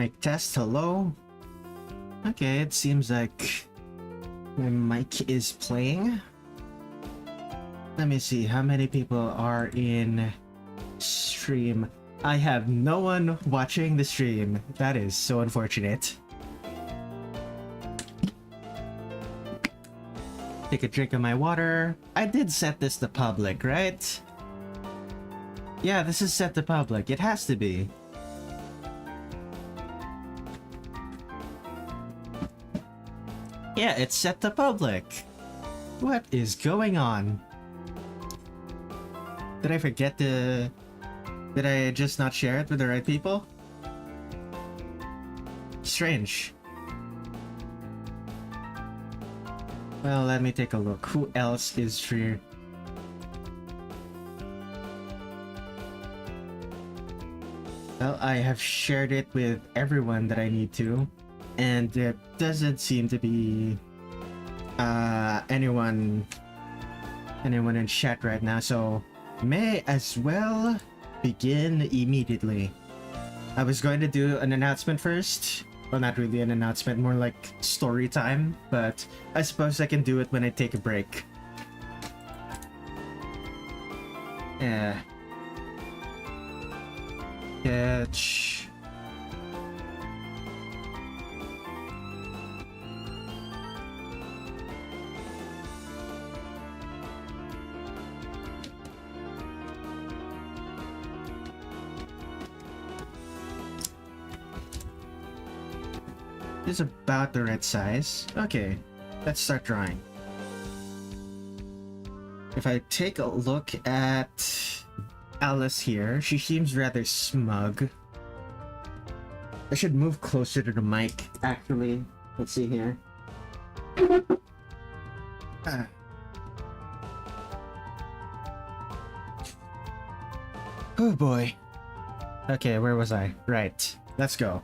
Mic test, hello. Okay, it seems like my mic is playing. Let me see how many people are in stream. I have no one watching the stream. That is so unfortunate. Take a drink of my water. I did set this to public, right? Yeah, this is set to public. It has to be. Yeah, it's set to public. What is going on? Did I forget to... Did I just not share it with the right people? Strange. Well, let me take a look. Who else is here? Well, I have shared it with everyone that I need to, and there doesn't seem to be anyone in chat right now, so may as well begin immediately. I was going to do an announcement first. Well, not really an announcement, more like story time, but I suppose I can do it when I take a break. Yeah. Catch. This is about the right size. Okay, let's start drawing. If I take a look at Alice here, she seems rather smug. I should move closer to the mic, actually. Let's see here. Oh boy. Okay, where was I? Right, let's go.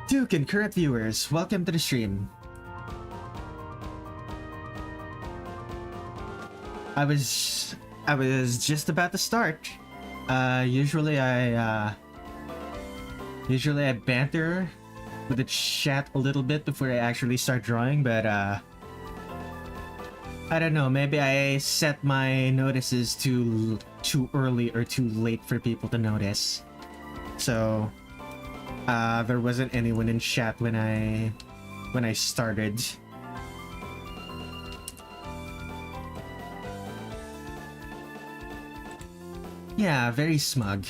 To concurrent viewers, welcome to the stream. I was just about to start. Usually I banter with the chat a little bit before I actually start drawing, but I don't know, maybe I set my notices too early or too late for people to notice. So there wasn't anyone in chat when I started. Yeah, very smug.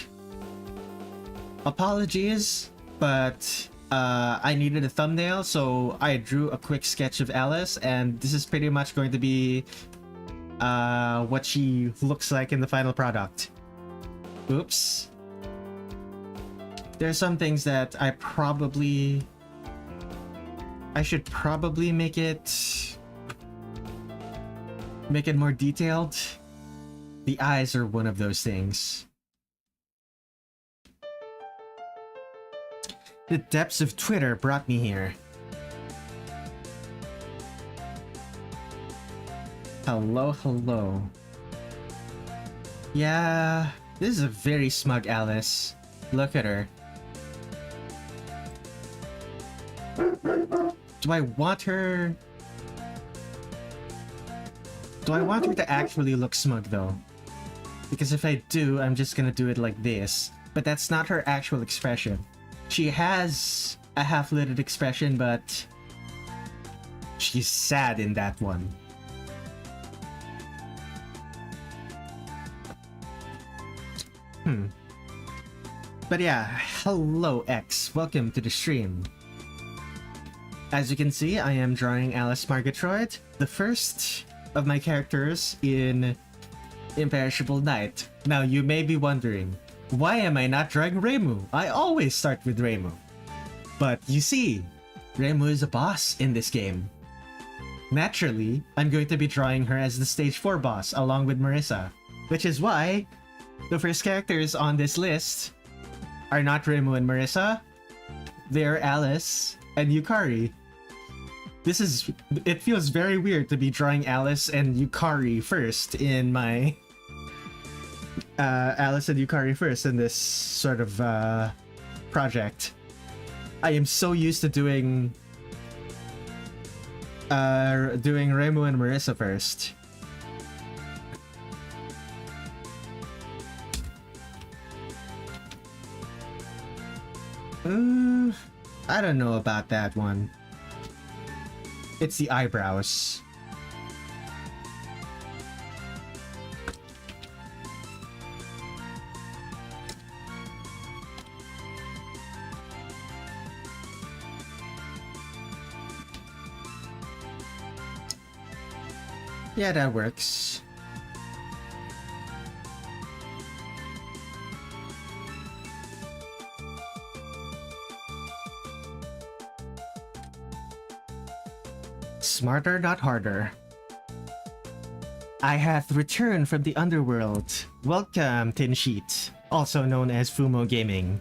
Apologies, but I needed a thumbnail, so I drew a quick sketch of Alice, and this is pretty much going to be what she looks like in the final product. Oops. There's some things that I should probably make it more detailed. The eyes are one of those things. The depths of Twitter brought me here. Hello, hello. Yeah, this is a very smug Alice. Look at her. Do I want her to actually look smug though? Because if I do, I'm just gonna do it like this. But that's not her actual expression. She has a half-lidded expression, but she's sad in that one. But yeah, hello X, welcome to the stream. As you can see, I am drawing Alice Margatroid, the first of my characters in Imperishable Night. Now you may be wondering, why am I not drawing Reimu? I always start with Reimu. But you see, Reimu is a boss in this game. Naturally, I'm going to be drawing her as the stage 4 boss along with Marissa, which is why the first characters on this list are not Reimu and Marissa, they're Alice and Yukari. It feels very weird to be drawing Alice and Yukari first in my Alice and Yukari first in this sort of project. I am so used to doing Remu and Marissa first. I don't know about that one. It's the eyebrows. Yeah, that works. Smarter, not harder. I have returned from the underworld. Welcome, Tin Sheet, also known as Fumo Gaming.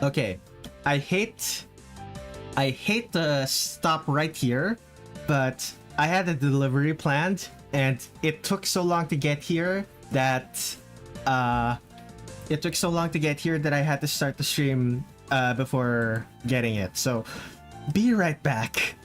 Okay, I hate to stop right here, but I had a delivery planned, and it took so long to get here that I had to start the stream before getting it. So, be right back.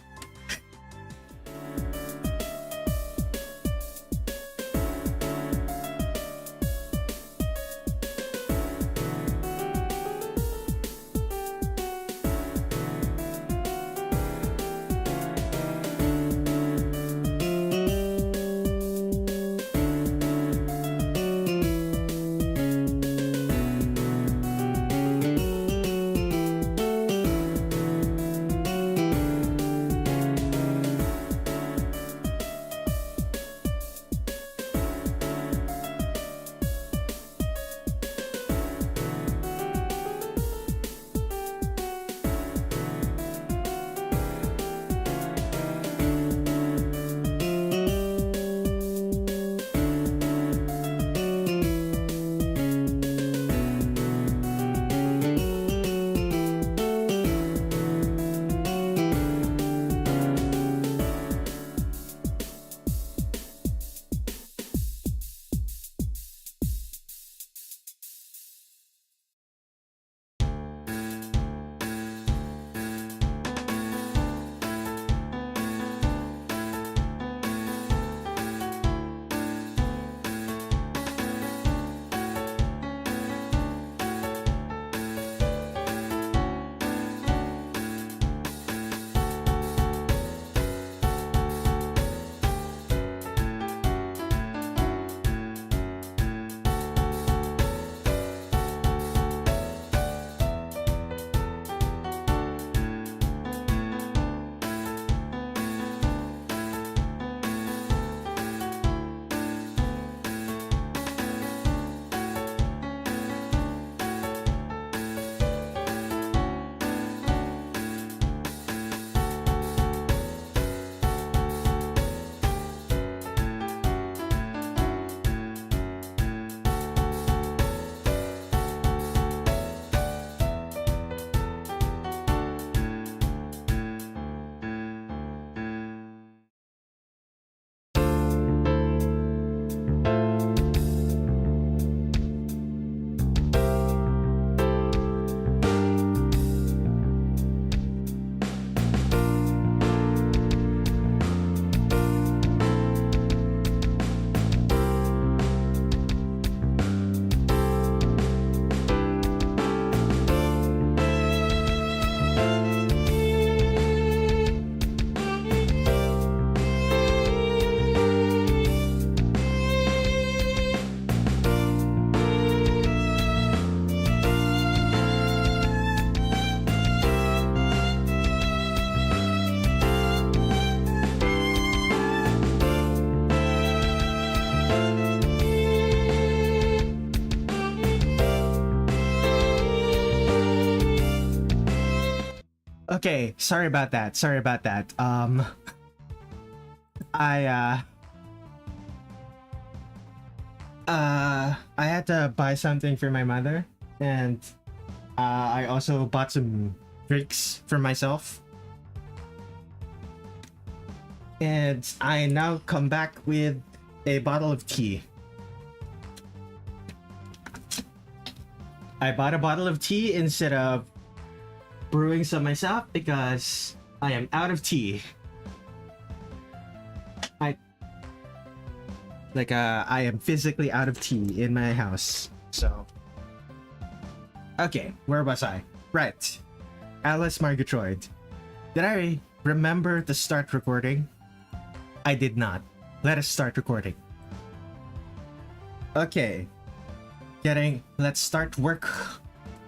Okay, sorry about that. I had to buy something for my mother, and I also bought some drinks for myself. And I now come back with a bottle of tea. I bought a bottle of tea instead of brewing some myself because I am out of tea. I am physically out of tea in my house. So okay, where was I? Right. Alice Margatroid. Did I remember to start recording? I did not. Let us start recording. Okay. Let's start work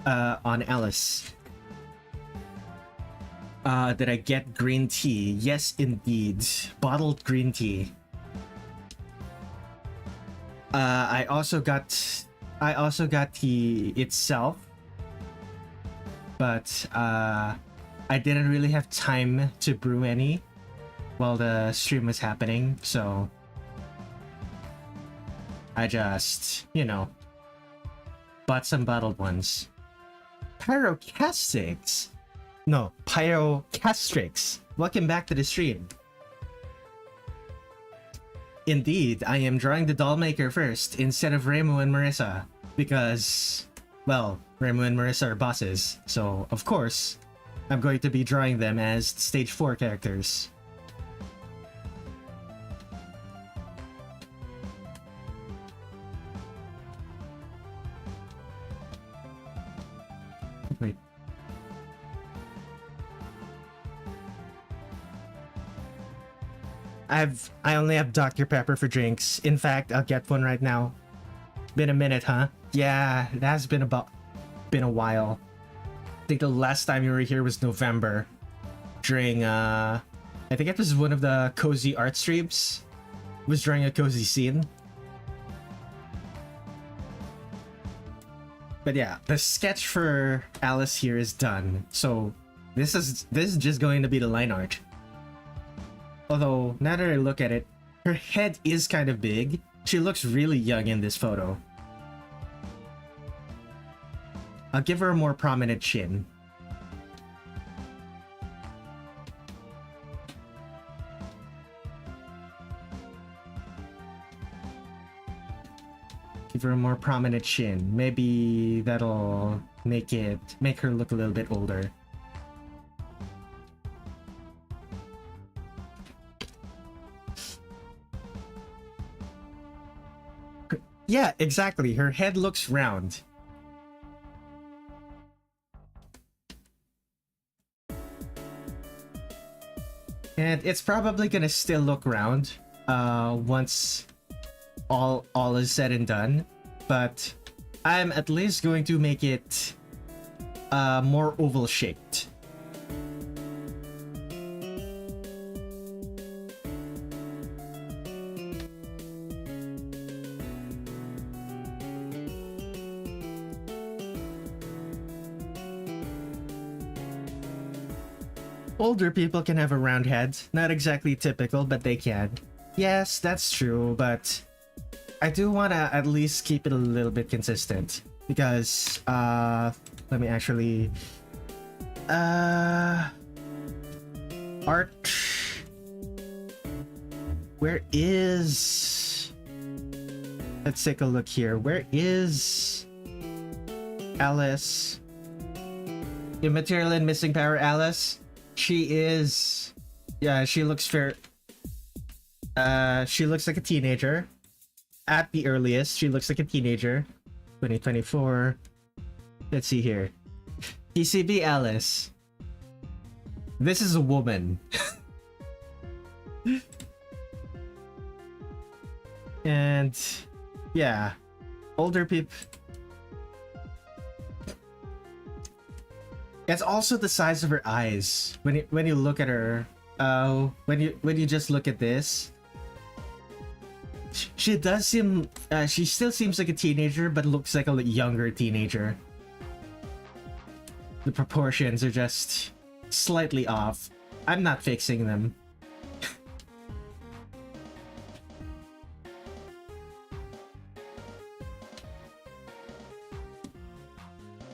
on Alice. Did I get green tea? Yes, indeed. Bottled green tea. I also got tea itself, but I didn't really have time to brew any while the stream was happening, so I just, bought some bottled ones. Pyrocastrix. Welcome back to the stream. Indeed, I am drawing the doll maker first instead of Reimu and Marissa because, well, Reimu and Marissa are bosses, so of course, I'm going to be drawing them as stage 4 characters. Wait. I only have Dr. Pepper for drinks. In fact, I'll get one right now. Been a minute, huh? Yeah, it has been a while. I think the last time you were here was November. During I think it was one of the cozy art streams. It was during a cozy scene. But yeah, the sketch for Alice here is done. So this is just going to be the line art. Although, now that I look at it, her head is kind of big. She looks really young in this photo. I'll give her a more prominent chin. Give her a more prominent chin. Maybe that'll make her look a little bit older. Yeah, exactly. Her head looks round. And it's probably gonna still look round once all is said and done. But I'm at least going to make it more oval shaped. Older people can have a round head. Not exactly typical, but they can. Yes, that's true, but I do want to at least keep it a little bit consistent. Because, let me actually... Art... Where is... Let's take a look here. Where is... Alice? Immaterial and Missing Power Alice? She is... Yeah, she looks fair... she looks like a teenager. At the earliest, she looks like a teenager. 2024. Let's see here. PCB Alice. This is a woman. And... Yeah. Older people... It's also the size of her eyes. When you look at her, when you just look at this, she does seem she still seems like a teenager, but looks like a younger teenager. The proportions are just slightly off. I'm not fixing them.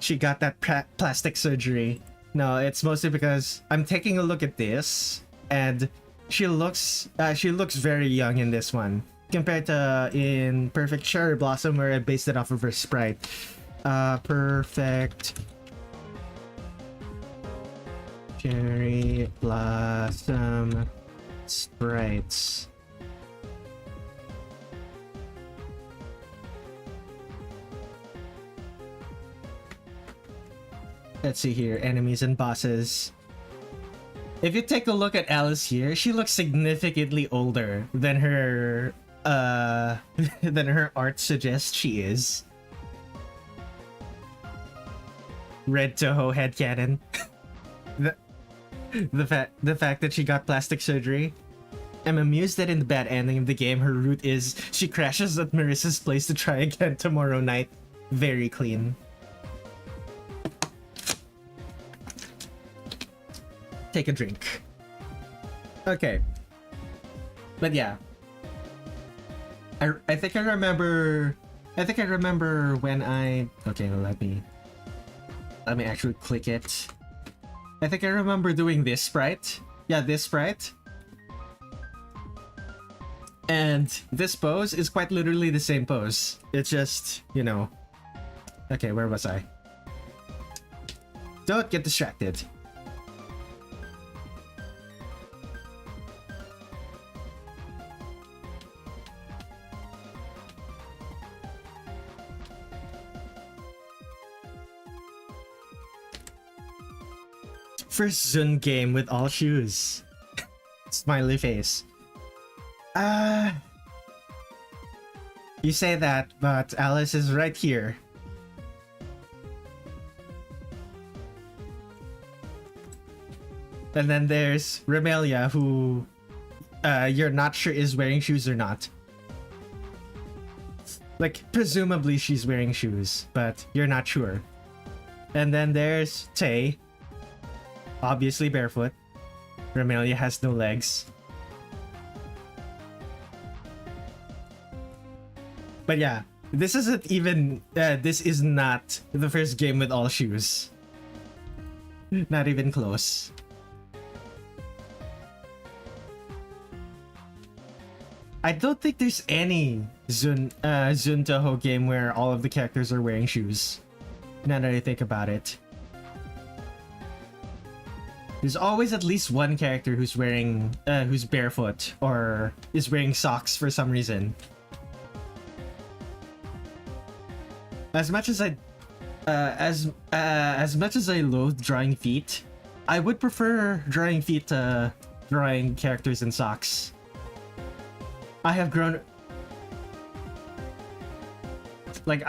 She got that plastic surgery. No, it's mostly because I'm taking a look at this, and she looks very young in this one compared to in Perfect Cherry Blossom, where I based it off of her sprite. Perfect cherry blossom sprites. Let's see here, enemies and bosses. If you take a look at Alice here, she looks significantly older than her than her art suggests she is. Red Touhou headcanon. the fact that she got plastic surgery. I'm amused that in the bad ending of the game, her route is she crashes at Marissa's place to try again tomorrow night. Very clean. Take a drink. Okay. But yeah. I think I remember when okay, let me actually click it. I think I remember doing this sprite. Yeah, this sprite. And this pose is quite literally the same pose. It's just, you know. Okay, where was I? Don't get distracted. First Zun game with all shoes. Smiley face. You say that, but Alice is right here. And then there's Remilia, who you're not sure is wearing shoes or not. Like, presumably she's wearing shoes, but you're not sure. And then there's Tay. Obviously barefoot. Remilia has no legs. But yeah, this isn't even... this is not the first game with all shoes. Not even close. I don't think there's any Zun Touhou game where all of the characters are wearing shoes. Now that I think about it. There's always at least one character who's wearing, who's barefoot or is wearing socks for some reason. As much as I loathe drawing feet, I would prefer drawing feet to drawing characters in socks. I have grown, like,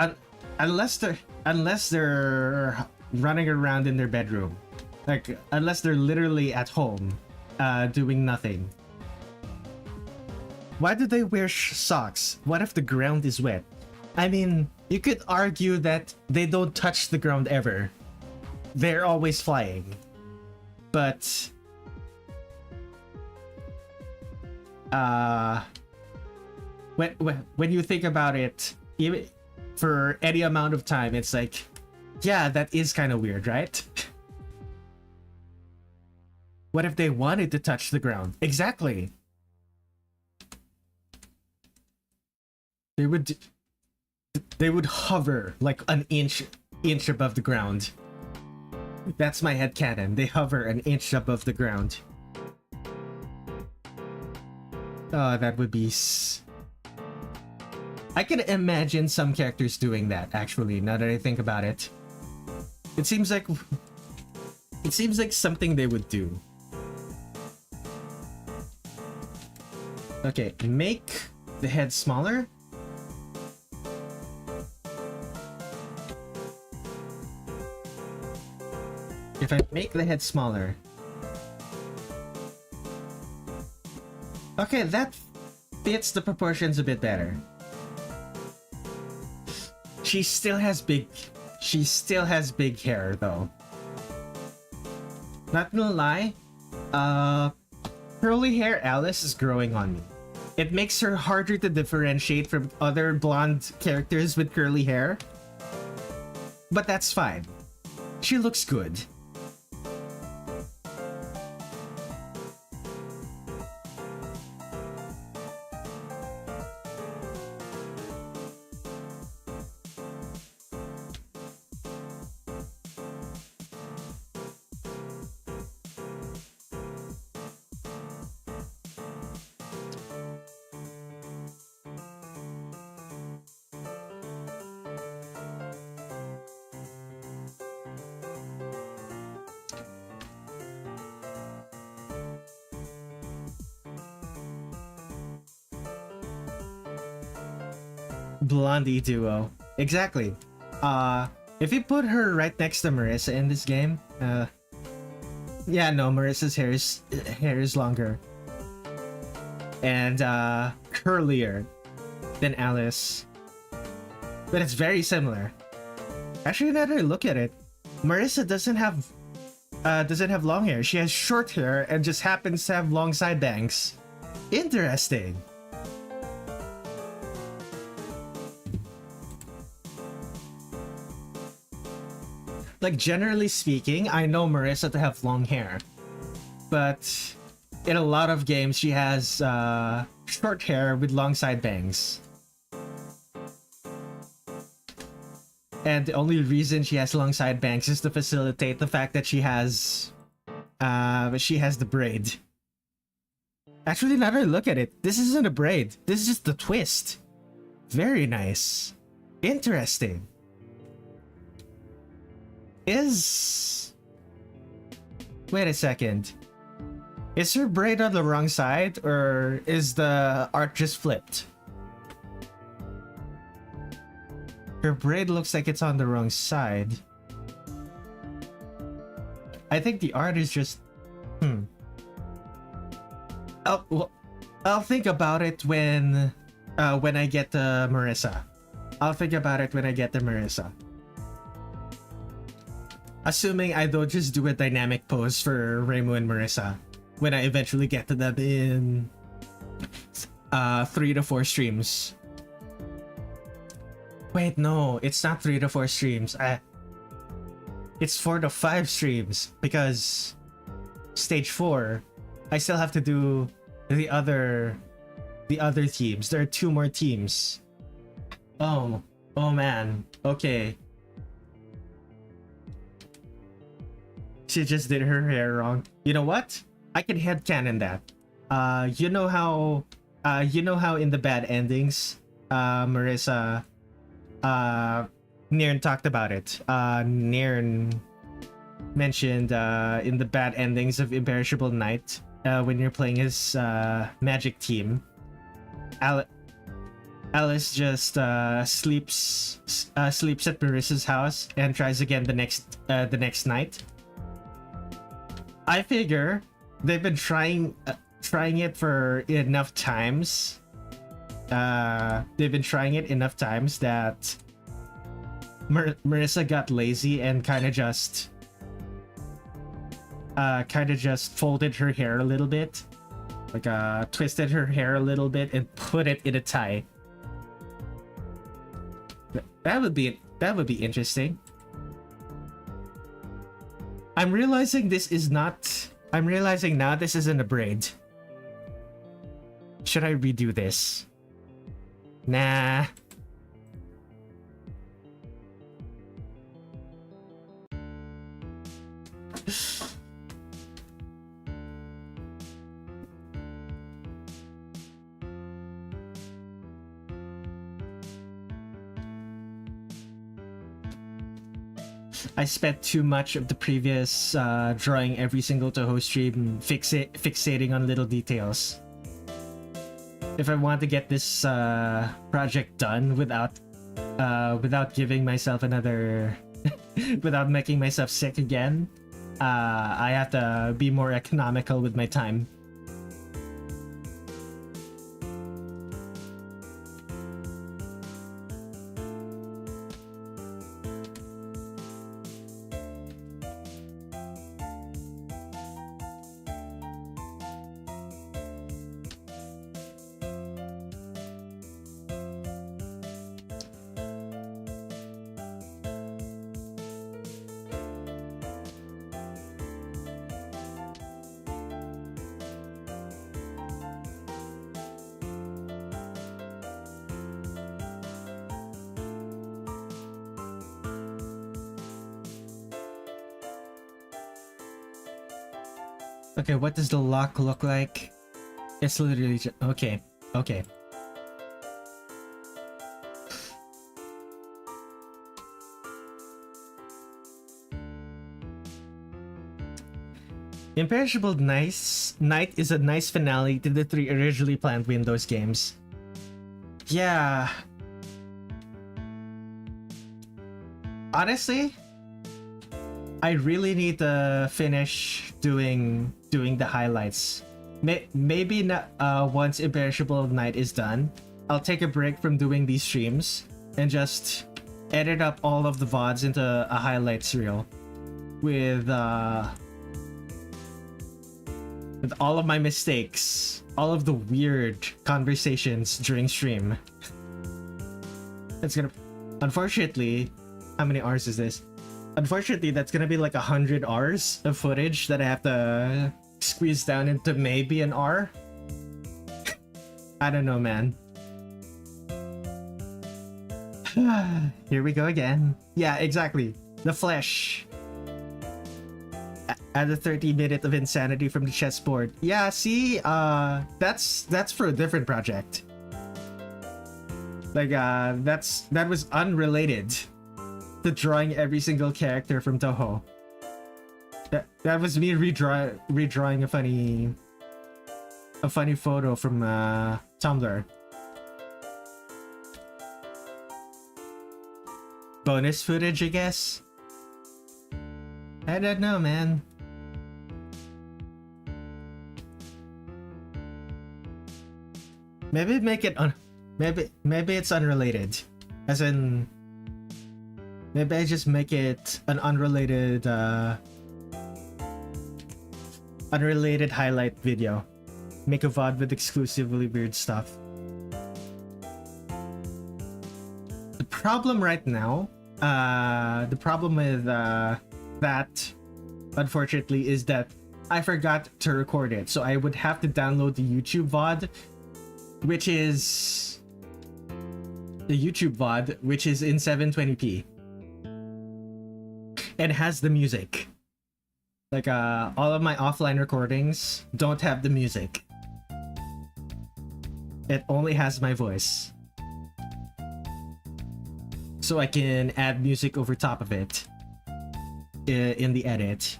unless they're running around in their bedroom. Like, unless they're literally at home, doing nothing. Why do they wear socks? What if the ground is wet? I mean, you could argue that they don't touch the ground ever. They're always flying. But... when you think about it, even for any amount of time, it's like, yeah, that is kind of weird, right? What if they wanted to touch the ground? Exactly. They would hover like an inch above the ground. That's my headcanon. They hover an inch above the ground. Oh, that would be... I can imagine some characters doing that, actually, now that I think about it. It seems like something they would do. Okay, make the head smaller. If I make the head smaller... Okay, that fits the proportions a bit better. She still has big hair, though. Not gonna lie, curly hair Alice is growing on me. It makes her harder to differentiate from other blonde characters with curly hair. But that's fine. She looks good. blondie duo. Exactly. If you put her right next to Marissa in this game, yeah, no, Marissa's hair is longer and curlier than Alice, but it's very similar. Actually, now that I look at it, Marissa doesn't have long hair. She has short hair and just happens to have long side bangs. Interesting. Like, generally speaking, I know Marissa to have long hair, but in a lot of games she has short hair with long side bangs. And the only reason she has long side bangs is to facilitate the fact that she has the braid. Actually, now that I look at it, this isn't a braid. This is just the twist. Very nice. Interesting. Wait a second. Is her braid on the wrong side, or is the art just flipped? Her braid looks like it's on the wrong side. I think the art is just... I'll think about it when I get to Marissa. I'll think about it when I get to Marissa. Assuming I don't just do a dynamic pose for Reimu and Marissa when I eventually get to them in 3 to 4 streams. Wait, no, it's not 3 to 4 streams. It's 4 to 5 streams, because stage 4, I still have to do the other teams. There are 2 more teams. Oh man. Okay. She just did her hair wrong. You know what? I can headcanon that. You know how in the bad endings, Marissa, Nirn talked about it. Nirn mentioned in the bad endings of Imperishable Night, when you're playing his magic team, Alice just sleeps at Marissa's house and tries again the next night. I figure they've been trying it for enough times. They've been trying it enough times that Marissa got lazy and kind of just folded her hair a little bit, like twisted her hair a little bit and put it in a tie. That would be interesting. I'm realizing now this isn't a braid. Should I redo this? Nah. I spent too much of the previous drawing every single Touhou stream fixating on little details. If I want to get this project done without giving myself another without making myself sick again, I have to be more economical with my time. Okay, what does the lock look like? It's literally just... Okay. Imperishable Night is a nice finale to the 3 originally planned Windows games. Yeah. Honestly, I really need to finish doing the highlights. Maybe not, once Imperishable Night is done, I'll take a break from doing these streams and just edit up all of the VODs into a highlights reel with all of my mistakes, all of the weird conversations during stream. It's gonna, unfortunately, how many hours is this? Unfortunately, that's gonna be like 100 hours of footage that I have to squeeze down into maybe an hour. I don't know, man. Here we go again. Yeah, exactly. The flesh. Add a 30-minute of insanity from the chessboard. Yeah, see, that's for a different project. Like, that was unrelated to drawing every single character from Touhou. That was me redrawing a funny photo from Tumblr. Bonus footage, I guess. I don't know, man. Maybe make it maybe it's unrelated, as in maybe I just make it an unrelated highlight video. Make a VOD with exclusively weird stuff. The problem right now, the problem with that, unfortunately, is that I forgot to record it, so I would have to download the YouTube VOD, which is in 720p and has the music. Like, all of my offline recordings don't have the music. It only has my voice. So I can add music over top of it in the edit.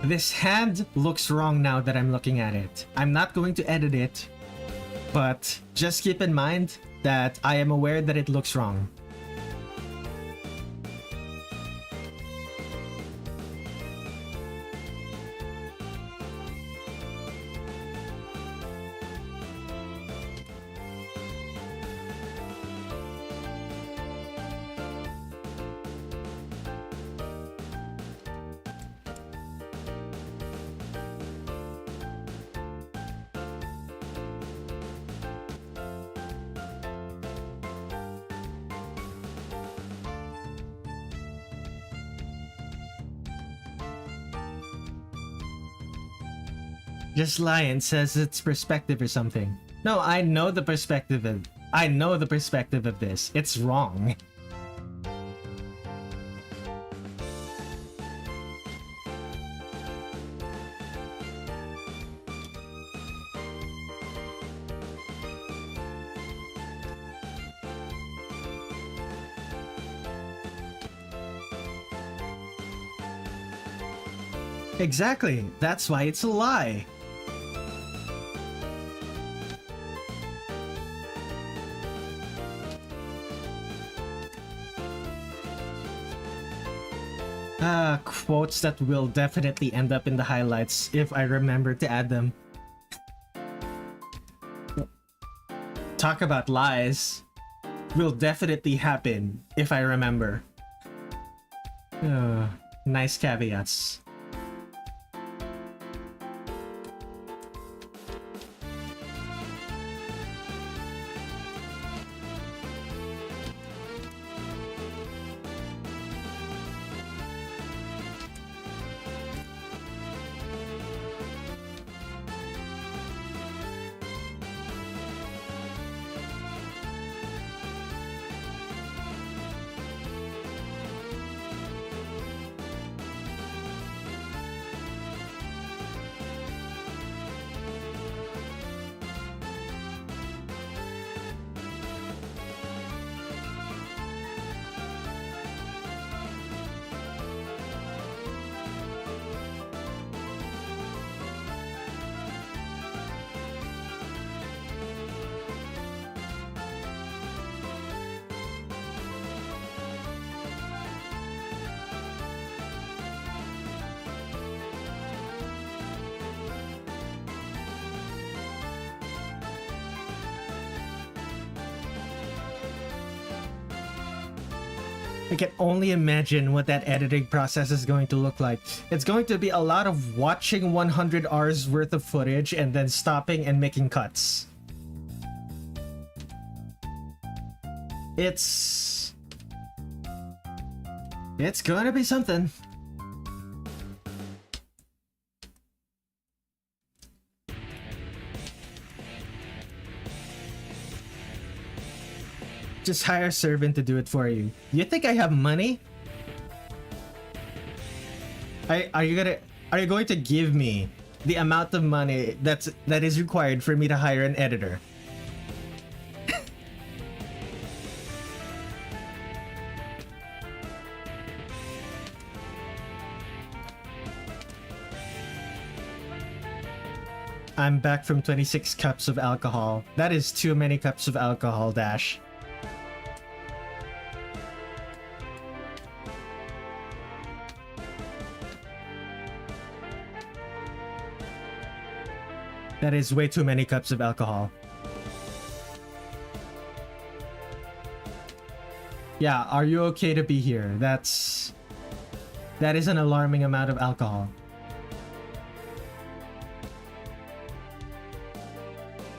This hand looks wrong now that I'm looking at it. I'm not going to edit it, but just keep in mind that I am aware that it looks wrong. Just lie and says it's perspective or something. No, I know the perspective of this. It's wrong. Exactly. That's why it's a lie. Quotes that will definitely end up in the highlights if I remember to add them. Talk about lies. Will definitely happen if I remember. Nice caveats. I can only imagine what that editing process is going to look like. It's going to be a lot of watching 100 hours worth of footage and then stopping and making cuts. It's gonna be something. Just hire a servant to do it for you. You think I have money? Are you going to give me the amount of money that is required for me to hire an editor? I'm back from 26 cups of alcohol. That is too many cups of alcohol, Dash. That is way too many cups of alcohol. Yeah, are you okay to be here? That is an alarming amount of alcohol.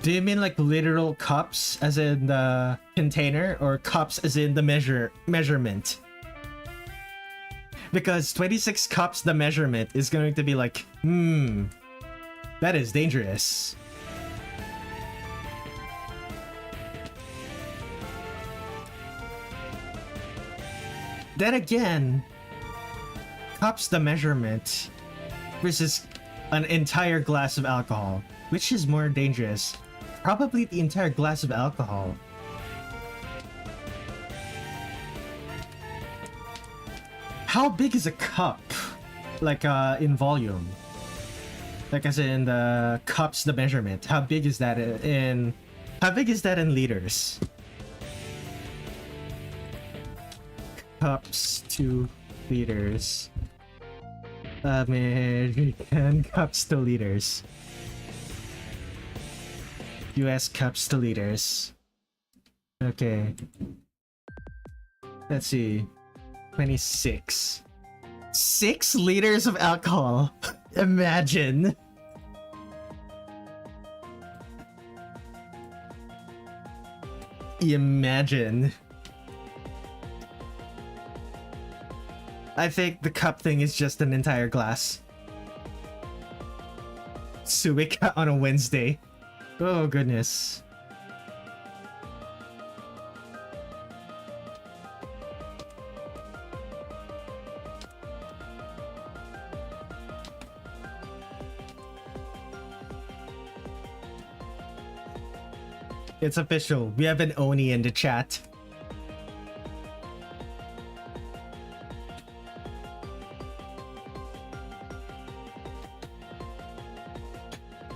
Do you mean like literal cups as in the container, or cups as in the measurement? Because 26 cups the measurement is going to be like, that is dangerous. Then again, cups the measurement versus an entire glass of alcohol. Which is more dangerous? Probably the entire glass of alcohol. How big is a cup? Like, in volume? Like, as in the cups, the measurement. How big is that in liters? Cups to liters. American cups to liters. US cups to liters. Okay. Let's see. 26. 6 liters of alcohol. Imagine. Imagine. I think the cup thing is just an entire glass. Suika on a Wednesday. Oh goodness. It's official. We have an Oni in the chat.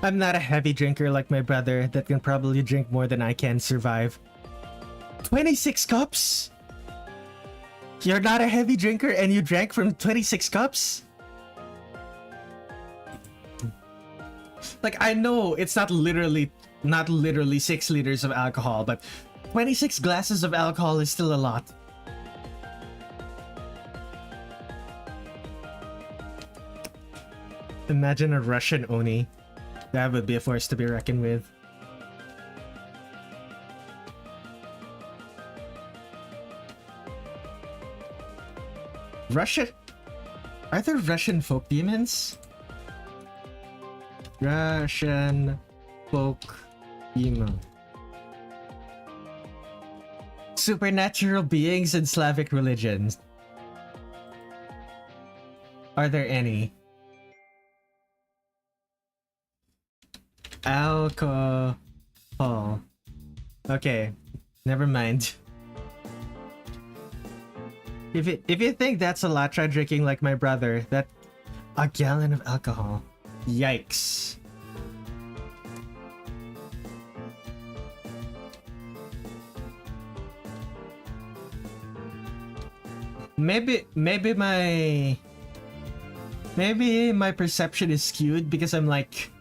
I'm not a heavy drinker like my brother that can probably drink more than I can survive. 26 cups? You're not a heavy drinker and you drank from 26 cups? Like, I know it's not literally 6 liters of alcohol, but 26 glasses of alcohol is still a lot. Imagine a Russian Oni. That would be a force to be reckoned with. Russia? Are there Russian folk demons? Russian folk demon. Supernatural beings in Slavic religions. Are there any? Alcohol. Okay, never mind. If you think that's a lot, try drinking like my brother. That a gallon of alcohol. Yikes. Maybe my perception is skewed because I'm like,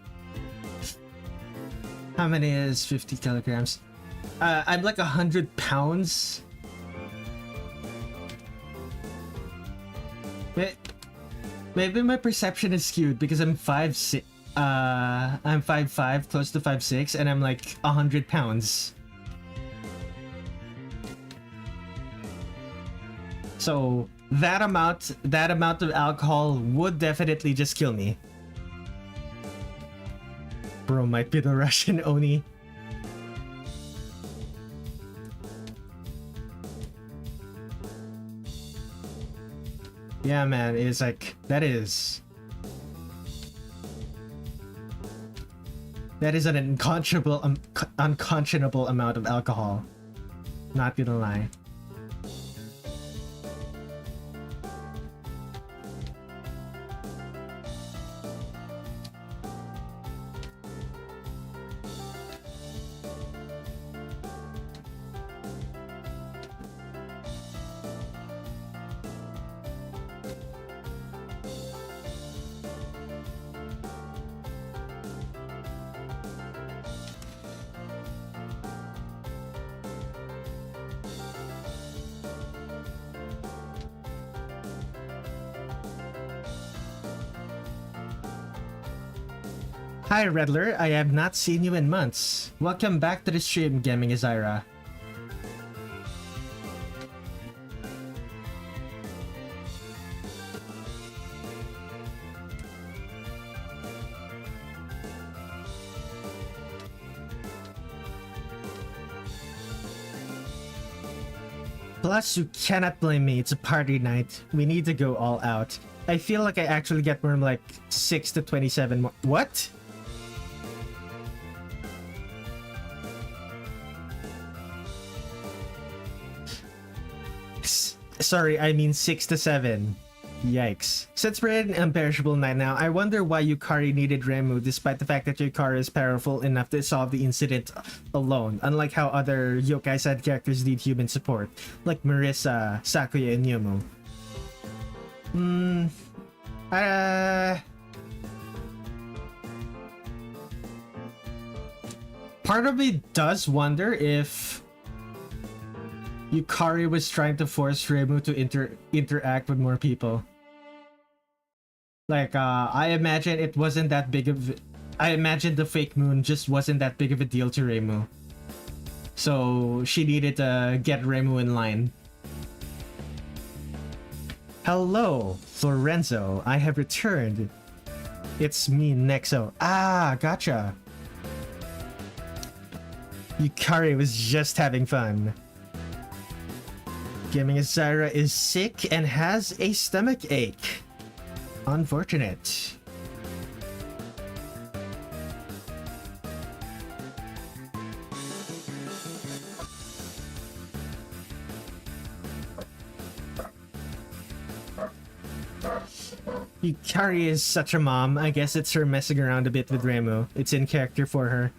how many is 50 kilograms? I'm like 100 pounds. Maybe my perception is skewed because I'm 5'6", I'm 5'5", close to 5'6", and I'm like 100 pounds. So that amount of alcohol would definitely just kill me. Bro might be the Russian Oni. Yeah, man, it's like that is an unconscionable amount of alcohol. Not gonna lie. Hi Redler, I have not seen you in months. Welcome back to the stream, Gaming Izayra. Plus, you cannot blame me, it's a party night. We need to go all out. I feel like I actually get more like 6 to 27 more. What? Sorry, I mean 6 to 7. Yikes. Since we're in Imperishable Night now, I wonder why Yukari needed Remu despite the fact that Yukari is powerful enough to solve the incident alone, unlike how other yokai side characters need human support, like Marissa, Sakuya, and Youmu. Part of me does wonder if Yukari was trying to force Remu to interact with more people. Like, I imagine it wasn't that big of... I imagine the fake moon just wasn't that big of a deal to Remu. So, she needed to get Remu in line. Hello, Lorenzo. I have returned. It's me, Nexo. Ah, gotcha. Yukari was just having fun. Gaming Izayra is sick and has a stomach ache. Unfortunate. Yukari is such a mom. I guess it's her messing around a bit with Remu. It's in character for her.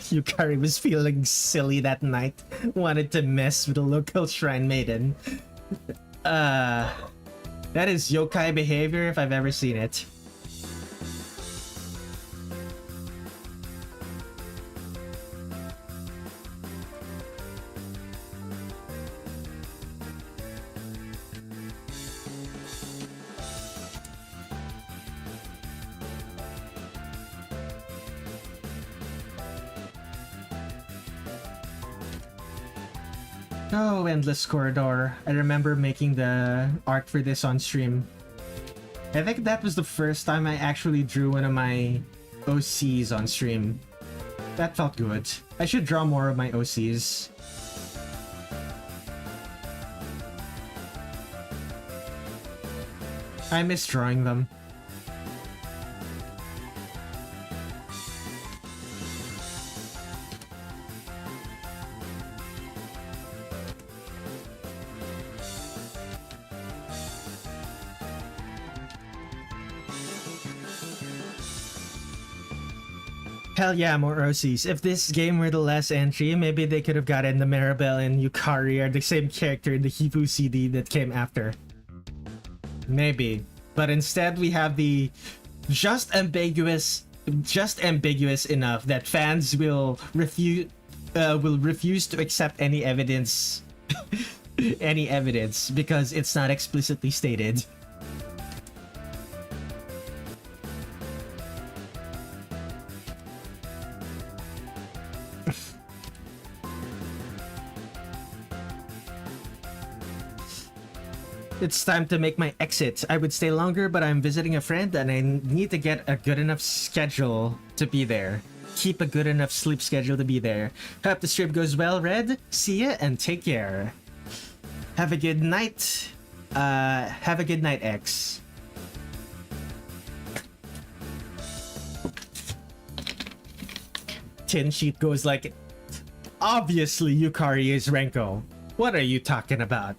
Yukari was feeling silly that night. Wanted to mess with a local shrine maiden. That is yokai behavior if I've ever seen it. Oh, Endless Corridor. I remember making the art for this on stream. I think that was the first time I actually drew one of my OCs on stream. That felt good. I should draw more of my OCs. I miss drawing them. Hell yeah, more OCs. If this game were the last entry, maybe they could have gotten the Maribel and Yukari are the same character in the Hibu CD that came after. Maybe. But instead we have the just ambiguous enough that fans will refuse to accept any evidence because it's not explicitly stated. It's time to make my exit. I would stay longer, but I'm visiting a friend and I need to get a good enough schedule to be there. Keep a good enough sleep schedule to be there. Hope the stream goes well, Red. See ya and take care. Have a good night. Have a good night, X. Tin sheet goes like, obviously Yukari is Renko. What are you talking about?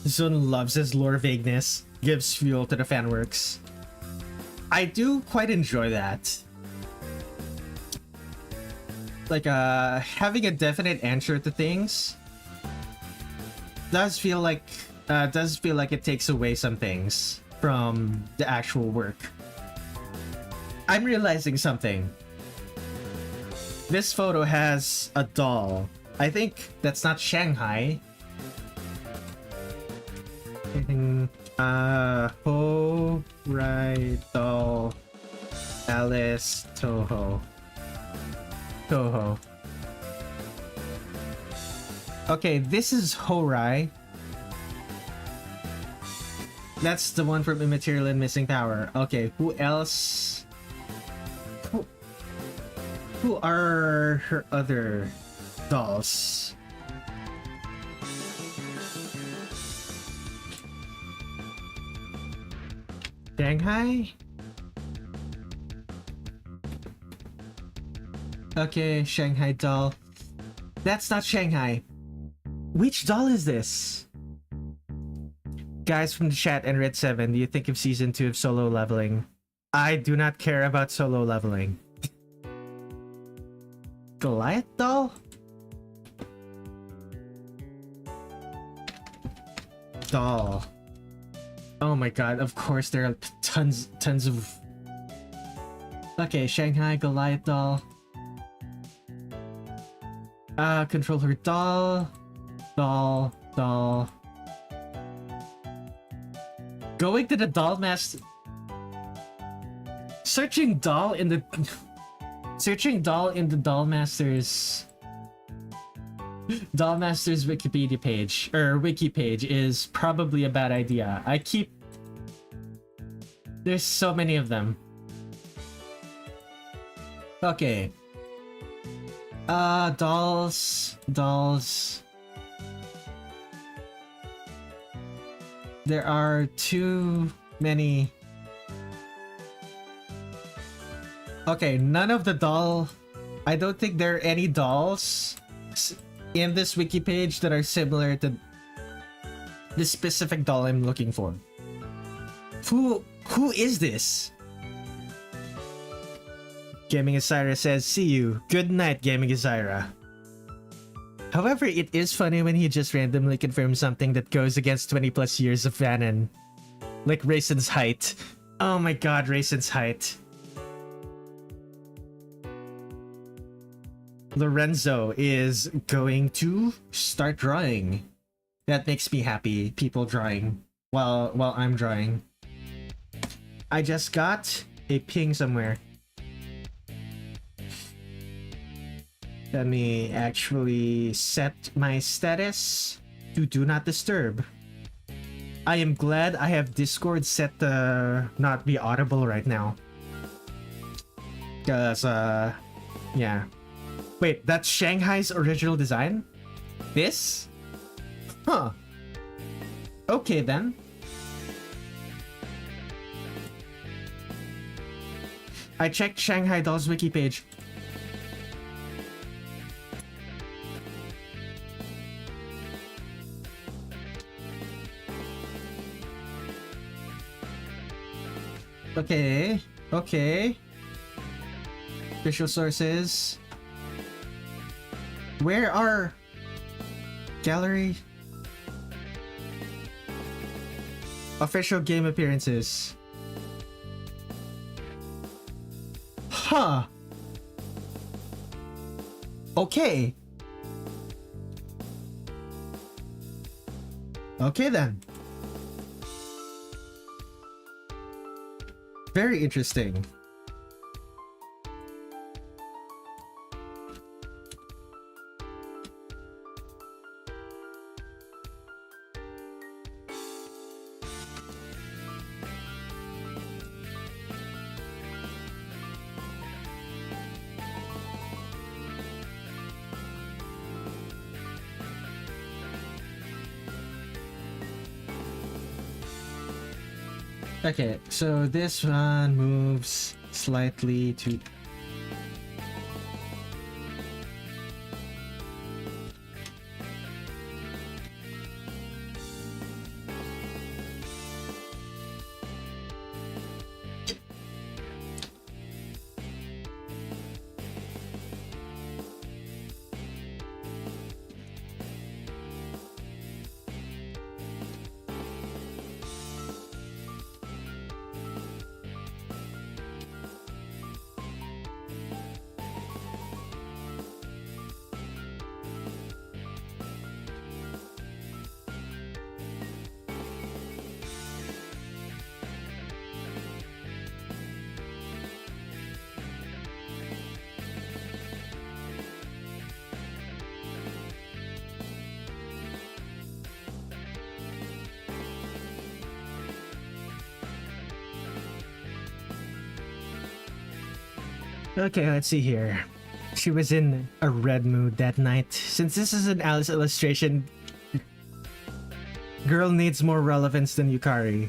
Zun loves his lore vagueness, gives fuel to the fanworks. I do quite enjoy that. Like, having a definite answer to things does feel like it takes away some things from the actual work. I'm realizing something. This photo has a doll. I think that's not Shanghai. Right, doll, Alice, Touhou. Okay, this is Hourai. That's the one from Immaterial and Missing Power. Okay, who else? Who are her other dolls? Shanghai? Okay, Shanghai doll. That's not Shanghai. Which doll is this? Guys from the chat and Red7, do you think of season 2 of solo leveling? I do not care about solo leveling. Goliath doll? Doll. Oh my god, of course there are tons of... Okay, Shanghai Goliath doll. Controller doll. Doll. Going to the doll master... Searching doll in the doll master's Wikipedia page or wiki page is probably a bad idea. There's so many of them. Okay. Dolls. There are too many. Okay, none of the doll... I don't think there are any dolls in this wiki page that are similar to the specific doll I'm looking for. Who is this? Gaming Azira says, see you. Good night, Gaming Azira. However, it is funny when he just randomly confirms something that goes against 20 plus years of canon. Like Reisen's height. Oh my god, Reisen's height. Lorenzo is going to start drawing. That makes me happy, people drawing while I'm drawing. I just got a ping somewhere. Let me actually set my status to do not disturb. I am glad I have Discord set to not be audible right now. Cause yeah. Wait, that's Shanghai's original design? This? Huh. Okay then. I checked Shanghai Doll's wiki page. Okay. Official sources. Where are gallery? Official game appearances. Huh. Okay. Okay then. Very interesting. Okay, so this one moves slightly to... Okay, let's see here. She was in a red mood that night. Since this is an Alice illustration, girl needs more relevance than Yukari.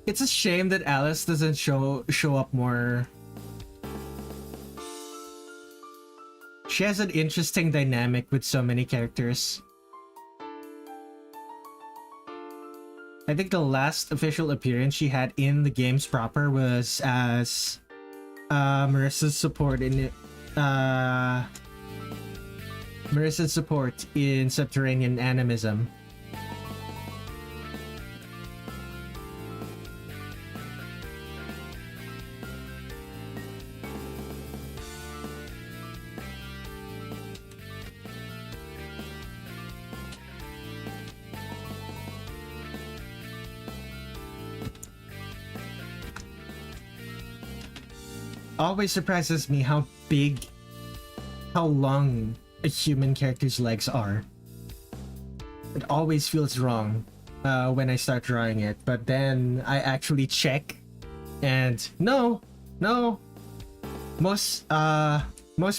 It's a shame that Alice doesn't show up more. She has an interesting dynamic with so many characters. I think the last official appearance she had in the games proper was as Marissa's support in Subterranean Animism. Always surprises me how long a human character's legs are. It always feels wrong when I start drawing it, but then I actually check, and no, most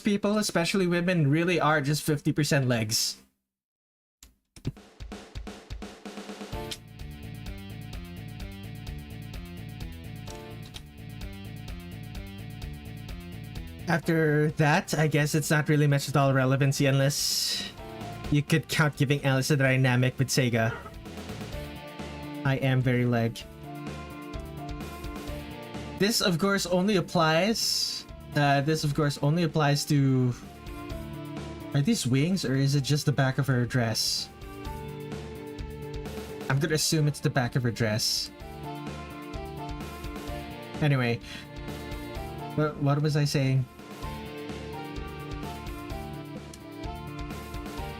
people, especially women, really are just 50% legs. After that, I guess it's not really much at all relevancy unless you could count giving Alice a dynamic with Sega. I am very leg. This of course only applies to... Are these wings or is it just the back of her dress? I'm gonna assume it's the back of her dress. Anyway, what was I saying?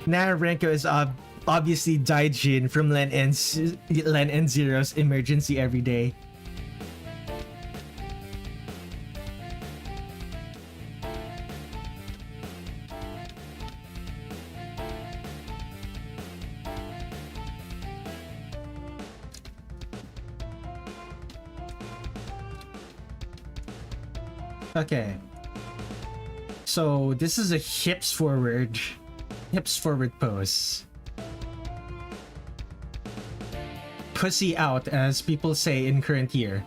Nararenko is obviously Daijin from Len and Zero's Emergency Every Day. Okay. So this is a hips forward pose. Pussy out, as people say in current year.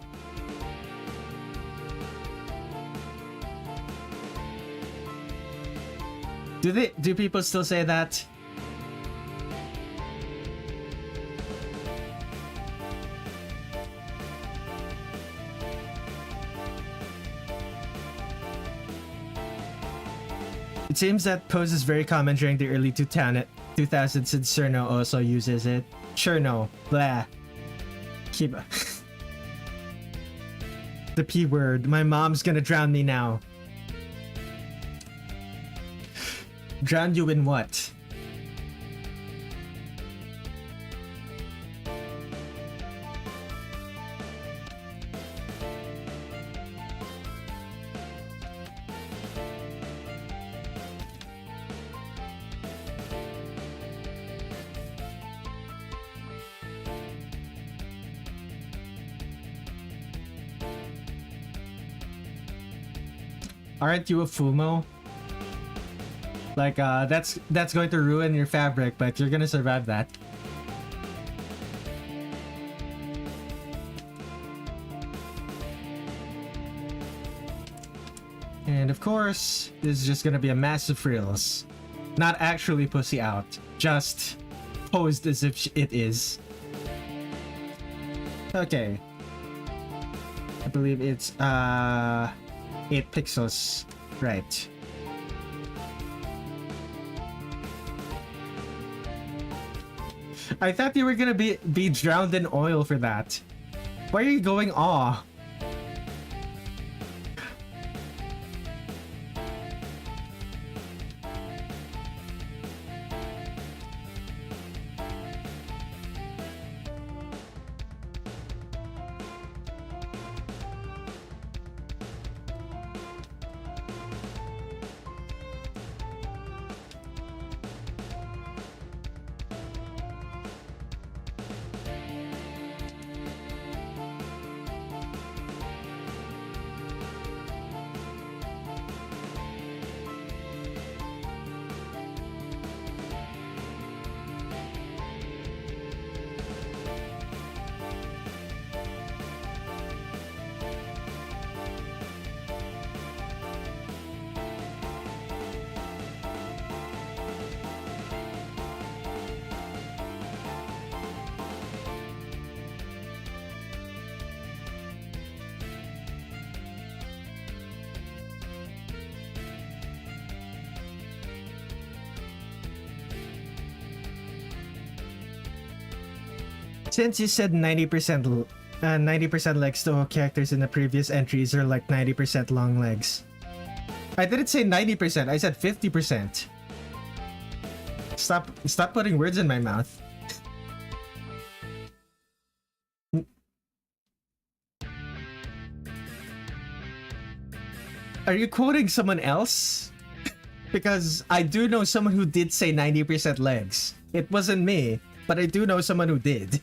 Do people still say that? It seems that pose is very common during the early 2000s since Cerno also uses it. Cherno, blah. Keep the P word. My mom's gonna drown me now. Drown you in what? Aren't you a Fumo? Like, that's going to ruin your fabric, but you're gonna survive that. And of course, this is just gonna be a massive frills. Not actually pussy out, just posed as if it is. Okay. I believe it's 8 pixels. Right. I thought you were gonna be drowned in oil for that. Why are you going aw? Since you said 90% 90% legs, Touhou characters in the previous entries are like 90% long legs. I didn't say 90%, I said 50%. Stop putting words in my mouth. Are you quoting someone else? Because I do know someone who did say 90% legs. It wasn't me, but I do know someone who did.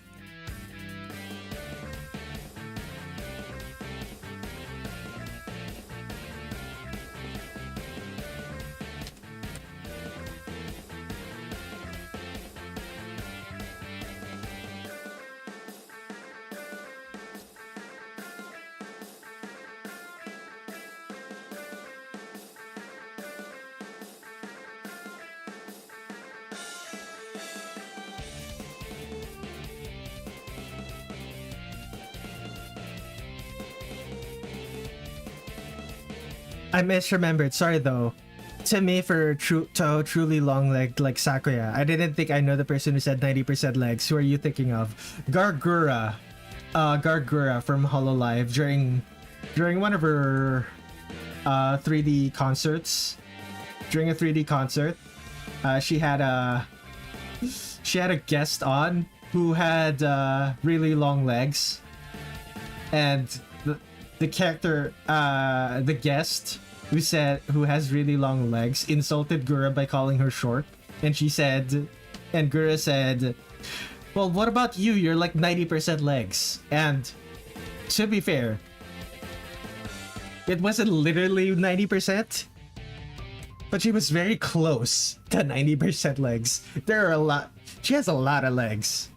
I misremembered, sorry though. To me, for Touhou truly long-legged like Sakuya, I didn't think I know the person who said 90% legs. Who are you thinking of? Gargura. Gargura from Hololive during one of her 3D concerts. During a 3D concert, she had a guest on who had really long legs, and the character, the guest who has really long legs insulted Gura by calling her short, and Gura said, well, what about you? You're like 90% legs. And to be fair, it wasn't literally 90%, but she was very close to 90% legs. She has a lot of legs.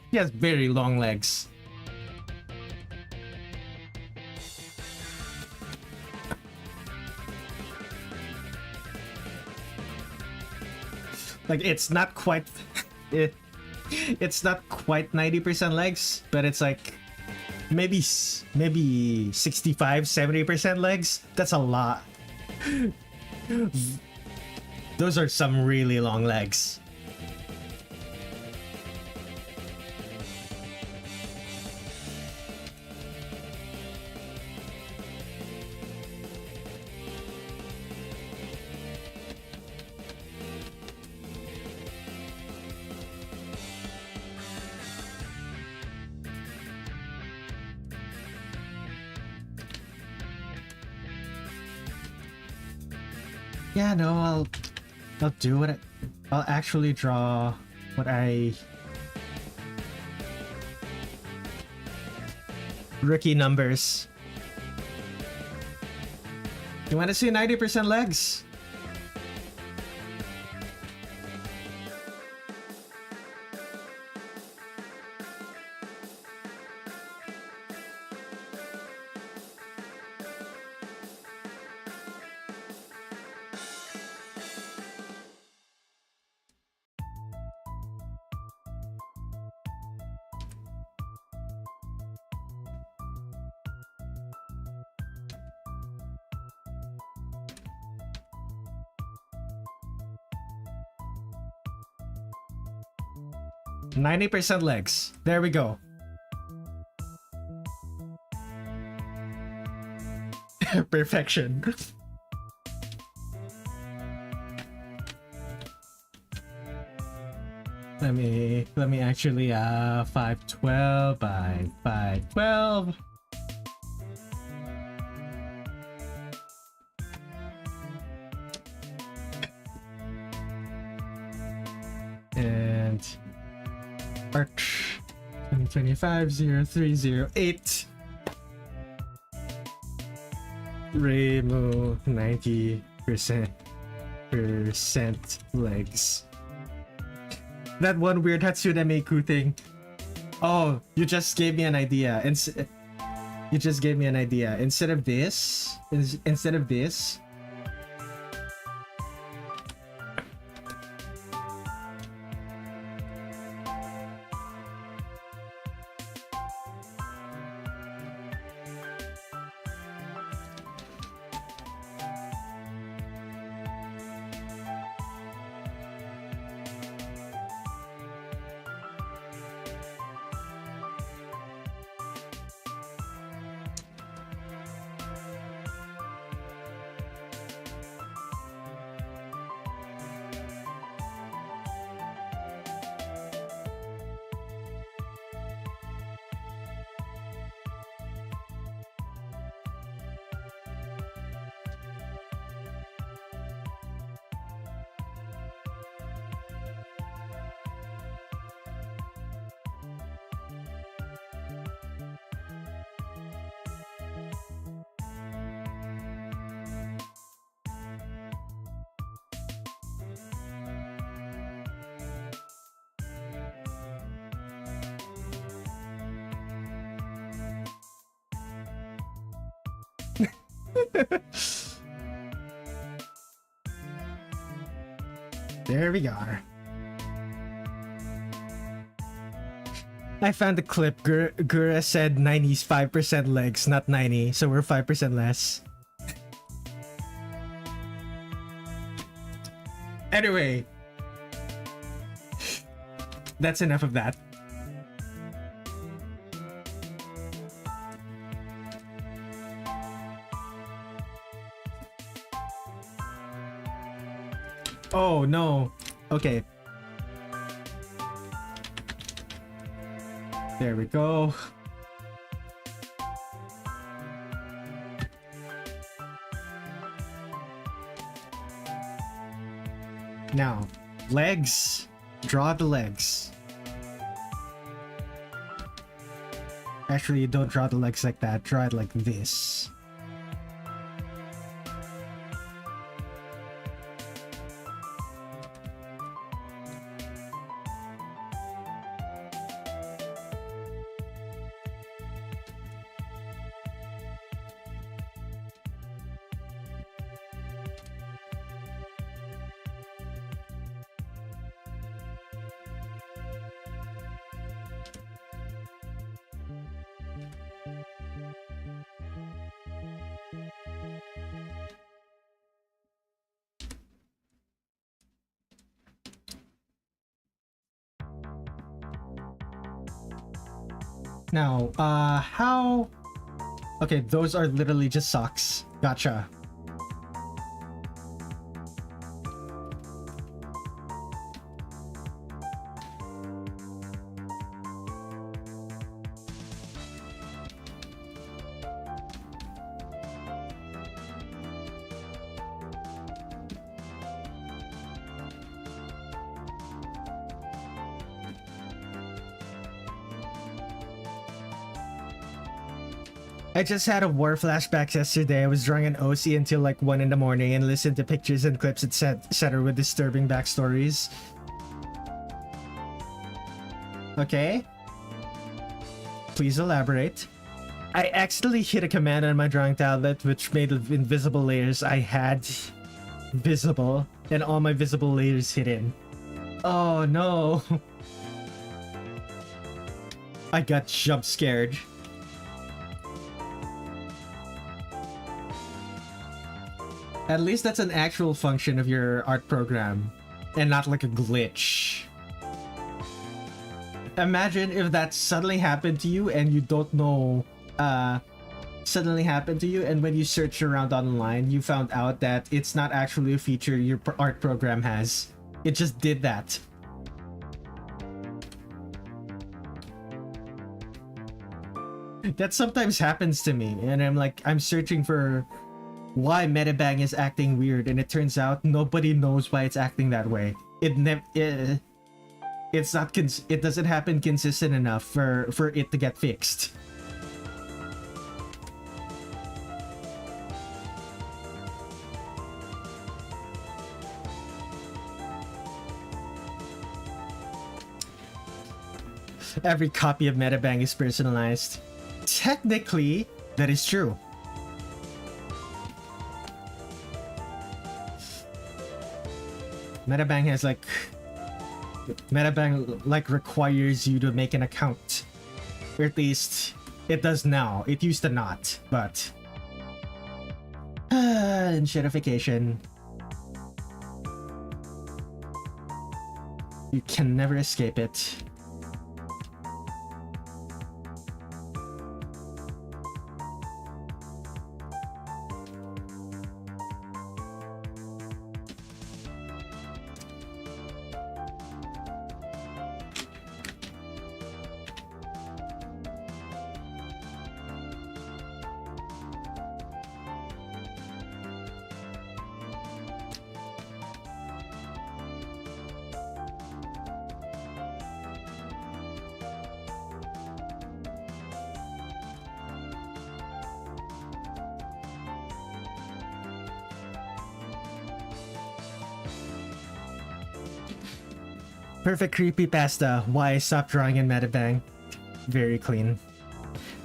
She has very long legs. Like, it's not quite it's not quite 90% legs, but it's like maybe 65-70% legs. That's a lot. Those are some really long legs. Yeah, no, I'll do what I'll actually draw what rookie numbers. You want to see 90% legs? 90% legs. There we go. Perfection. Let me actually 512 by 512. And Arch 2025-0308. Remu 90% legs. That one weird Hatsune Miku thing. Oh, you just gave me an idea. You just gave me an idea. Instead of this. There we are. I found the clip. Gura said 95% legs, not 90, so we're 5% less. Anyway, that's enough of that. Oh no. Okay. There we go. Now, legs. Draw the legs. Actually, don't draw the legs like that. Draw it like this. Now, how... Okay, those are literally just socks. Gotcha. I just had a war flashback yesterday. I was drawing an OC until like 1 in the morning and listened to pictures and clips, etc. with disturbing backstories. Okay. Please elaborate. I accidentally hit a command on my drawing tablet which made the invisible layers I had visible and all my visible layers hidden. Oh no. I got jump scared. At least that's an actual function of your art program, and not like a glitch. Imagine if that suddenly happened to you and you don't know, suddenly happened to you, and when you search around online, you found out that it's not actually a feature your art program has. It just did that. That sometimes happens to me, and I'm searching for why Metabang is acting weird, and it turns out nobody knows why it's acting that way. It's not it doesn't happen consistent enough for it to get fixed. Every copy of Metabang is personalized. Technically, that is true. Metabang has Metabang requires you to make an account. Or at least it does now. It used to not, but enshittification. You can never escape it. Perfect creepypasta. Why I stopped drawing in Metabang. Very clean.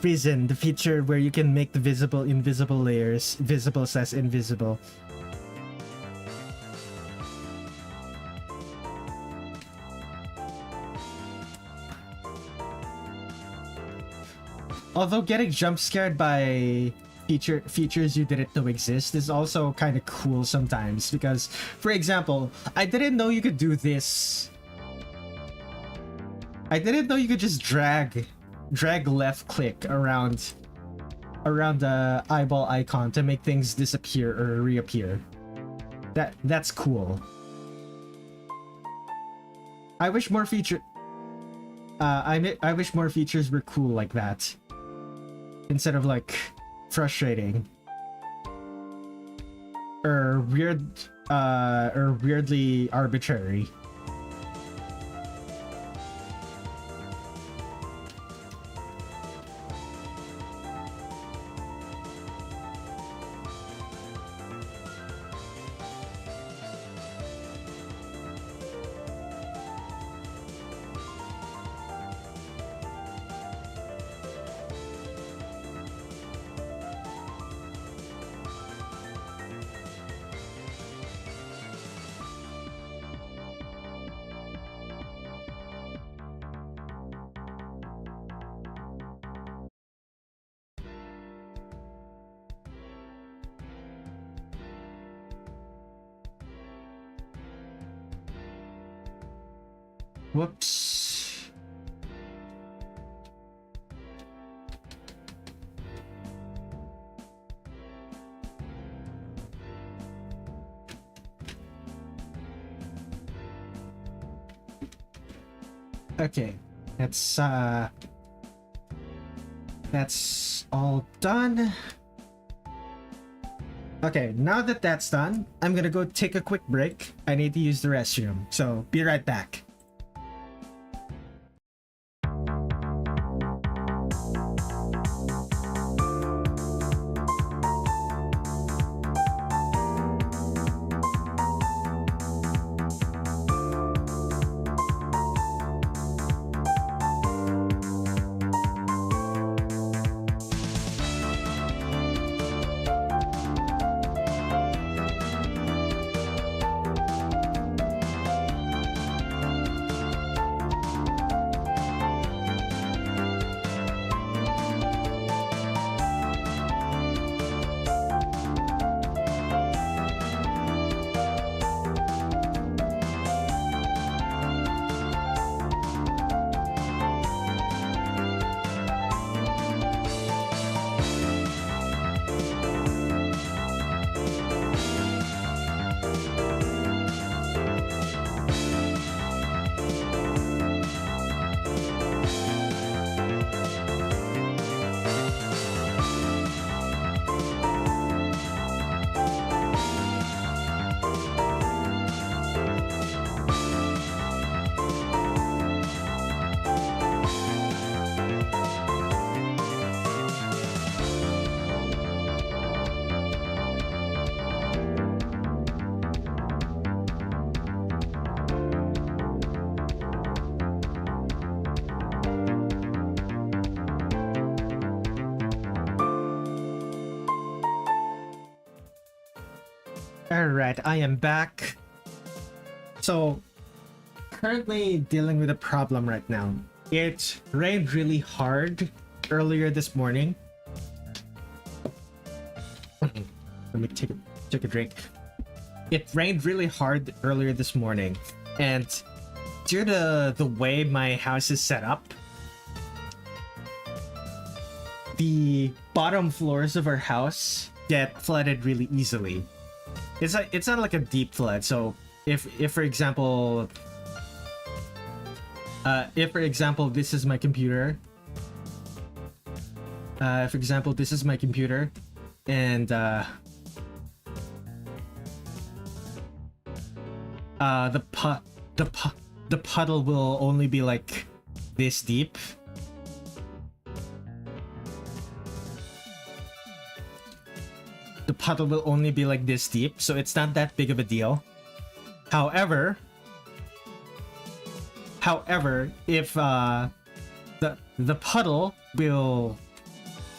Reason, the feature where you can make the visible invisible layers visible says invisible. Although getting jump scared by features you didn't know exist is also kind of cool sometimes, because, for example, I didn't know you could do this. I didn't know you could just drag left click around the eyeball icon to make things disappear or reappear. That's cool. I wish more I wish more features were cool like that, instead of frustrating or weird or weirdly arbitrary. Whoops. Okay, that's all done. Okay, now that that's done, I'm gonna go take a quick break. I need to use the restroom, so be right back. Alright, I am back. So, currently dealing with a problem right now. It rained really hard earlier this morning. Let me take a drink. It rained really hard earlier this morning, and due to the way my house is set up, the bottom floors of our house get flooded really easily. It's not like a deep flood. So if for example this is my computer, and the puddle will only be like this deep. The puddle will only be like this deep, so it's not that big of a deal. However, if the puddle will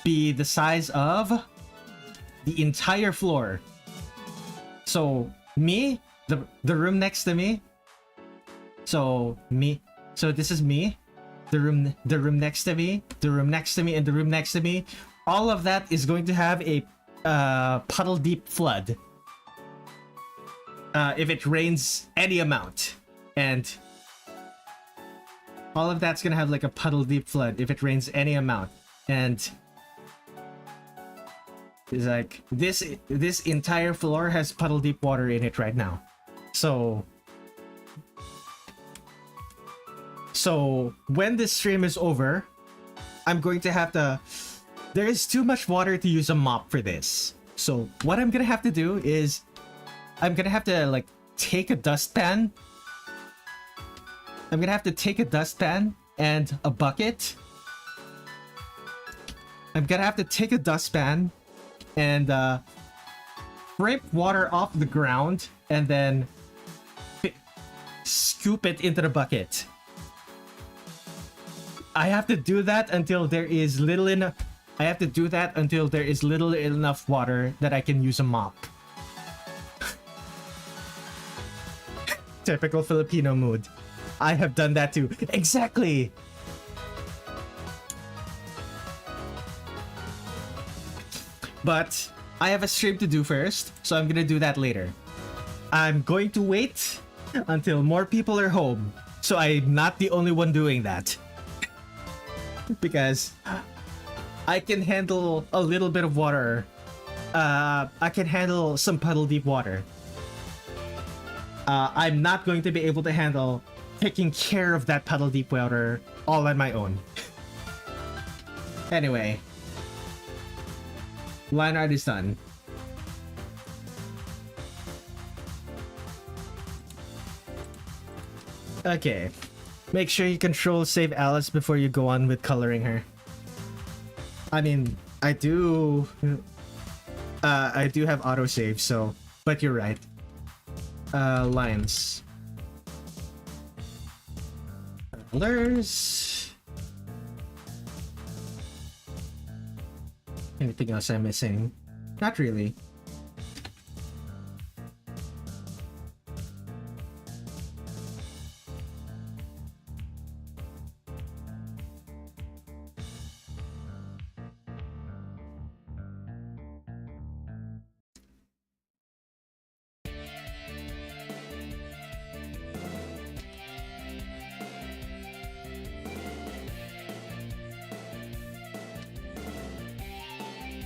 be the size of the entire floor. So me, the room next to me. So this is me, the room next to me, the room next to me, and the room next to me. All of that is going to have a puddle deep flood if it rains any amount, and all of that's gonna have like a puddle deep flood if it rains any amount. And it's like this entire floor has puddle deep water in it right now. So when this stream is over, I'm going to have to... There is too much water to use a mop for this. So what I'm gonna have to do is I'm gonna have to like take a dustpan. I'm gonna have to take a dustpan and a bucket. I'm gonna have to take a dustpan and scrape water off the ground and then scoop it into the bucket. I have to do that until there is little enough. I have to do that until there is little enough water that I can use a mop. Typical Filipino mood. I have done that too. Exactly! But I have a stream to do first, so I'm gonna do that later. I'm going to wait until more people are home, so I'm not the only one doing that. Because I can handle a little bit of water. I can handle some puddle deep water. I'm not going to be able to handle taking care of that puddle deep water all on my own. Anyway, line art is done. Okay, make sure you control save Alice before you go on with coloring her. I mean, I do have autosave, so, but you're right. Lines. Colors. Anything else I'm missing? Not really.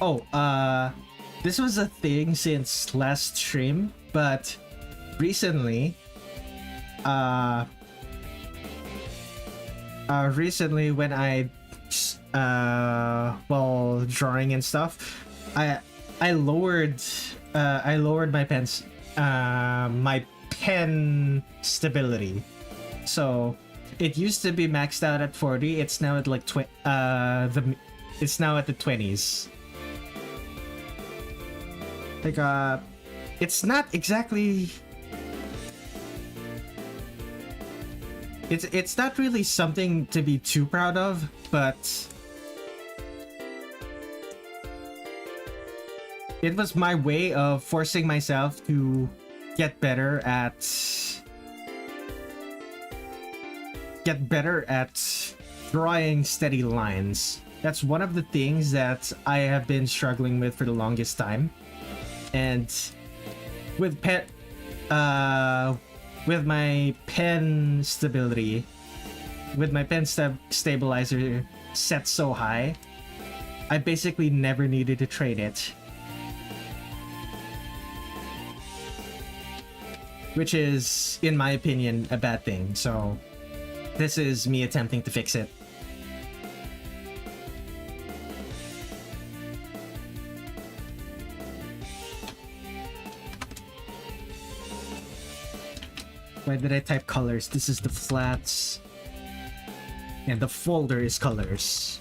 Oh, this was a thing since last stream, but recently, when while drawing and stuff, I lowered my pen stability. So it used to be maxed out at 40. It's now at like it's now at the 20s. Like, it's not exactly... It's not really something to be too proud of, but it was my way of forcing myself to get better at drawing steady lines. That's one of the things that I have been struggling with for the longest time. And with my pen stability, with my pen stabilizer set so high, I basically never needed to trade it. Which is, in my opinion, a bad thing. So this is me attempting to fix it. Why did I type colors? This is the flats. And the folder is colors.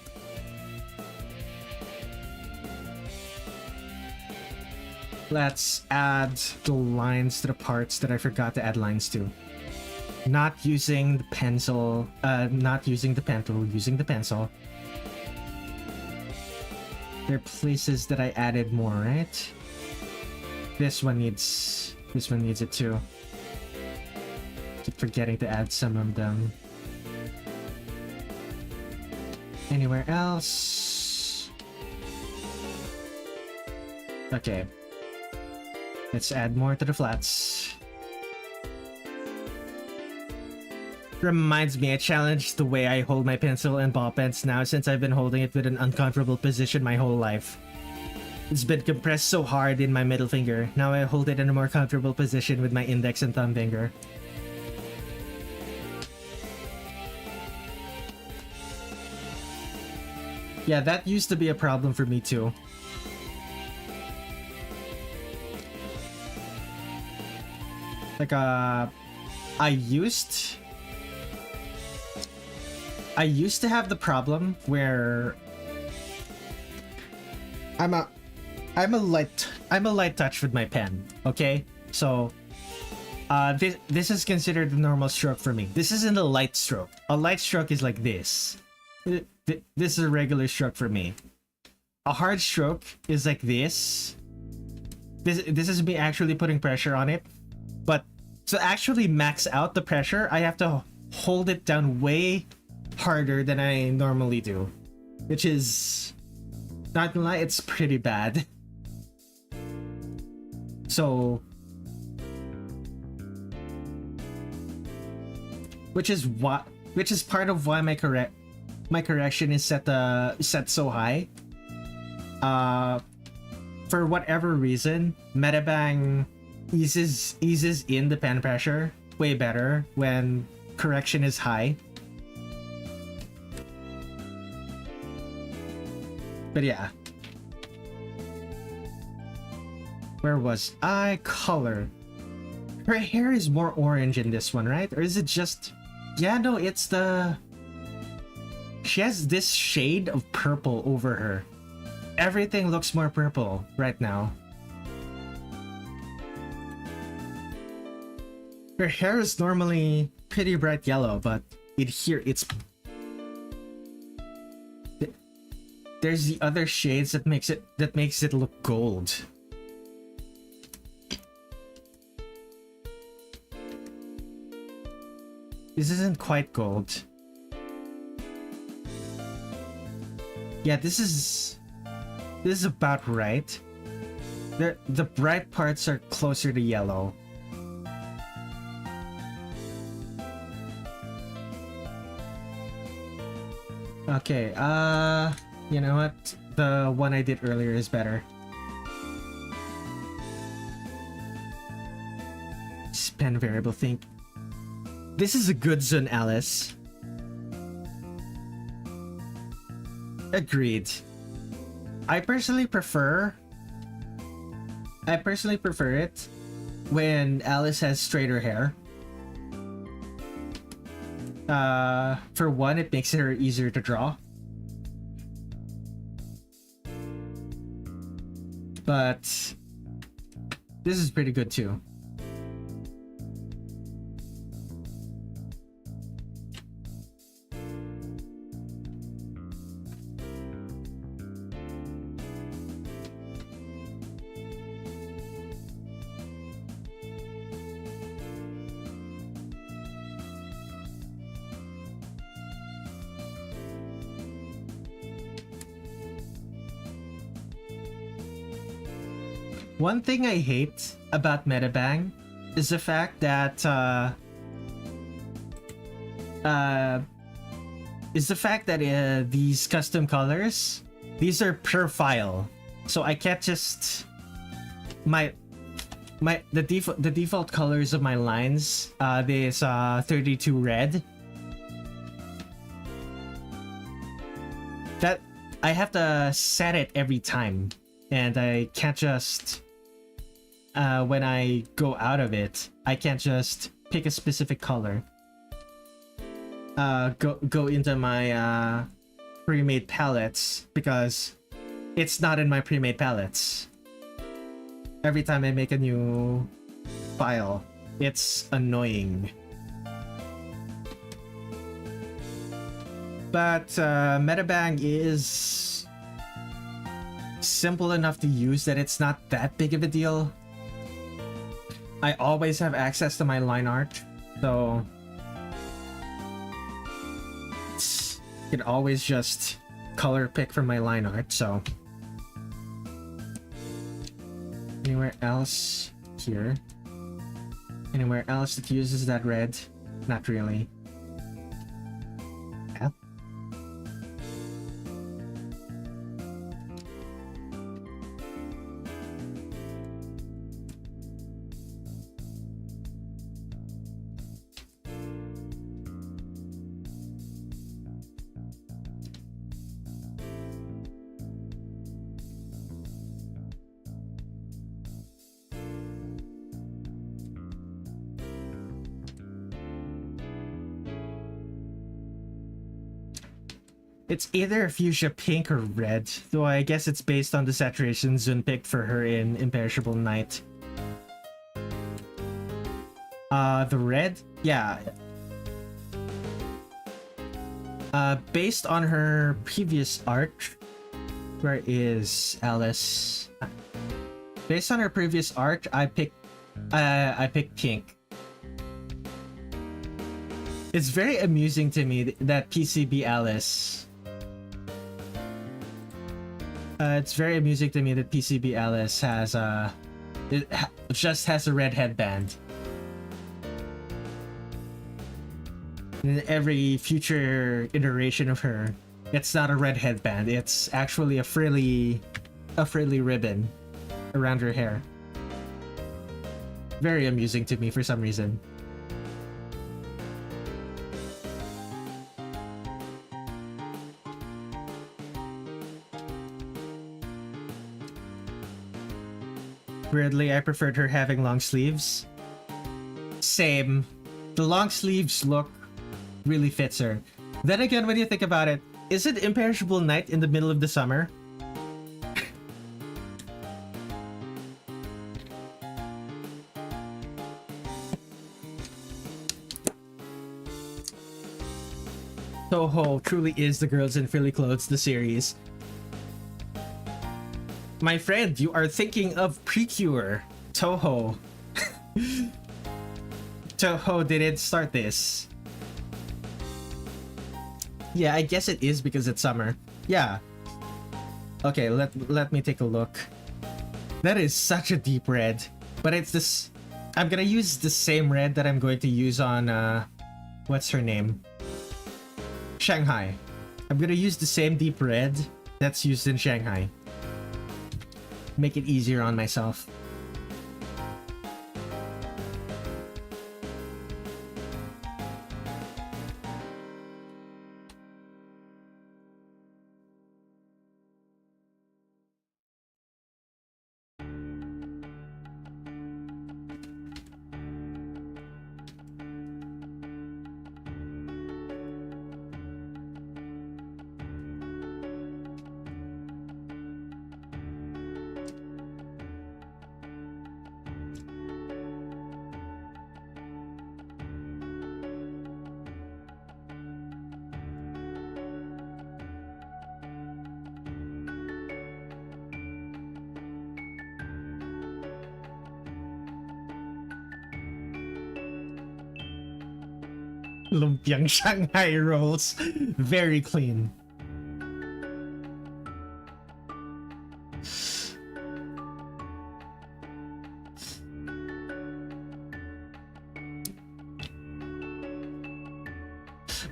Let's add the lines to the parts that I forgot to add lines to. Not using the pencil, not using the pen tool, using the pencil. There are places that I added more, right? This one needs it too. Keep forgetting to add some of them. Anywhere else? Okay. Let's add more to the flats. Reminds me, I challenged the way I hold my pencil and ball pens now since I've been holding it with an uncomfortable position my whole life. It's been compressed so hard in my middle finger. Now I hold it in a more comfortable position with my index and thumb finger. Yeah, that used to be a problem for me too. Like, I used to have the problem where I'm a light touch with my pen, okay? So this is considered a normal stroke for me. This isn't a light stroke. A light stroke is like this. This is a regular stroke for me. A hard stroke is like this. This is me actually putting pressure on it. But to actually max out the pressure, I have to hold it down way harder than I normally do. Which is, not gonna lie, it's pretty bad. So, which is part of why my correction is set so high. For whatever reason, Metabang eases in the pen pressure way better when correction is high. But yeah. Where was I? Color. Her hair is more orange in this one, right? Or is it just... Yeah, no, it's the... She has this shade of purple over her. Everything looks more purple right now. Her hair is normally pretty bright yellow, but here it's... There's the other shades that makes it look gold. This isn't quite gold. Yeah, this is about right. The bright parts are closer to yellow. Okay, you know what? The one I did earlier is better. Pen variable think. This is a good zone, Alice. Agreed. I personally prefer it when Alice has straighter hair. For one, it makes her easier to draw. But this is pretty good too. One thing I hate about Metabang is the fact that these custom colors, these are per file, so I can't just the default colors of my lines. This 32 red. That I have to set it every time, and I can't just when I go out of it, I can't just pick a specific color. Go into my pre-made palettes, because it's not in my pre-made palettes. Every time I make a new file, it's annoying. But Metabang is simple enough to use that it's not that big of a deal. I always have access to my line art, so I can always just color pick from my line art. So anywhere else here? Anywhere else that uses that red? Not really. Yeah. It's either fuchsia pink or red, though I guess it's based on the saturation Zun picked for her in Imperishable Night. The red? Yeah. Based on her previous art, where is Alice? Based on her previous art, I picked pink. It's very amusing to me that PCB Alice. It's very amusing to me that PCB Alice has just has a red headband. In every future iteration of her, it's not a red headband. It's actually a frilly ribbon around her hair. Very amusing to me for some reason. Weirdly, I preferred her having long sleeves. Same. The long sleeves look really fits her. Then again, when you think about it, is it Imperishable Night in the middle of the summer? Touhou truly is the girls in frilly clothes, the series. My friend, you are thinking of Precure. Touhou. Touhou didn't start this. Yeah, I guess it is because it's summer. Yeah. Okay, let me take a look. That is such a deep red. But it's this... I'm gonna use the same red that I'm going to use on... what's her name? Shanghai. I'm gonna use the same deep red that's used in Shanghai. Make it easier on myself. Lumpiang Shanghai rolls. Very clean.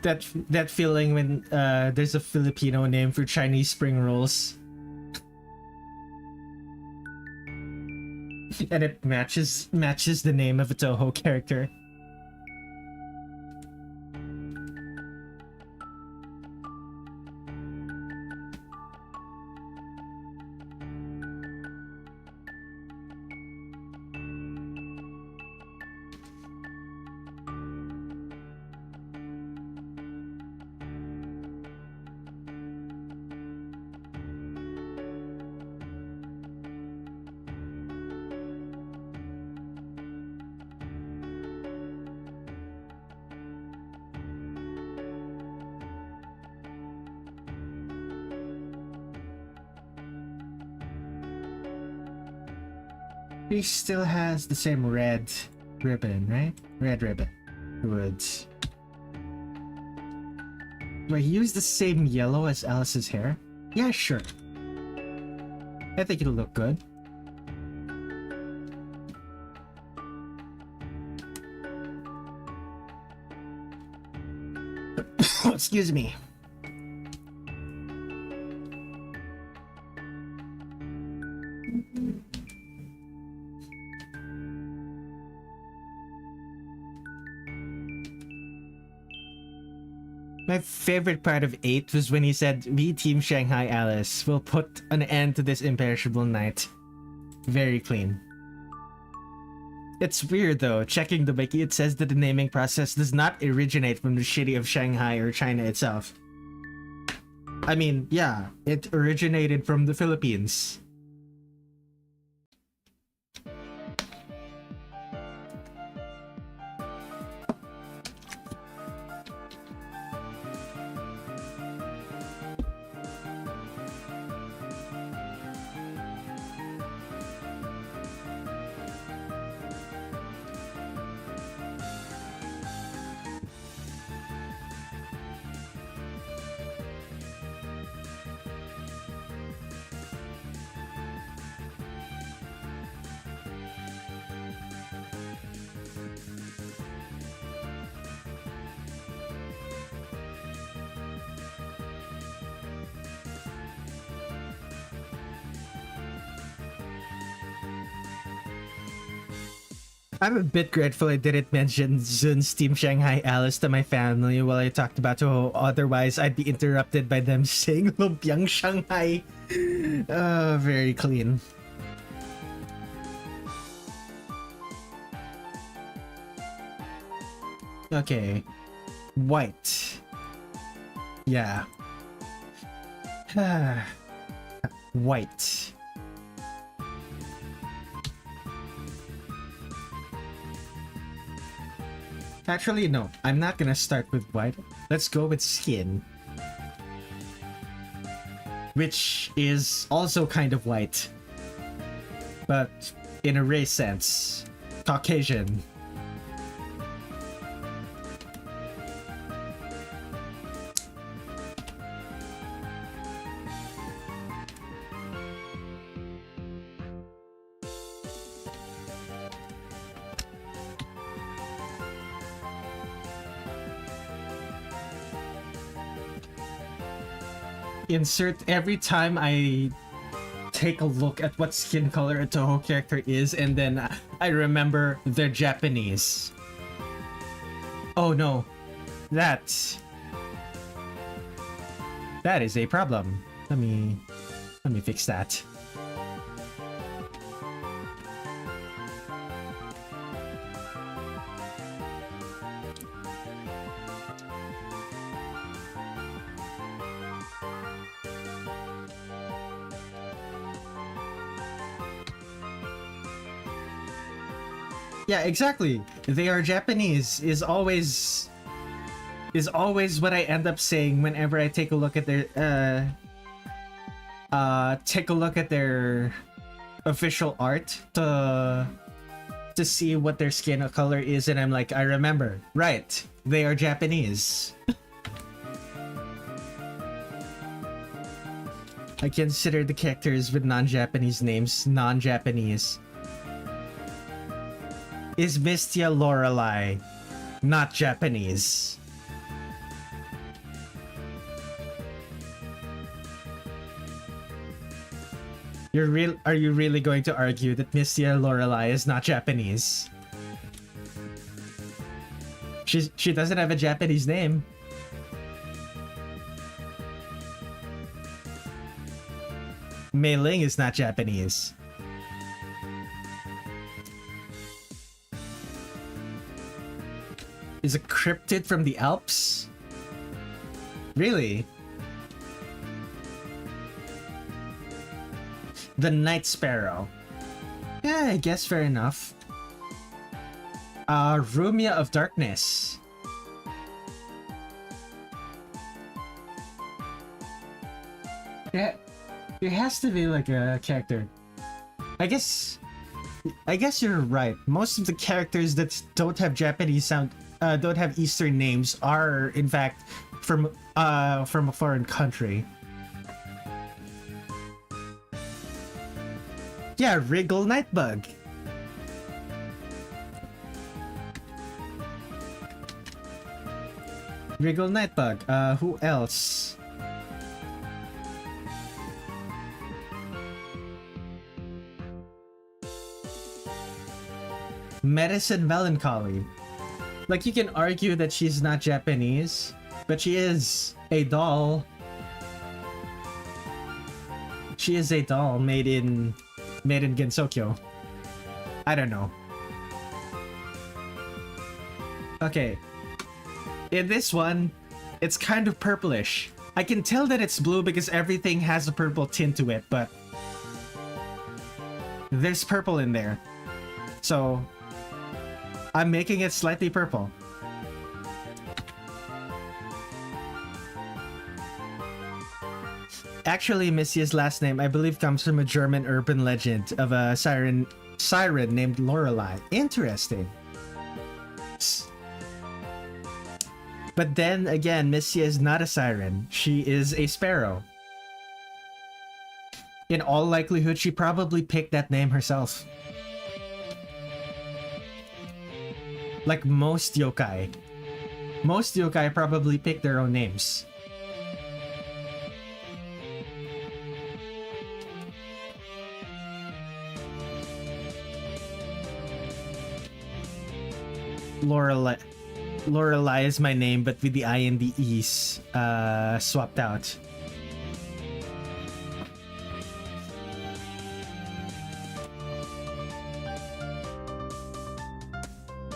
that feeling when there's a Filipino name for Chinese spring rolls. And it matches the name of a Touhou character. He still has the same red ribbon, right? Red ribbon. Woods. Do I use the same yellow as Alice's hair? Yeah, sure. I think it'll look good. Excuse me. My favorite part of 8 was when he said, "We Team Shanghai Alice will put an end to this imperishable night." Very clean. It's weird though, checking the wiki, it says that the naming process does not originate from the city of Shanghai or China itself. I mean, yeah, it originated from the Philippines. I'm a bit grateful I didn't mention Zun's Team Shanghai Alice to my family while I talked about Touhou, otherwise I'd be interrupted by them saying Lumpiang Shanghai. Very clean. Okay. White. Yeah. White. Actually, no. I'm not gonna start with white. Let's go with skin. Which is also kind of white. But in a race sense. Caucasian. Insert every time I take a look at what skin color a Touhou character is, and then I remember they're Japanese. Oh no, that is a problem. Let me fix that. Yeah, exactly. They are Japanese is always what I end up saying whenever I take a look at their official art to see what their skin color is, and I'm like, I remember. Right. They are Japanese. I consider the characters with non-Japanese names non-Japanese. Is Mystia Lorelei not Japanese? Are you really going to argue that Mystia Lorelei is not Japanese? She doesn't have a Japanese name. Mei Ling is not Japanese. Is a cryptid from the Alps? Really? The Night Sparrow. Yeah, I guess fair enough. Rumia of Darkness. Yeah, there has to be like a character. I guess you're right. Most of the characters that don't have Japanese sound, don't have Eastern names, are in fact from a foreign country. Yeah, Wriggle Nightbug. Wriggle Nightbug. Who else? Medicine Melancholy. Like, you can argue that she's not Japanese, but she is a doll. She is a doll made in Gensokyo. I don't know. Okay. In this one, it's kind of purplish. I can tell that it's blue because everything has a purple tint to it, but there's purple in there. So I'm making it slightly purple. Actually, Misty's last name, I believe, comes from a German urban legend of a siren named Lorelei. Interesting. But then again, Mystia is not a siren. She is a sparrow. In all likelihood, she probably picked that name herself. Like most yokai. Most yokai probably pick their own names. Lorelei is my name, but with the I and the E's swapped out.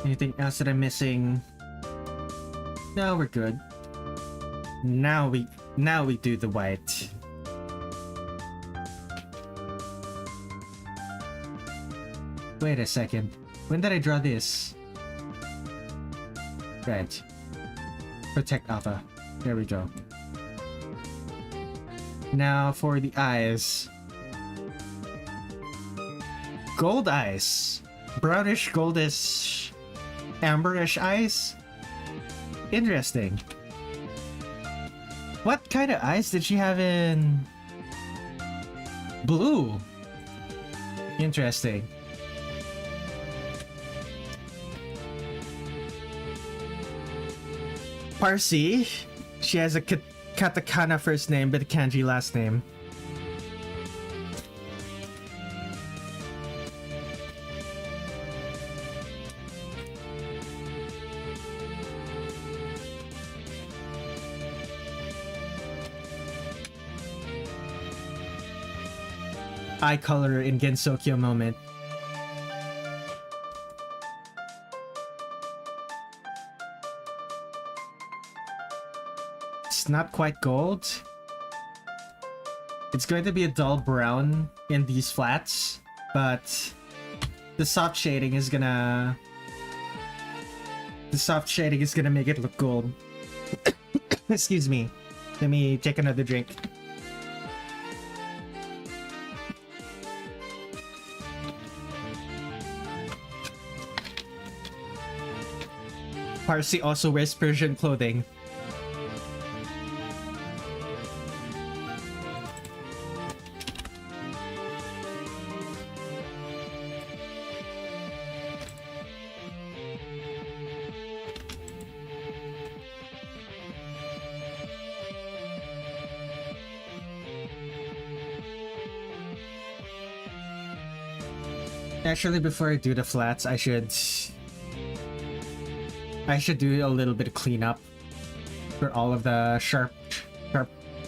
Anything else that I'm missing? No, we're good. Now we do the white. Wait a second. When did I draw this? Right. Protect Alpha. There we go. Now for the eyes. Gold eyes. Brownish, goldish, amberish eyes? Interesting. What kind of eyes did she have in blue? Interesting. Parsi. She has a katakana first name but a kanji last name. Eye color in Gensokyo moment. It's not quite gold. It's going to be a dull brown in these flats, but the soft shading is gonna make it look gold. Excuse me. Let me take another drink. Parsi also wears Persian clothing. Actually, before I do the flats, I should do a little bit of cleanup for all of the sharp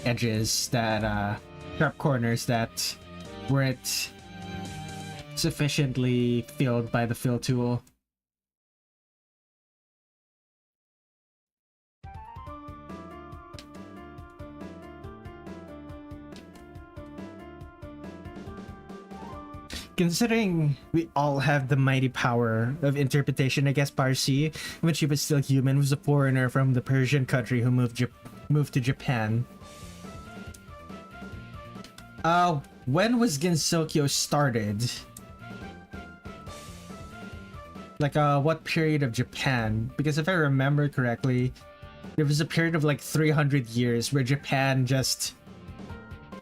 edges that sharp corners that weren't sufficiently filled by the fill tool. Considering we all have the mighty power of interpretation, I guess Parsi, when she was still human, was a foreigner from the Persian country who moved to Japan. When was Gensokyo started? Like, what period of Japan? Because if I remember correctly, there was a period of like 300 years where Japan just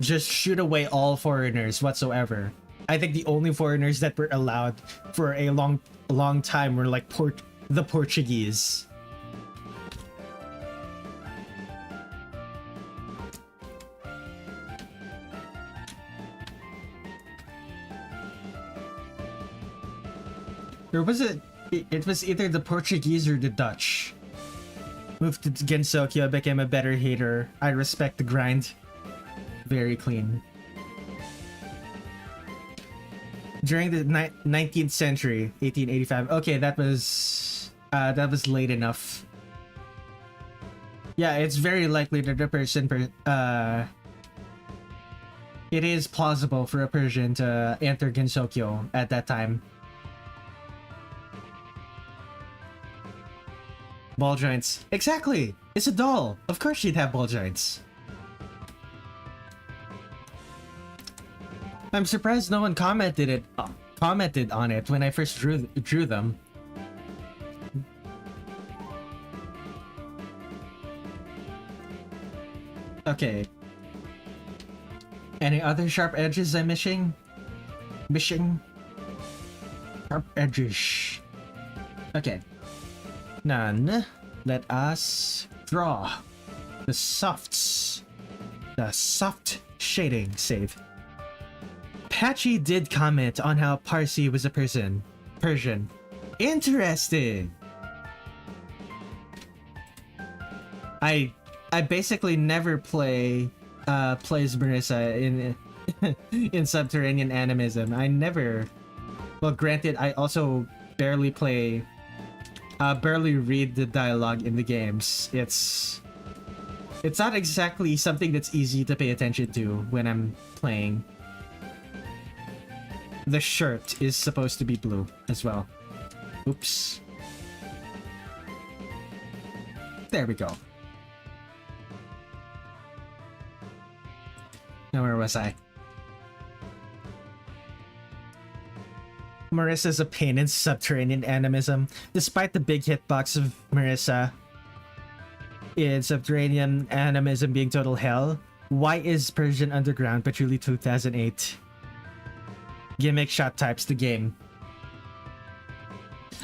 shoot away all foreigners whatsoever. I think the only foreigners that were allowed for a long time were like the Portuguese. Or was it was either the Portuguese or the Dutch. Moved to Gensokyo, became a better hater. I respect the grind. Very clean. During the 19th century, 1885. Okay, that was late enough. Yeah, it's very likely that the person it is plausible for a Persian to enter Gensokyo at that time. Ball joints. Exactly! It's a doll! Of course she'd have ball joints. I'm surprised no one commented on it when I first drew them. Okay. Any other sharp edges I'm missing? Sharp edges. Okay. None. Let us draw the soft shading save. Patchy did comment on how Parsi was a Persian. Interesting. I basically never plays Marissa in Subterranean Animism. I never. Well, granted, I also barely read the dialogue in the games. It's not exactly something that's easy to pay attention to when I'm playing. The shirt is supposed to be blue as well. Oops. There we go. Now where was I? Marissa's a pain in Subterranean Animism. Despite the big hitbox of Marissa in Subterranean Animism being total hell, why is Persian Underground Patchouli 2008? Gimmick shot types the game.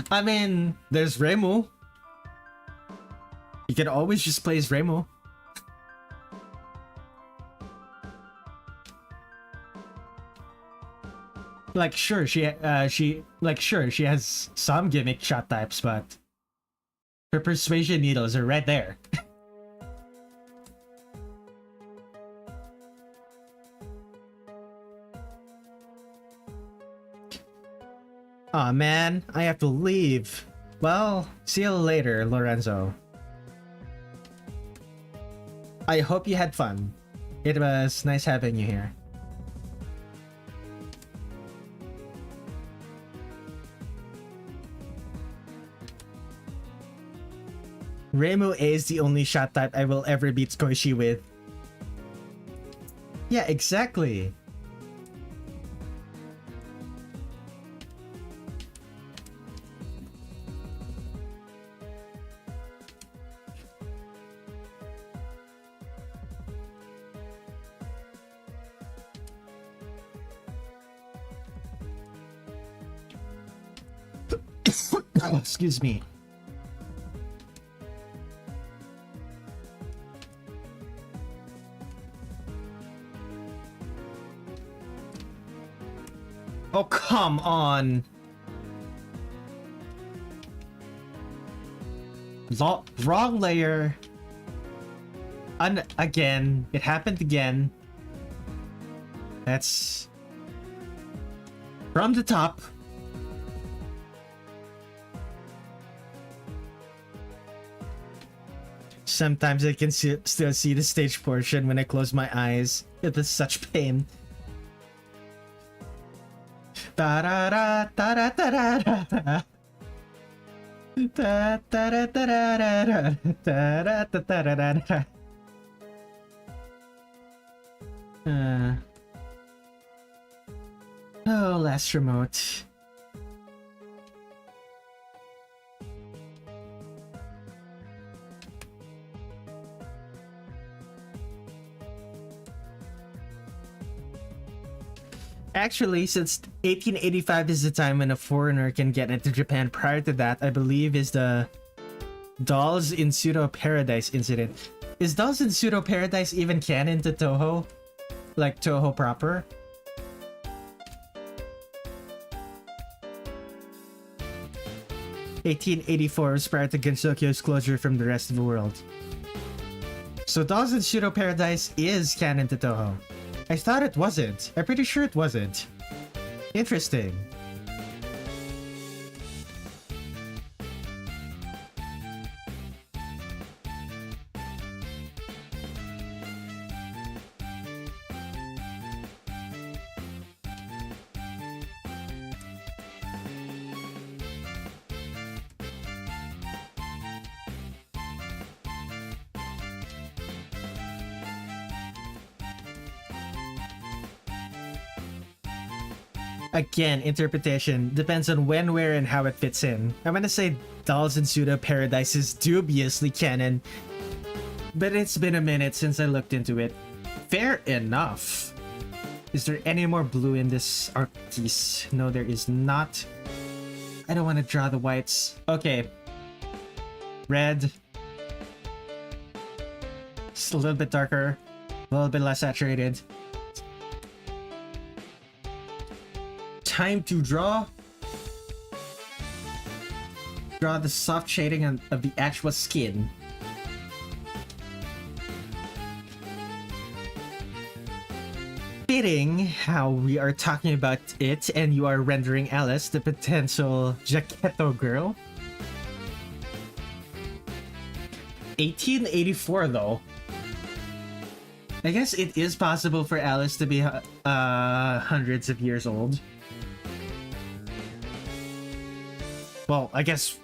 I mean, there's Remu. You can always just play as Remu. Like, sure, she has some gimmick shot types, but her persuasion needles are right there. Aw, man, I have to leave. Well, see you later, Lorenzo. I hope you had fun. It was nice having you here. Remu A is the only shot type I will ever beat Koishi with. Yeah, exactly. Oh, excuse me. Oh, come on! Wrong layer. Again. It happened again. That's... from the top. Sometimes I can still see the stage portion when I close my eyes. It is such pain. Ta-da-da, ta-da-da-da-da. Ta-da-da-da-da-da-da. Oh, last remote. Actually, since 1885 is the time when a foreigner can get into Japan, prior to that, I believe, is the Dolls in Pseudo Paradise incident. Is Dolls in Pseudo Paradise even canon to Touhou? Like Touhou proper? (1884) was prior to Gensokyo's closure from the rest of the world. So Dolls in Pseudo Paradise is canon to Touhou. I thought it wasn't. I'm pretty sure it wasn't. Interesting. Again, interpretation depends on when, where, and how it fits in. I'm gonna say Dolls in Pseudo Paradise is dubiously canon, but it's been a minute since I looked into it. Fair enough. Is there any more blue in this art piece? No, there is not. I don't want to draw the whites. Okay. Red. Just a little bit darker. A little bit less saturated. Time to draw the soft shading of the actual skin. Fitting how we are talking about it and you are rendering Alice, the potential Jaquetto girl. 1884 though. I guess it is possible for Alice to be hundreds of years old. Well, I guess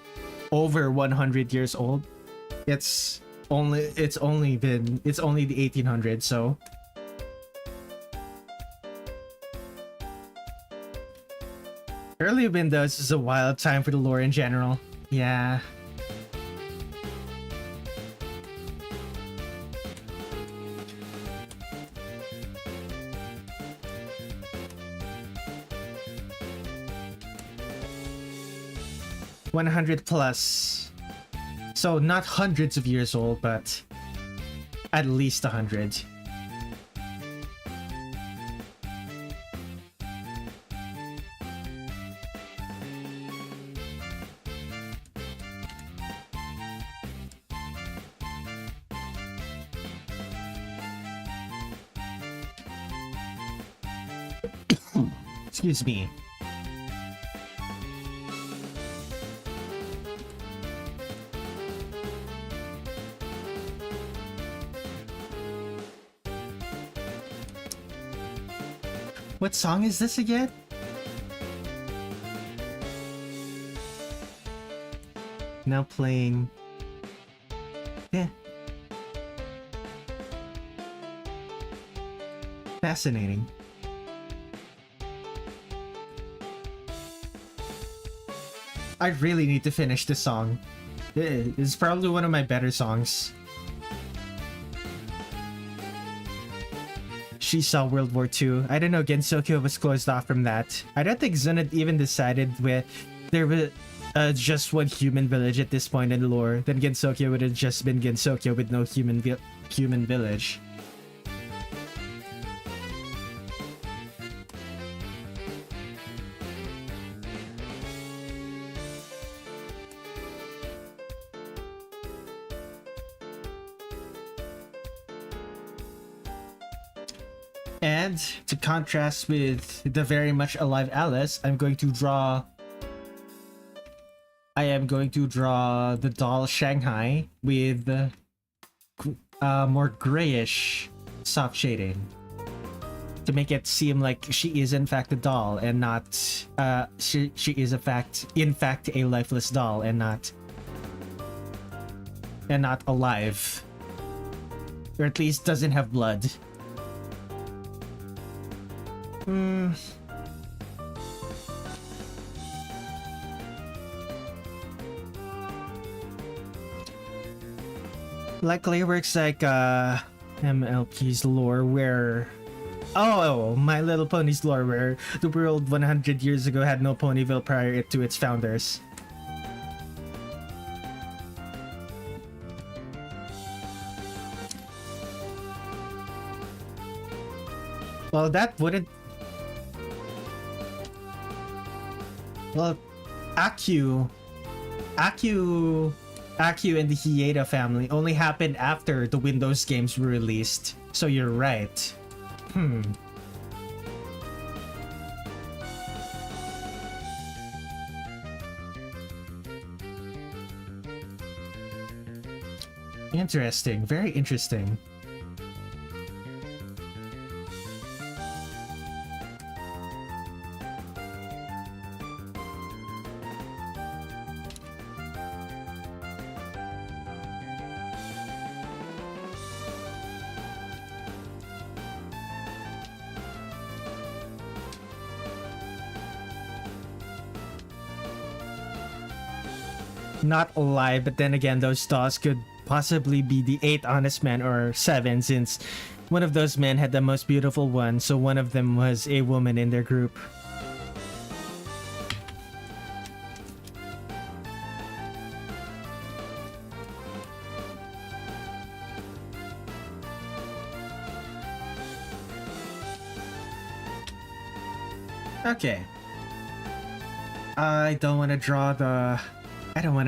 over 100 years old. It's only the 1800s, so early Windows is a wild time for the lore in general. Yeah. $100 plus. So not hundreds of years old, but at least 100. Excuse me. What song is this again? Now playing. Yeah. Fascinating. I really need to finish this song. It's probably one of my better songs. She saw World War II. I don't know, Gensokyo was closed off from that. I don't think Zun had even decided where there was just one human village at this point in the lore. Then Gensokyo would have just been Gensokyo with no human village. And to contrast with the very much alive Alice, I am going to draw the doll Shanghai with more grayish soft shading to make it seem like she is in fact a doll and not she is in fact a lifeless doll and not alive, or at least doesn't have blood. Likely works like MLP's lore where My Little Pony's lore where the world 100 years ago had no Ponyville prior to its founders. Well, that wouldn't... Well, Aku and the Hieda family only happened after the Windows games were released, so you're right. Interesting, very interesting. Not alive, but then again, those dolls could possibly be the 8 honest men or 7, since one of those men had the most beautiful one, so one of them was a woman in their group. Okay. I don't want to draw the... I don't want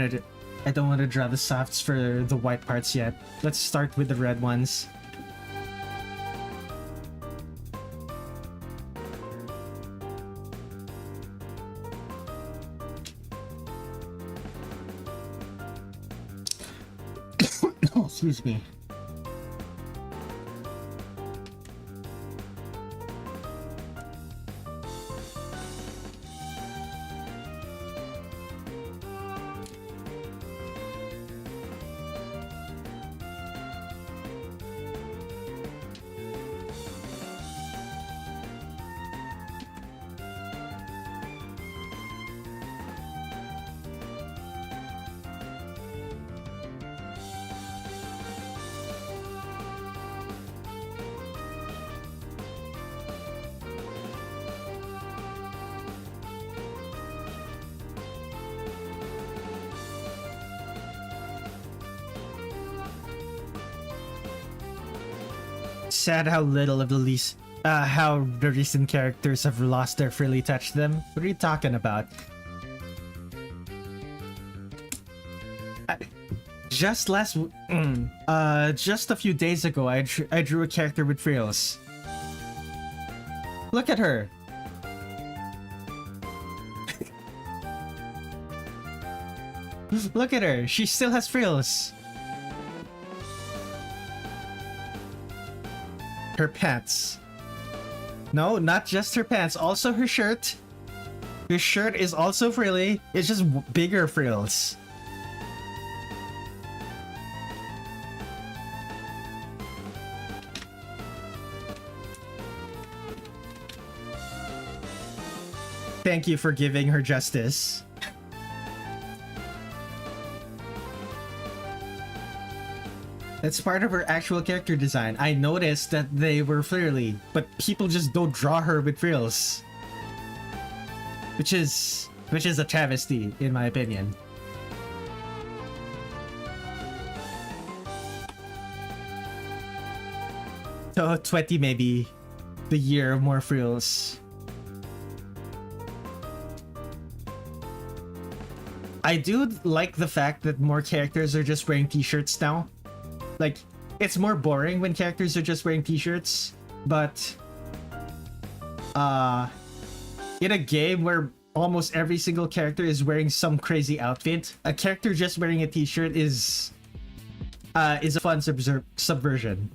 to draw the softs for the white parts yet. Let's start with the red ones. Oh, excuse me. Sad how little of how the recent characters have lost their frilly touch to them. What are you talking about? Just a few days ago, I drew a character with frills. Look at her. Look at her. She still has frills. Her pants. No, not just her pants, also her shirt. Her shirt is also frilly. It's just bigger frills. Thank you for giving her justice. That's part of her actual character design. I noticed that they were frilly, but people just don't draw her with frills. Which is a travesty, in my opinion. So 20 maybe the year of more frills. I do like the fact that more characters are just wearing t-shirts now. Like, it's more boring when characters are just wearing t-shirts, but in a game where almost every single character is wearing some crazy outfit, a character just wearing a t-shirt is a fun subversion.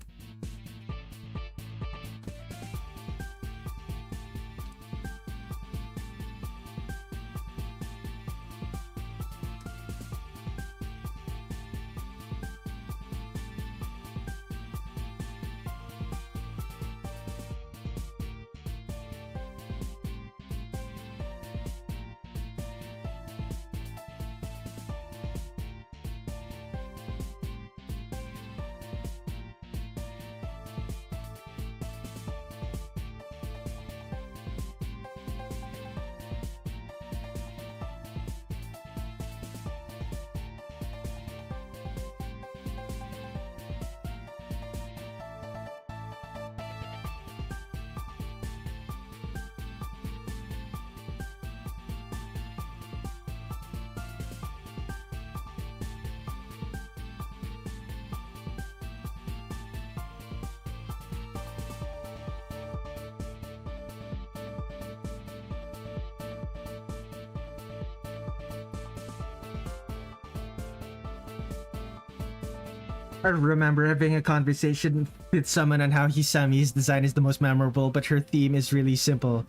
I remember having a conversation with someone on how Hisami's design is the most memorable, but her theme is really simple.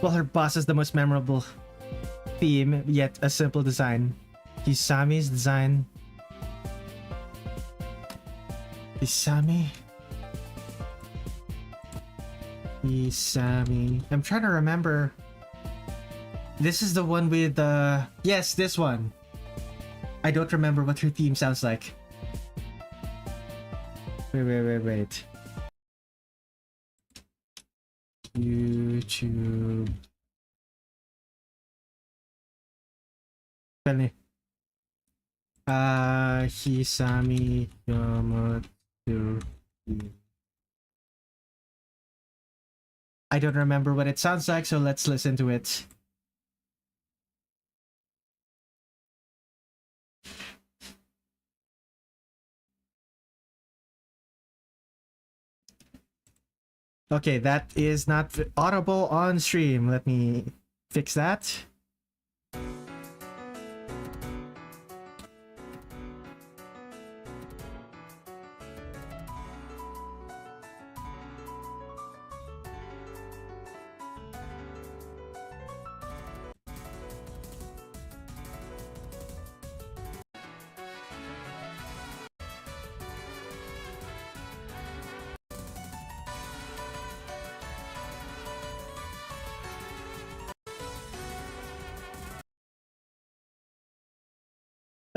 Well, her boss is the most memorable theme, yet a simple design. Hisami's design... Hisami? I'm trying to remember. This is the one with yes, this one. I don't remember what her theme sounds like. Wait. YouTube. Hisami Yamato. I don't remember what it sounds like, so let's listen to it. Okay, that is not audible on stream. Let me fix that.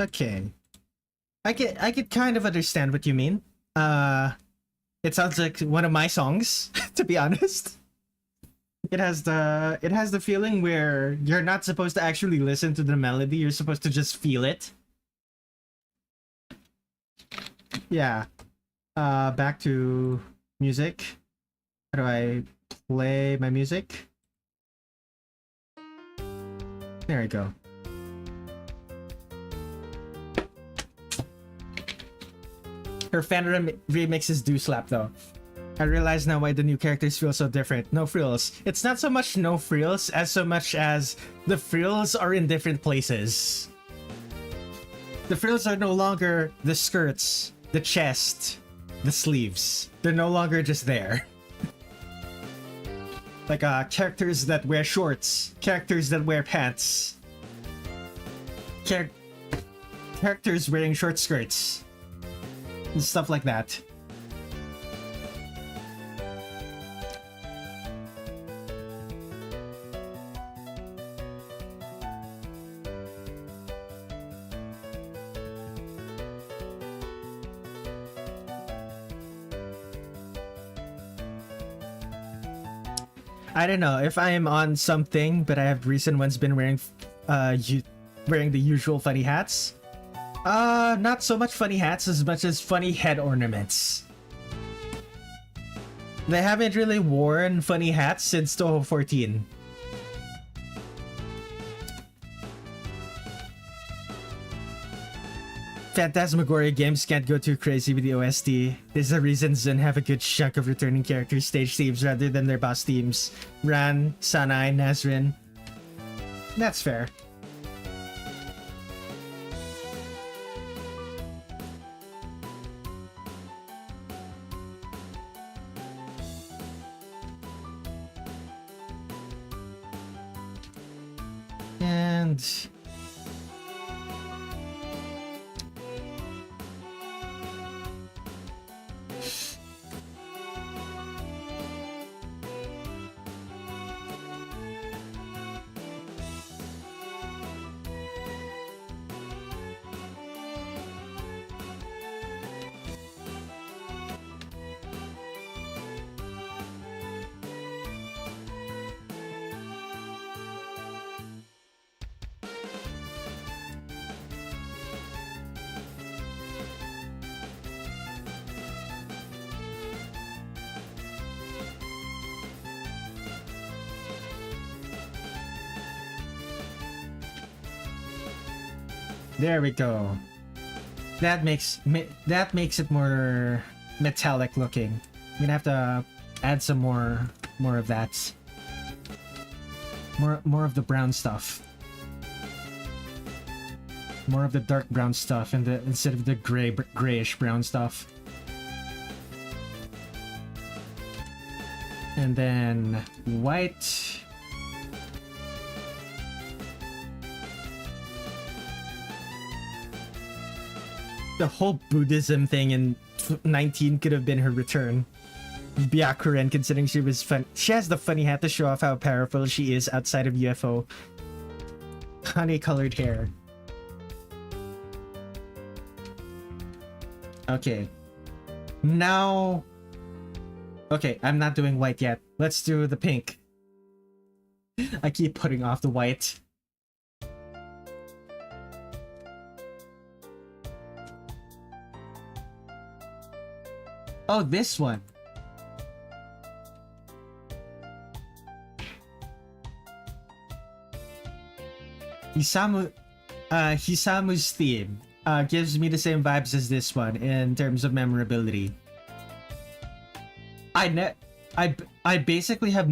Okay. I could kind of understand what you mean. It sounds like one of my songs, to be honest. It has the feeling where you're not supposed to actually listen to the melody, you're supposed to just feel it. Yeah. Back to music. How do I play my music? There we go. Her fan remixes do slap though. I realize now why the new characters feel so different. No frills. It's not so much no frills as so much as the frills are in different places. The frills are no longer the skirts, the chest, the sleeves. They're no longer just there. Like characters that wear shorts, characters that wear pants, characters wearing short skirts. And stuff like that. I don't know if I am on something, but I have recent ones been wearing wearing the usual funny hats. Not so much funny hats as much as funny head ornaments. They haven't really worn funny hats since Touhou 14. Phantasmagoria games can't go too crazy with the OST. There's a reason Zun have a good chunk of returning character stage themes rather than their boss themes. Ran, Sanai, Nazrin. That's fair. And there we go. That makes it more metallic looking. I'm gonna have to add some more of that. More of the brown stuff. More of the dark brown stuff instead of the grayish brown stuff. And then white. The whole Buddhism thing in 19 could have been her return. Byakuren, considering she was fun. She has the funny hat to show off how powerful she is outside of UFO. Honey-colored hair. Okay. Now... Okay, I'm not doing white yet. Let's do the pink. I keep putting off the white. Oh, this one. Hisamu's theme gives me the same vibes as this one in terms of memorability. I basically have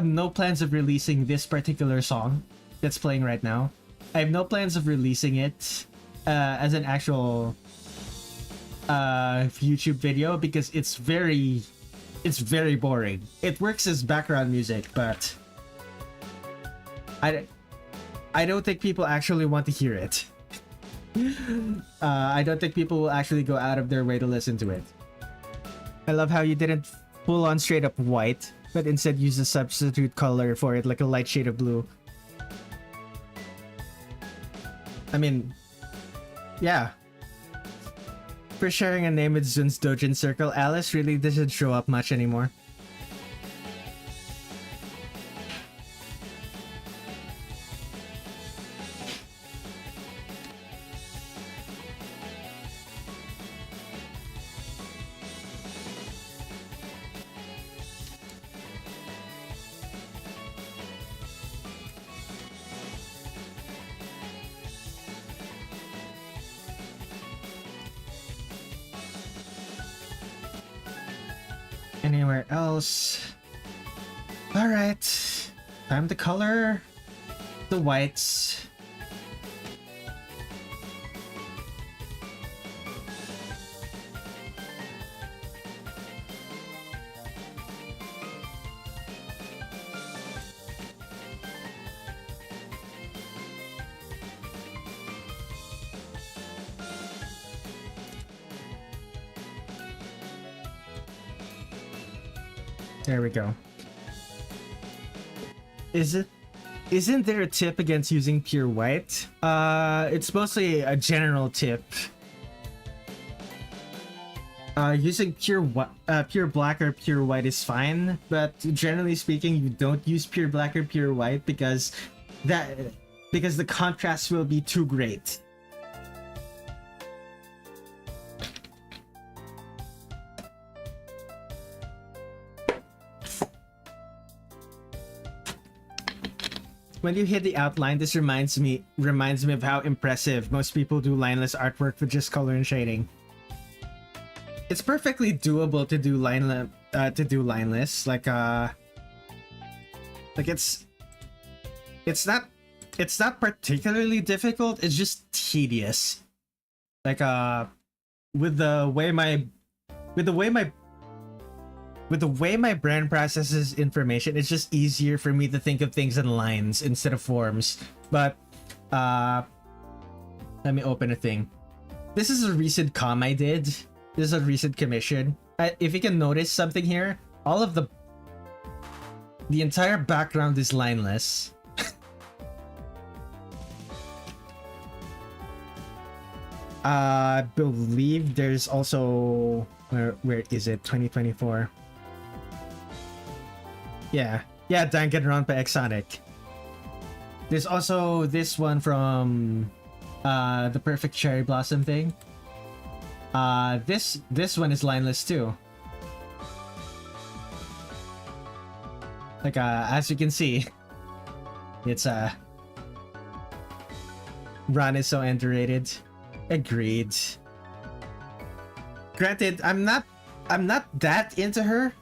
no plans of releasing this particular song that's playing right now. I have no plans of releasing it as an actual YouTube video because it's very boring. It works as background music, but I don't think people actually want to hear it. I don't think people will actually go out of their way to listen to it. I love how you didn't full on straight up white, but instead use a substitute color for it, like a light shade of blue. I mean, yeah. For sharing a name with Zun's Dojin Circle, Alice really doesn't show up much anymore. Anywhere else? Alright. Time to color the whites. There we go. Isn't there a tip against using pure white? It's mostly a general tip. Using pure black or pure white is fine, but generally speaking, you don't use pure black or pure white because the contrast will be too great. when you hit the outline, this reminds me of how impressive most people do lineless artwork with just color and shading. It's perfectly doable to do lineless. Like it's not particularly difficult. It's just tedious. Like with the way my brain processes information, it's just easier for me to think of things in lines instead of forms. But let me open a thing. This is a recent comm I did. This is a recent commission. If you can notice something here, all of the entire background is lineless. I believe there's also where is it? 2024. Yeah, Danganronpa X Sonic. There's also this one from the Perfect Cherry Blossom thing. This one is lineless too. Like as you can see, it's Ran is so underrated. Agreed. Granted, I'm not that into her.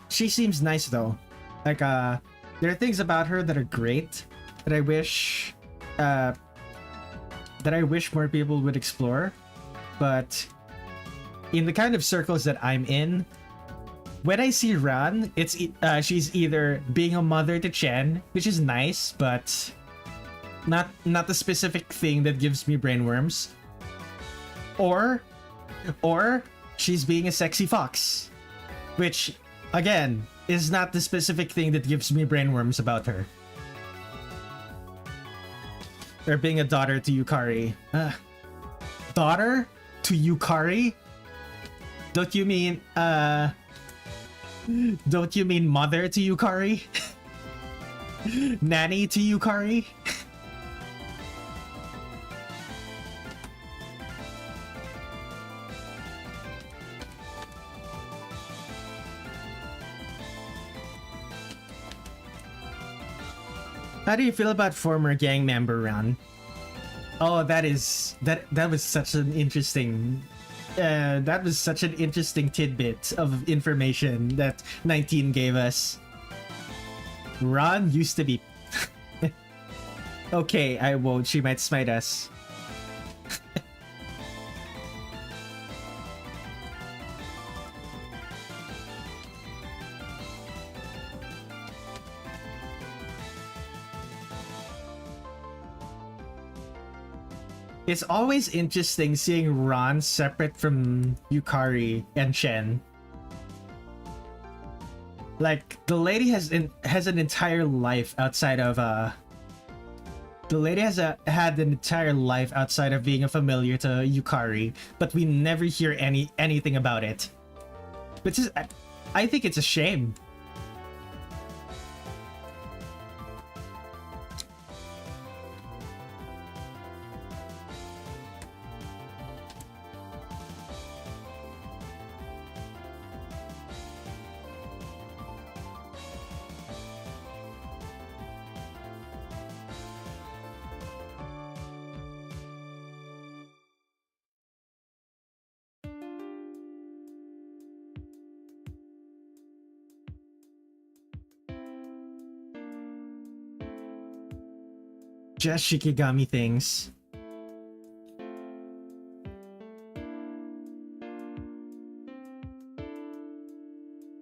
She seems nice though. Like there are things about her that are great that I wish more people would explore. But in the kind of circles that I'm in, when I see Ran, it's she's either being a mother to Chen, which is nice, but not the specific thing that gives me brainworms, or she's being a sexy fox, which again is not the specific thing that gives me brainworms about her. Or being a daughter to Yukari. Daughter to Yukari? Don't you mean mother to Yukari? Nanny to Yukari? How do you feel about former gang member Ran? Oh, that was such an interesting tidbit of information that 19 gave us. Ran used to be okay, I won't. She might smite us. It's always interesting seeing Ran separate from Yukari and Chen. Like, the lady has an entire life outside of had an entire life outside of being a familiar to Yukari, but we never hear anything about it. Which is, I think it's a shame. Just Shikigami things.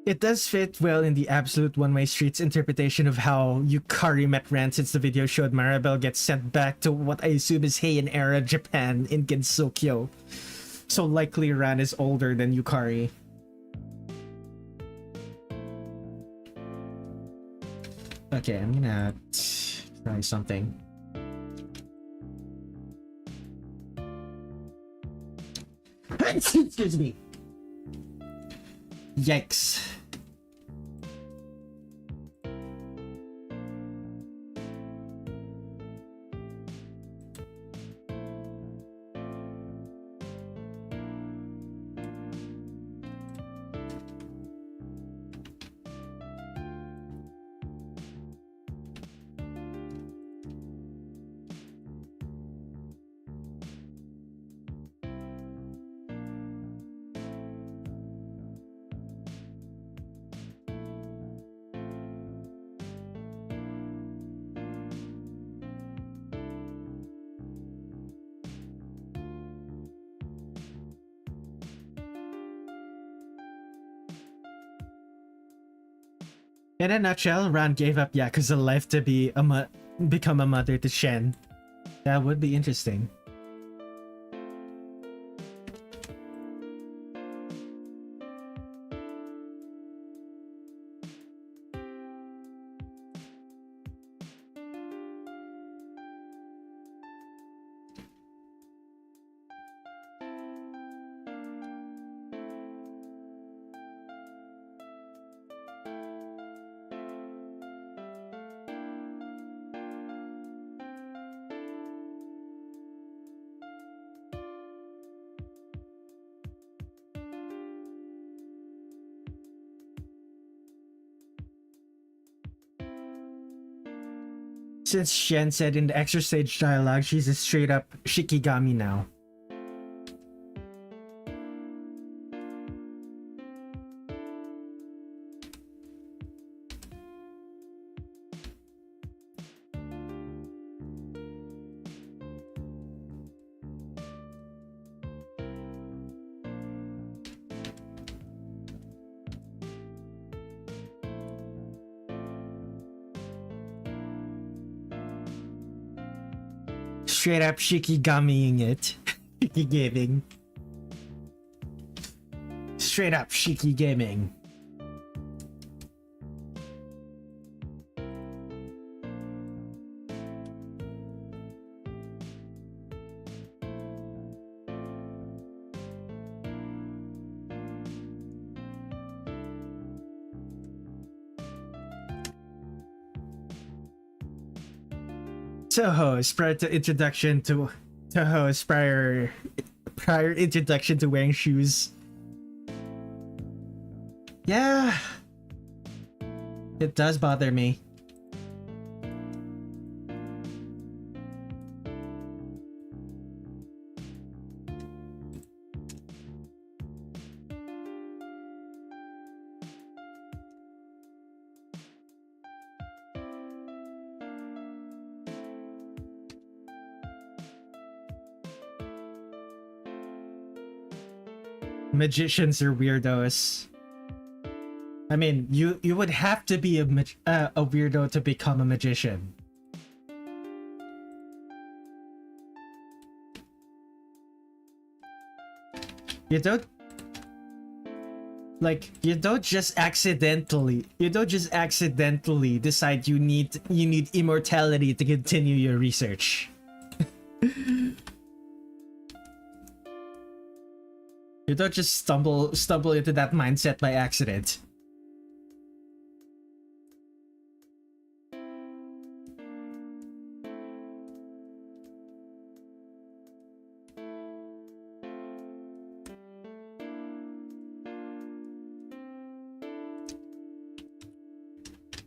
It does fit well in the absolute one-way streets interpretation of how Yukari met Ran, since the video showed Maribel gets sent back to what I assume is Heian era Japan in Gensokyo. So likely Ran is older than Yukari. Okay, I'm gonna try something. Excuse me. Yikes. In a nutshell, Ran gave up Yakuza life to become a mother to Shen. That would be interesting. Since Shen said in the extra stage dialogue, she's a straight up Shikigami now. Straight up Shikigamiing it. Shikigaming. Straight up Shikigaming. Touhou's prior introduction to wearing shoes. Yeah, it does bother me. Magicians are weirdos. I mean, you would have to be a weirdo to become a magician. You don't just accidentally decide you need immortality to continue your research. You don't just stumble into that mindset by accident.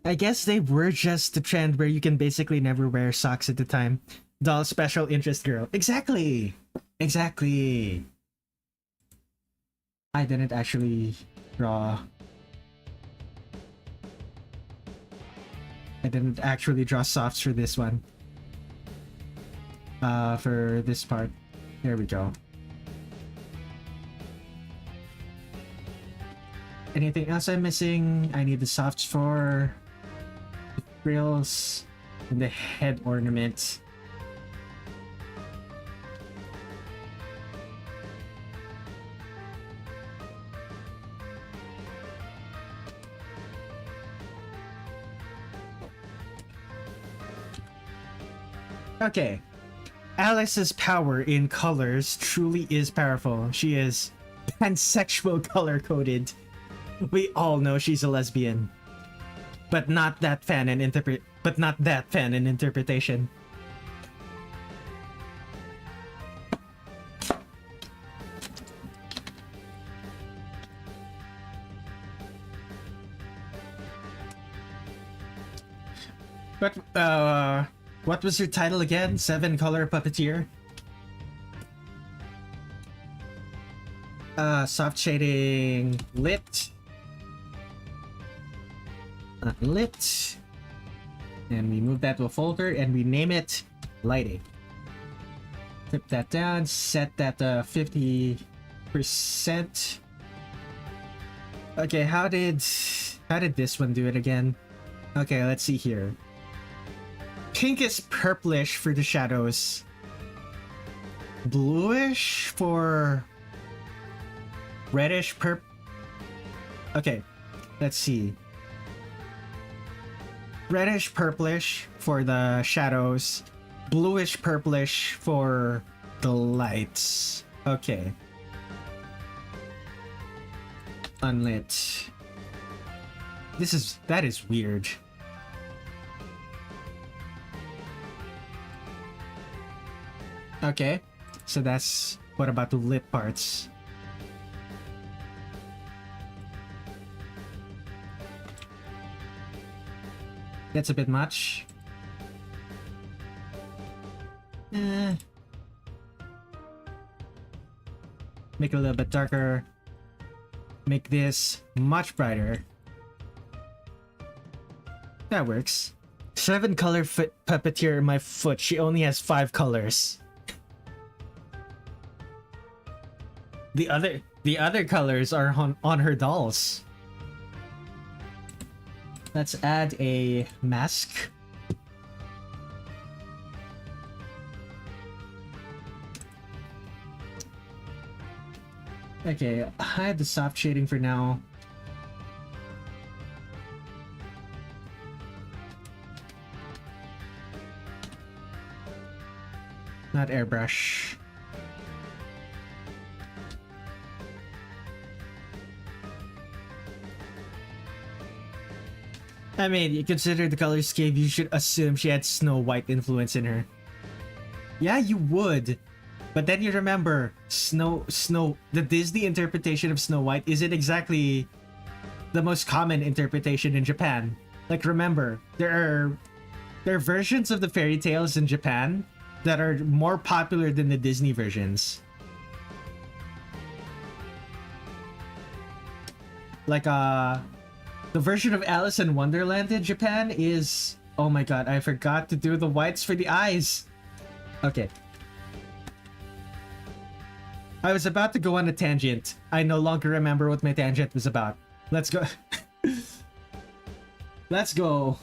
I guess they were just the trend where you can basically never wear socks at the time. Doll special interest girl. Exactly! Exactly! I didn't actually draw... softs for this one. For this part. There we go. Anything else I'm missing? I need the softs for... the frills and the head ornament. Okay, Alice's power in colors truly is powerful. She is pansexual color-coded. We all know she's a lesbian, but not that fan in interpretation. But what was your title again? 7-color puppeteer? Soft shading lit. Lit. And we move that to a folder and we name it lighting. Flip that down, set that to 50%. Okay, how did How did this one do it again? Okay, let's see here. Pink is purplish for the shadows. Bluish for reddish purp. Okay, let's see. Reddish purplish for the shadows. Bluish purplish for the lights. Okay. Unlit. That is weird. Okay, so that's what about the lit parts? That's a bit much. Make it a little bit darker. Make this much brighter. That works. 7 color puppeteer in my foot. She only has 5 colors. The other colors are on her dolls. Let's add a mask. Okay, hide the soft shading for now. Not airbrush. I mean, you consider the color scheme, you should assume she had Snow White influence in her. Yeah, you would. But then you remember, the Disney interpretation of Snow White isn't exactly the most common interpretation in Japan. Like, remember, there are versions of the fairy tales in Japan that are more popular than the Disney versions. Like, the version of Alice in Wonderland in Japan is... Oh my god, I forgot to do the whites for the eyes! Okay. I was about to go on a tangent. I no longer remember what my tangent was about. Let's go. Let's go.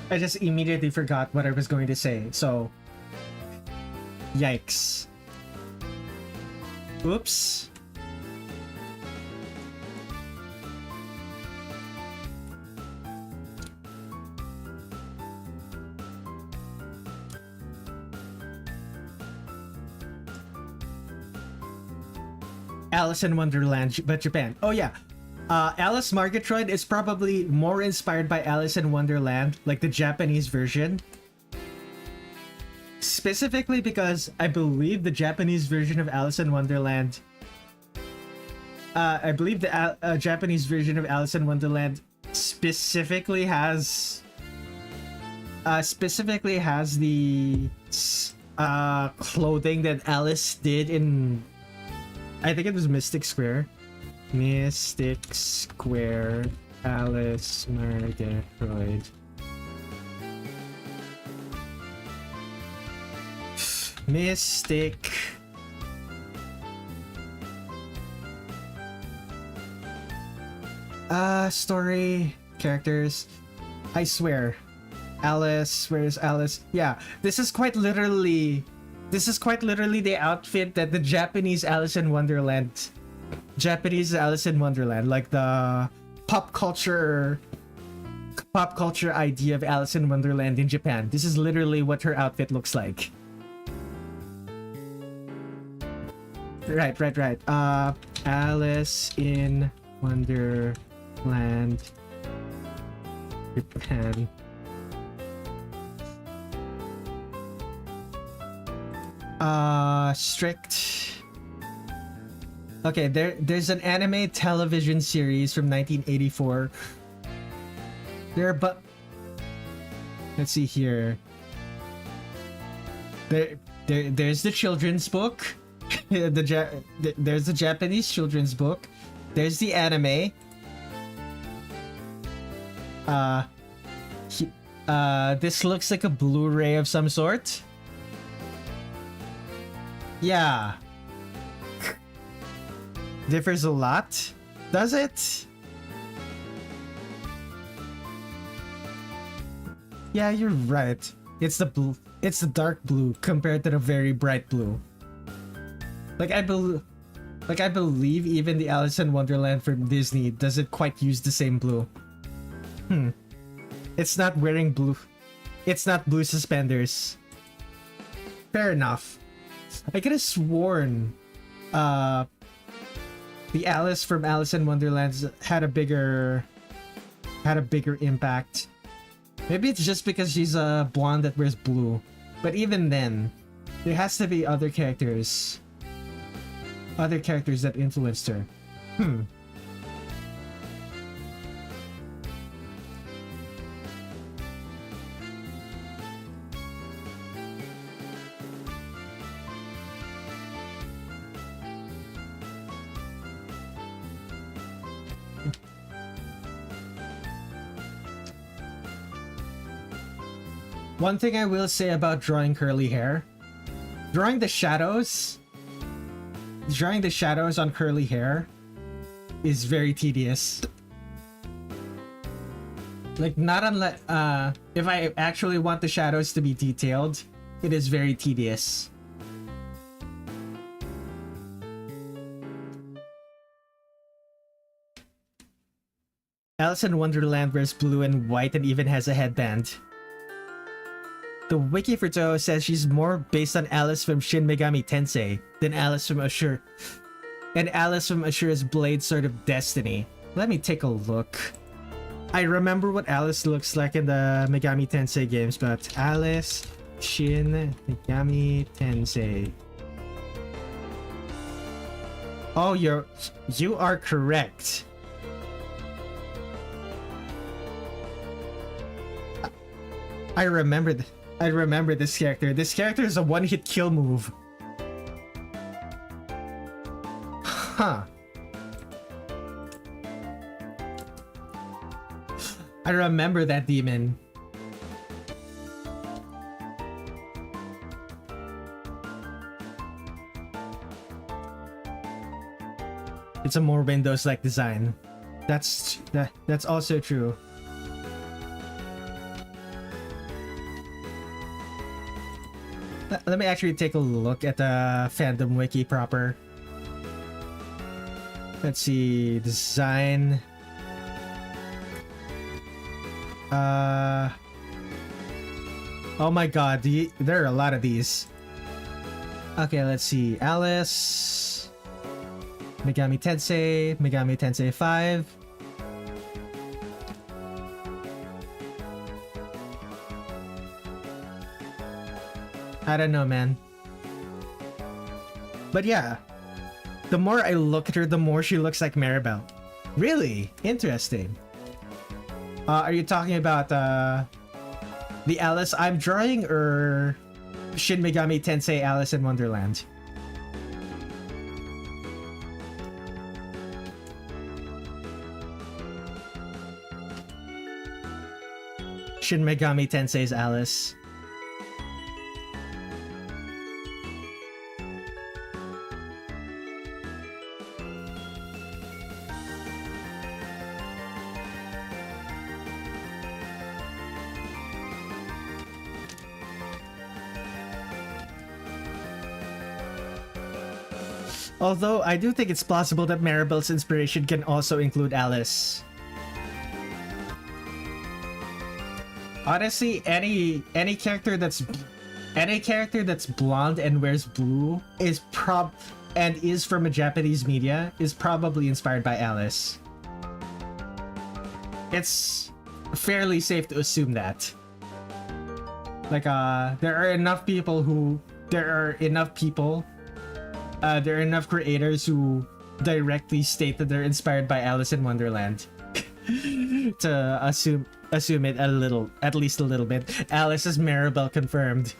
I just immediately forgot what I was going to say, so... Yikes. Oops. Alice in Wonderland, but Japan. Oh yeah. Alice Margatroid is probably more inspired by Alice in Wonderland, like the Japanese version. Specifically because I believe the Japanese version of Alice in Wonderland... I believe the Japanese version of Alice in Wonderland specifically has... the clothing that Alice did in... I think it was Mystic Square. Mystic Square, Alice Margatroid. Mystic. Story, characters. I swear. Alice, where's Alice? Yeah, this is quite literally the outfit that the Japanese Alice in Wonderland like the pop culture idea of Alice in Wonderland in Japan. This is literally what her outfit looks like. Right. Alice in Wonderland Japan. Strict. Okay, there's an anime television series from 1984. Let's see here. There's the children's book. There's the Japanese children's book. There's the anime. This looks like a Blu-ray of some sort. Yeah. Differs a lot. Does it? Yeah, you're right. It's the blue. It's the dark blue compared to the very bright blue. I believe even the Alice in Wonderland from Disney doesn't quite use the same blue. It's not wearing blue. It's not blue suspenders. Fair enough. I could have sworn the Alice from Alice in Wonderland had a bigger impact. Maybe it's just because she's a blonde that wears blue. But even then, there has to be other characters that influenced her. One thing I will say about drawing curly hair, drawing the shadows on curly hair is very tedious. Not unless if I actually want the shadows to be detailed, it is very tedious. Alice in Wonderland wears blue and white and even has a headband. The wiki for Touhou says she's more based on Alice from Shin Megami Tensei than Alice from Ashura. And Alice from Ashura's Blade Sword of Destiny. Let me take a look. I remember what Alice looks like in the Megami Tensei games, but Alice Shin Megami Tensei. Oh, you are correct. I remember this character. This character is a one-hit kill move. Huh. I remember that demon. It's a more Windows-like design. That's also true. Let me actually take a look at the fandom wiki proper. Let's see, design. Oh my god, there are a lot of these. Okay, let's see. Alice, Megami Tensei 5. I don't know, man. But yeah, the more I look at her, the more she looks like Maribel. Really? Interesting. Are you talking about the Alice I'm drawing or Shin Megami Tensei Alice in Wonderland? Shin Megami Tensei's Alice. Although, I do think it's plausible that Maribel's inspiration can also include Alice. Honestly, any character that's blonde and wears blue is from a Japanese media is probably inspired by Alice. it's fairly safe to assume that. Like, there are enough creators who directly state that they're inspired by Alice in Wonderland to assume it at least a little bit. Alice is Maribel confirmed.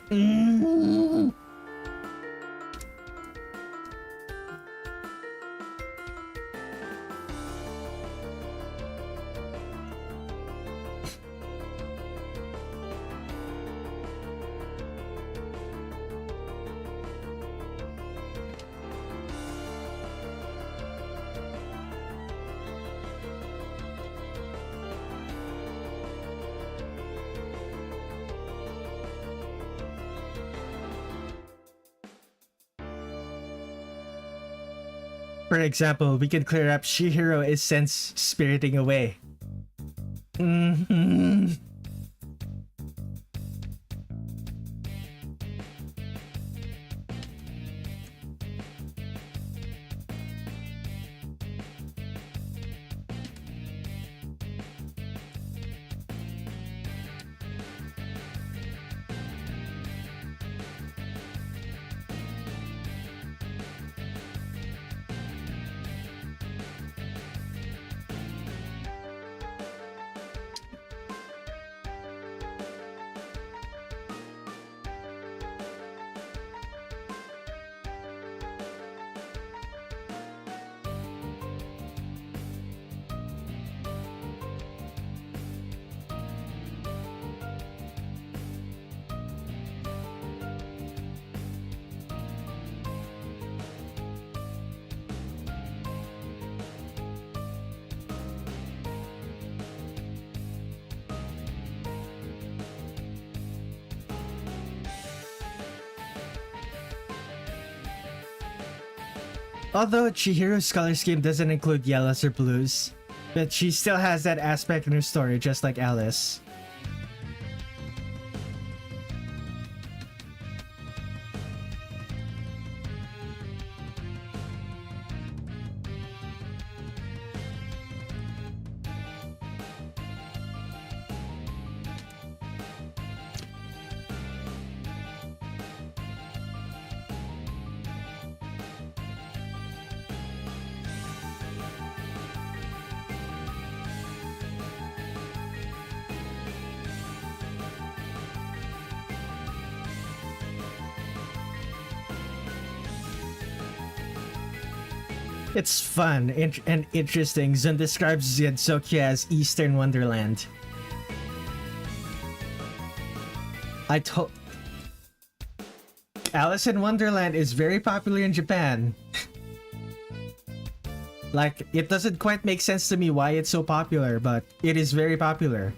For example, we can clear up Chihiro is sense spiriting away. Although Chihiro's color scheme doesn't include yellows or blues, but she still has that aspect in her story, just like Alice. It's fun and interesting. Zun describes Zensokia as Eastern Wonderland. Alice in Wonderland is very popular in Japan. Like, it doesn't quite make sense to me why it's so popular, but it is very popular.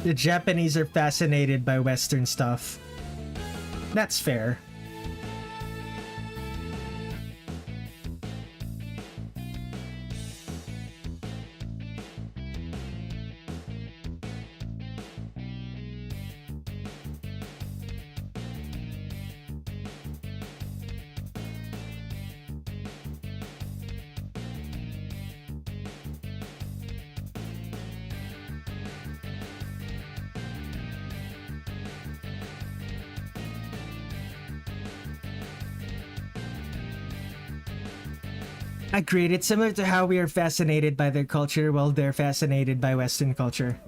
The Japanese are fascinated by Western stuff. That's fair. Agreed, it's similar to how we are fascinated by their culture while they're fascinated by Western culture.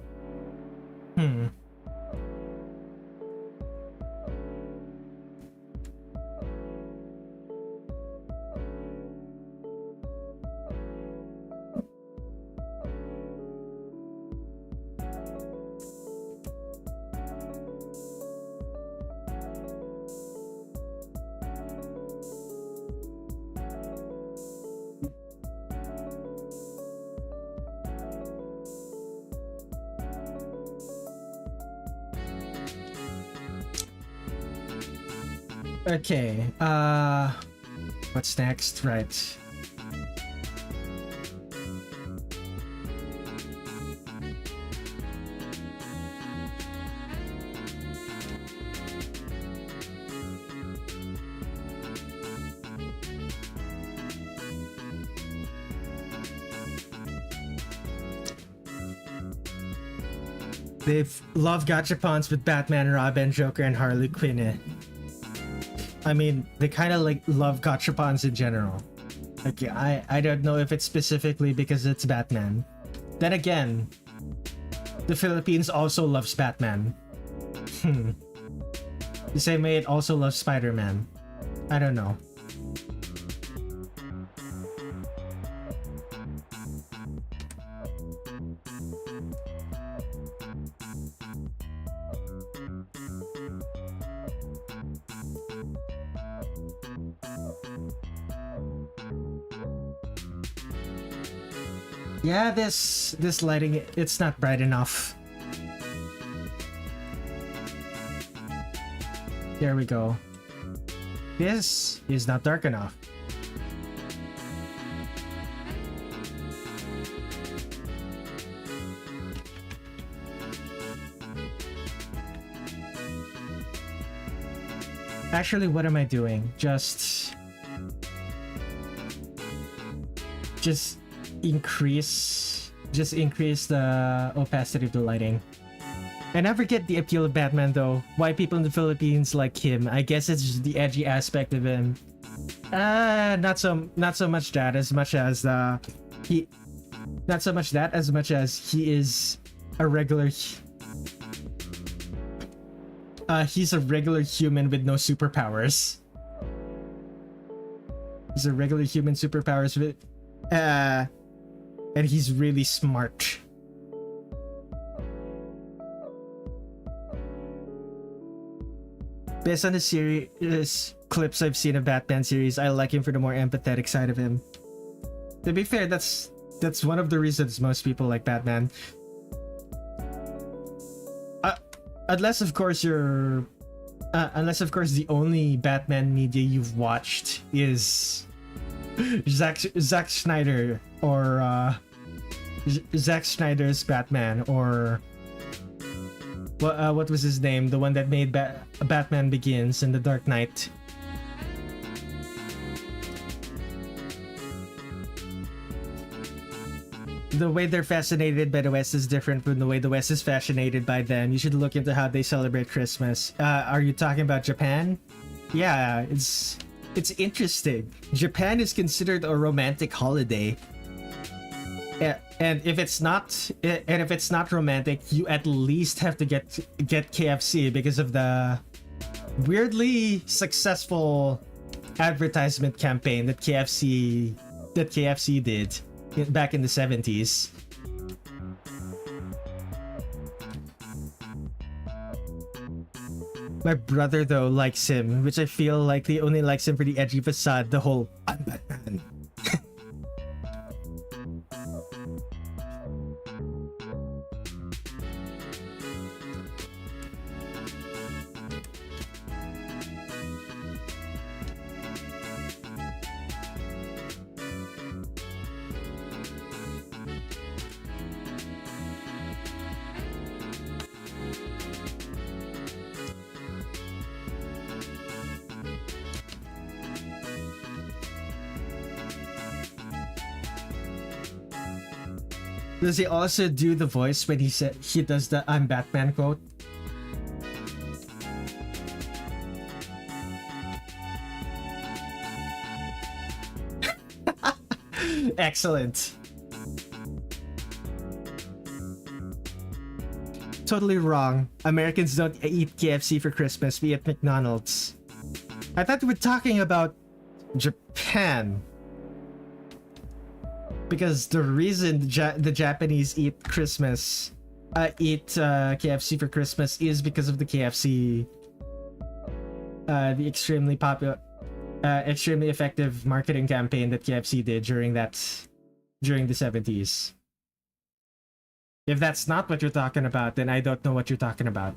Okay, what's next? Right. They love gachapons with Batman, Robin, Joker, and Harley Quinn. I mean, they kind of like love gachapons in general. Okay, I don't know if it's specifically because it's Batman. Then again, the Philippines also loves Batman. The same way it also loves Spider-Man. I don't know. Yeah, this lighting, it's not bright enough. There we go. This is not dark enough. Actually, what am I doing? Just increase the opacity of the lighting. I never get the appeal of Batman though. Why people in the Philippines like him? I guess it's just the edgy aspect of him. Not so much that as much as he is a regular he's a regular human with no superpowers. He's a regular human superpowers with and he's really smart. Based on the series clips I've seen of Batman series, I like him for the more empathetic side of him. To be fair, that's one of the reasons most people like Batman. Unless of course the only Batman media you've watched is Zack Snyder or Zack Snyder's Batman, or what was his name? The one that made Batman Begins and The Dark Knight. The way they're fascinated by the West is different from the way the West is fascinated by them. You should look into how they celebrate Christmas. Are you talking about Japan? Yeah, it's interesting. Japan is considered a romantic holiday. And if it's not romantic, you at least have to get KFC because of the weirdly successful advertisement campaign that KFC did back in the 70s. My brother though likes him, which I feel like he only likes him for the edgy facade, the whole "I'm Batman." Does he also do the voice when he does the "I'm Batman" quote? Excellent. Totally wrong. Americans don't eat KFC for Christmas. We eat McDonald's. I thought we were talking about Japan. Because the reason the Japanese eat KFC for Christmas is because of the KFC, the extremely popular, extremely effective marketing campaign that KFC did during the 70s. If that's not what you're talking about, then I don't know what you're talking about.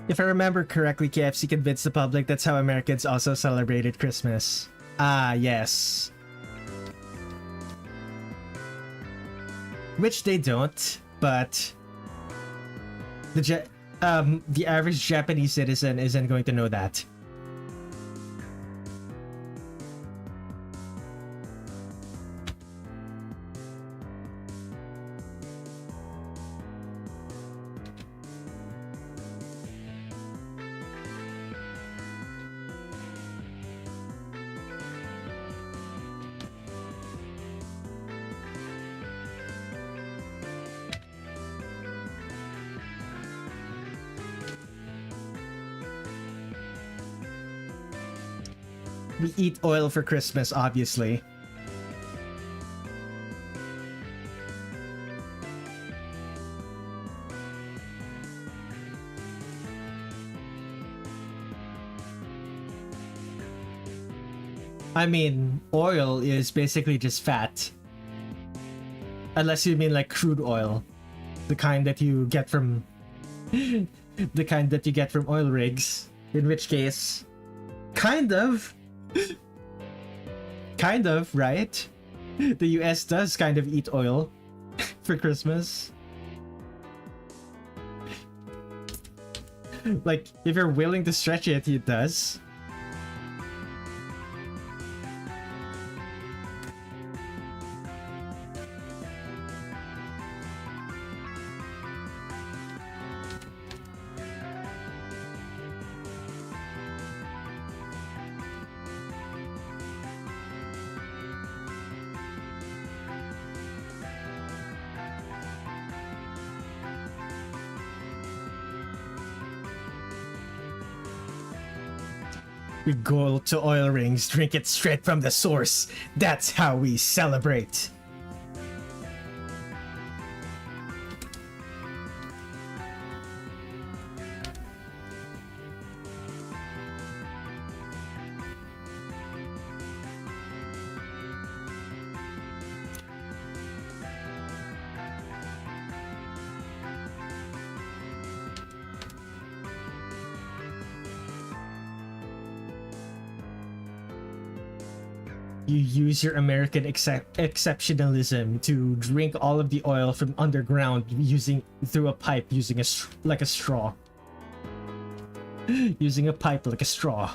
If I remember correctly, KFC convinced the public that's how Americans also celebrated Christmas. Ah, yes. Which they don't, but the average Japanese citizen isn't going to know that. We eat oil for Christmas, obviously. I mean, oil is basically just fat. Unless you mean like crude oil. The kind that you get from... the kind that you get from oil rigs. In which case... Kind of, right? The US does kind of eat oil for Christmas. Like, if you're willing to stretch it, it does. We go to oil rings, drink it straight from the source. That's how we celebrate. You use your American exceptionalism to drink all of the oil from underground through a pipe using a straw. Using a pipe like a straw.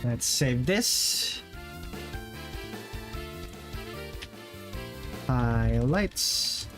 Let's save this. Highlights.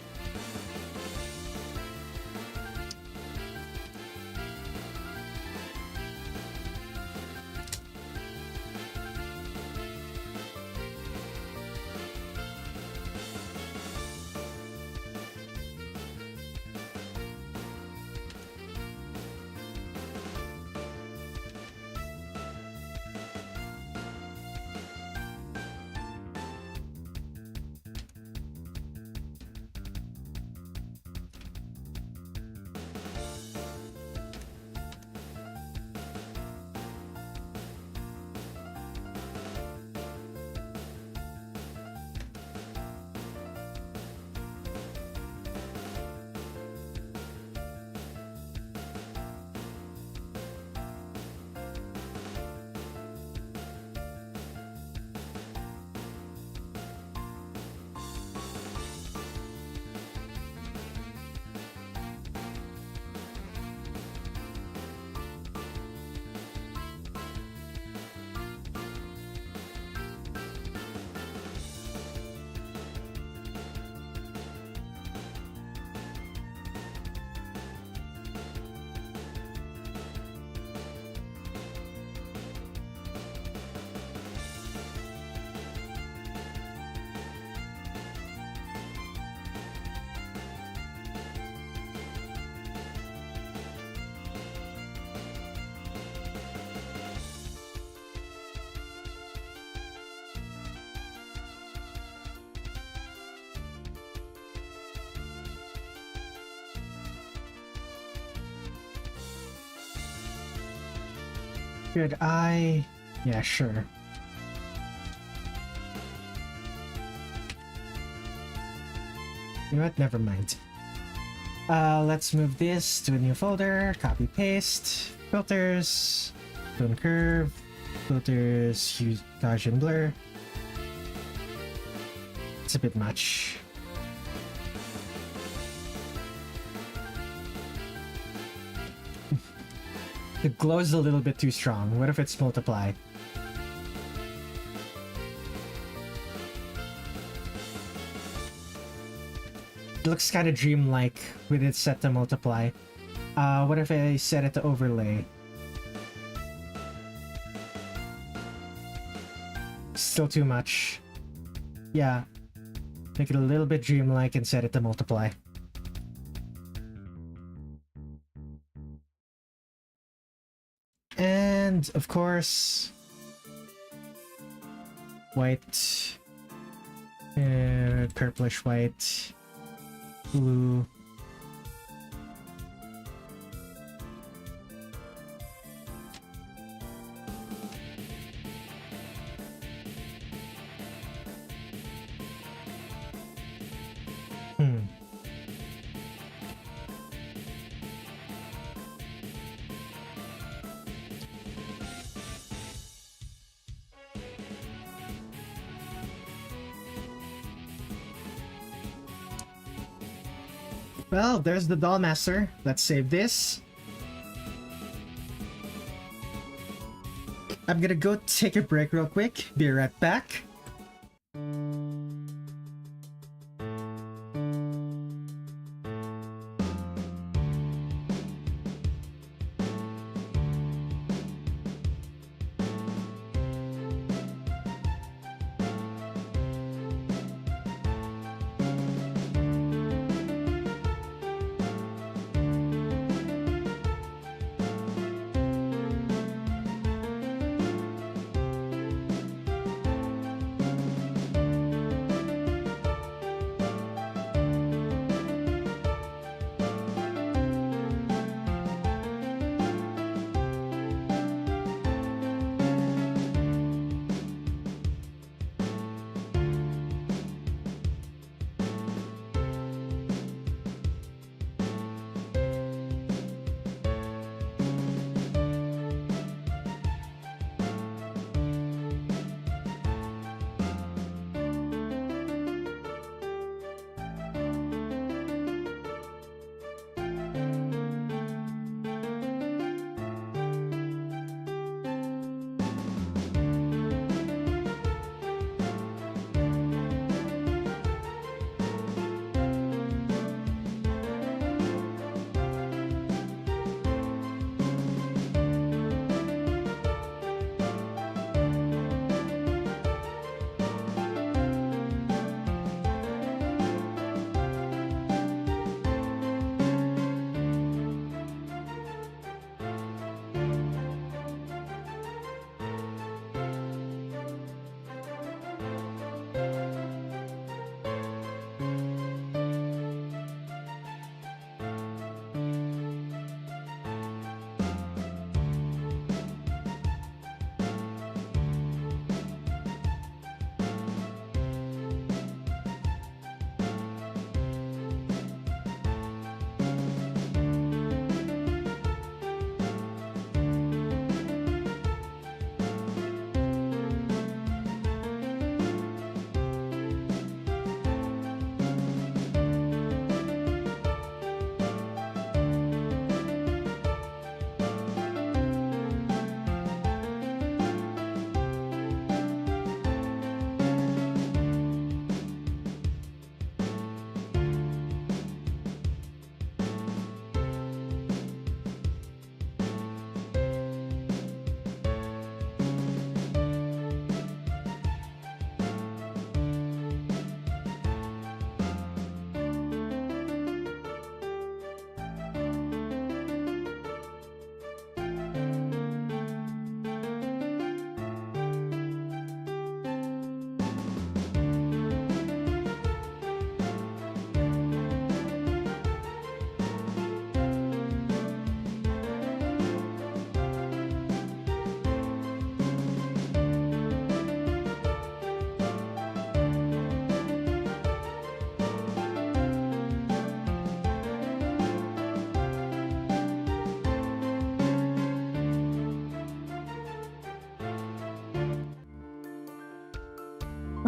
Should I? Yeah, sure. You know what? Never mind. Let's move this to a new folder. Copy paste. Filters. Tone curve. Filters. Hue, Gaussian blur. It's a bit much. The glow is a little bit too strong. What if it's multiply? It looks kind of dreamlike with it set to multiply. What if I set it to overlay? Still too much. Yeah. Make it a little bit dreamlike and set it to multiply. And of course, white, purplish white, blue. Well, there's the Doll Master. Let's save this. I'm gonna go take a break real quick. Be right back.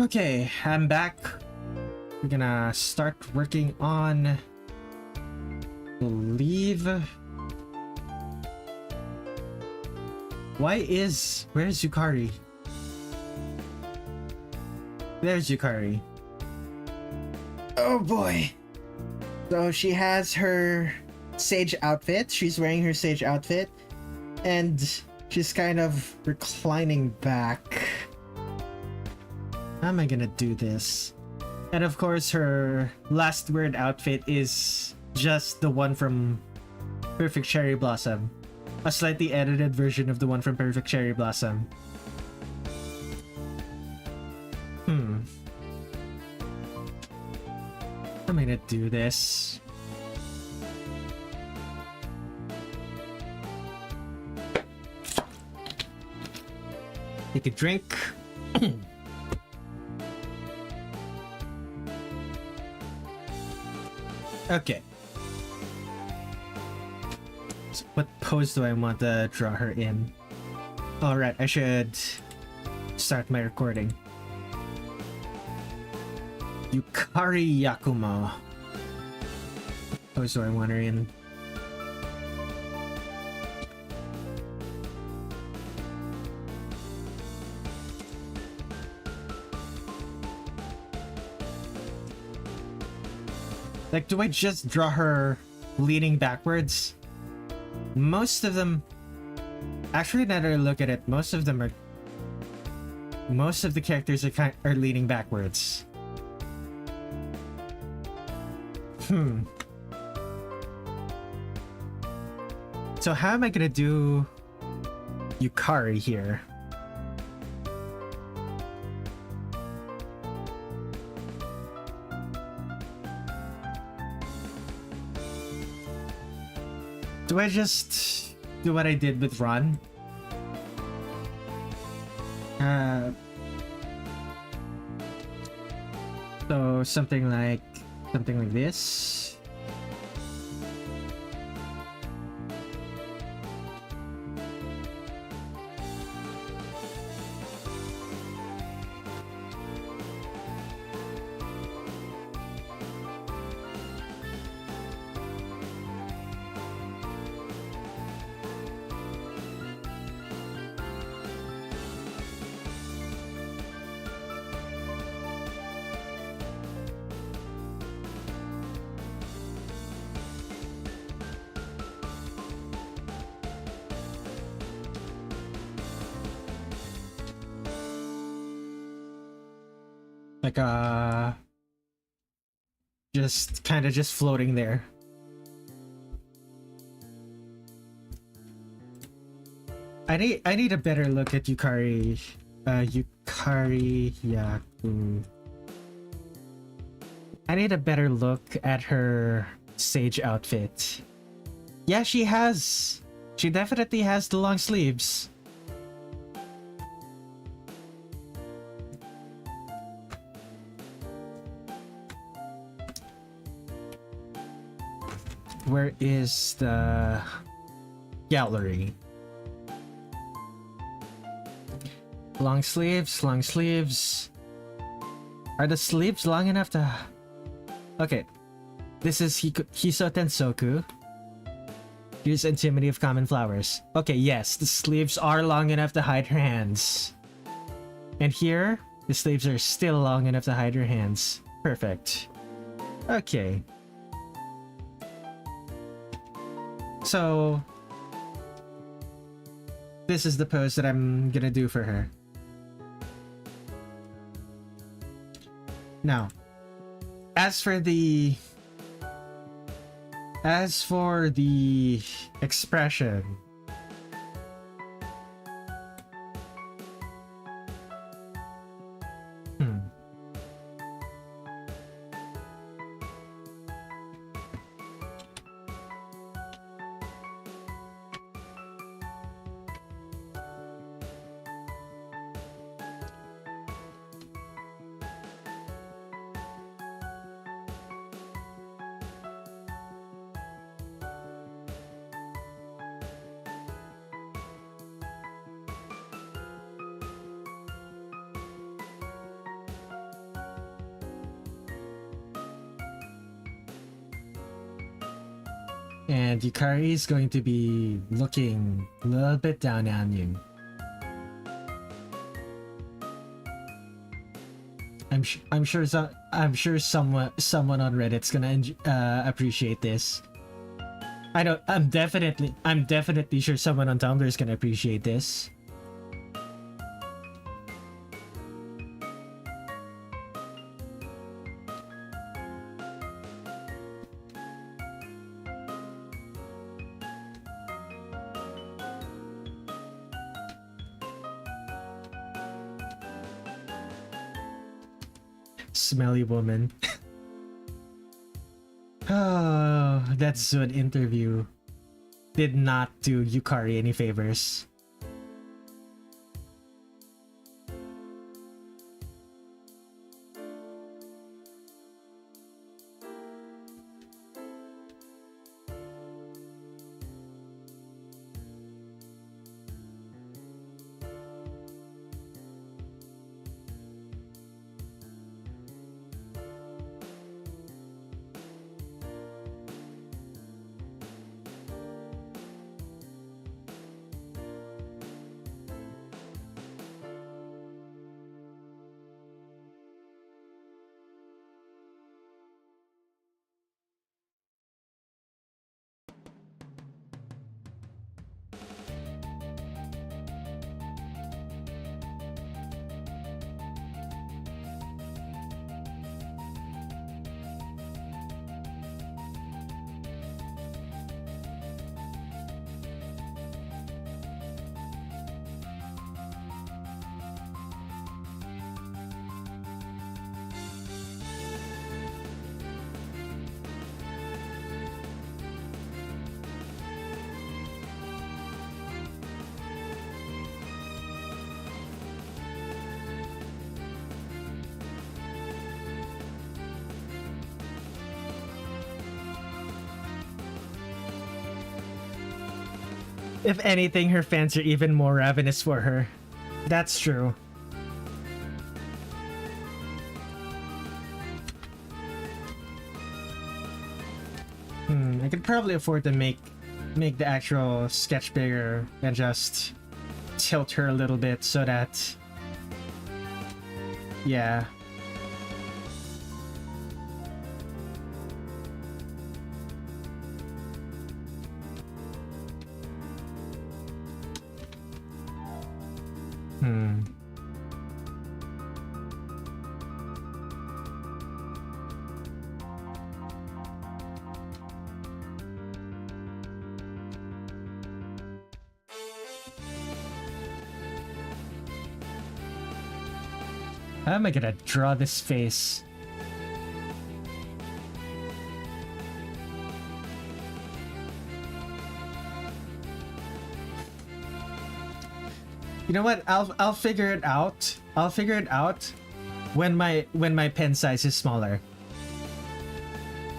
Okay, I'm back. We're gonna start working on... Believe... Where's Yukari? There's Yukari. Oh boy. So she has her sage outfit. She's wearing her sage outfit. And she's kind of reclining back. How am I gonna do this? And of course her last word outfit is just the one from Perfect Cherry Blossom. A slightly edited version of the one from Perfect Cherry Blossom. How am I gonna do this? Take a drink. Okay. So what pose do I want to draw her in? Alright, I should start my recording. Yukari Yakumo. What pose do I want her in? Like, do I just draw her leaning backwards? Most of them... Actually, now that I look at it, most of the characters are leaning backwards. So how am I gonna do Yukari here? Do I just do what I did with Ron? So something like this. Like just kind of just floating there. I need a better look at Yukari Yakumo. I need a better look at her sage outfit. Yeah, she definitely has the long sleeves. Where is the gallery? Long sleeves, long sleeves. Are the sleeves long enough to... Okay. This is Hiso Tensoku. Here's Intimity of Common Flowers. Okay, yes, the sleeves are long enough to hide her hands. And here, the sleeves are still long enough to hide her hands. Perfect. Okay. So, this is the pose that I'm gonna do for her. Now, as for the expression, And Yukari is going to be looking a little bit down on you. I'm sure someone on Reddit's gonna appreciate this. I'm definitely sure someone on Tumblr is gonna appreciate this. Smelly woman. Oh, that Zud interview did not do Yukari any favors. If anything, her fans are even more ravenous for her. That's true. I could probably afford to make the actual sketch bigger and just tilt her a little bit so that... Yeah. How am I gonna draw this face? You know what? I'll figure it out. I'll figure it out when my pen size is smaller.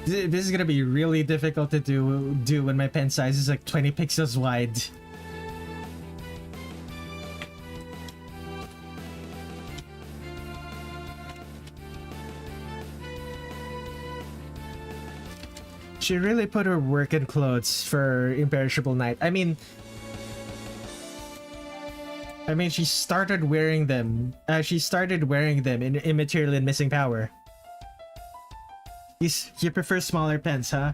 This is gonna be really difficult to do when my pen size is like 20 pixels wide. She really put her work in clothes for Imperishable Night. I mean, she started wearing them. She started wearing them in Immaterial and Missing Power. You prefer smaller pens, huh?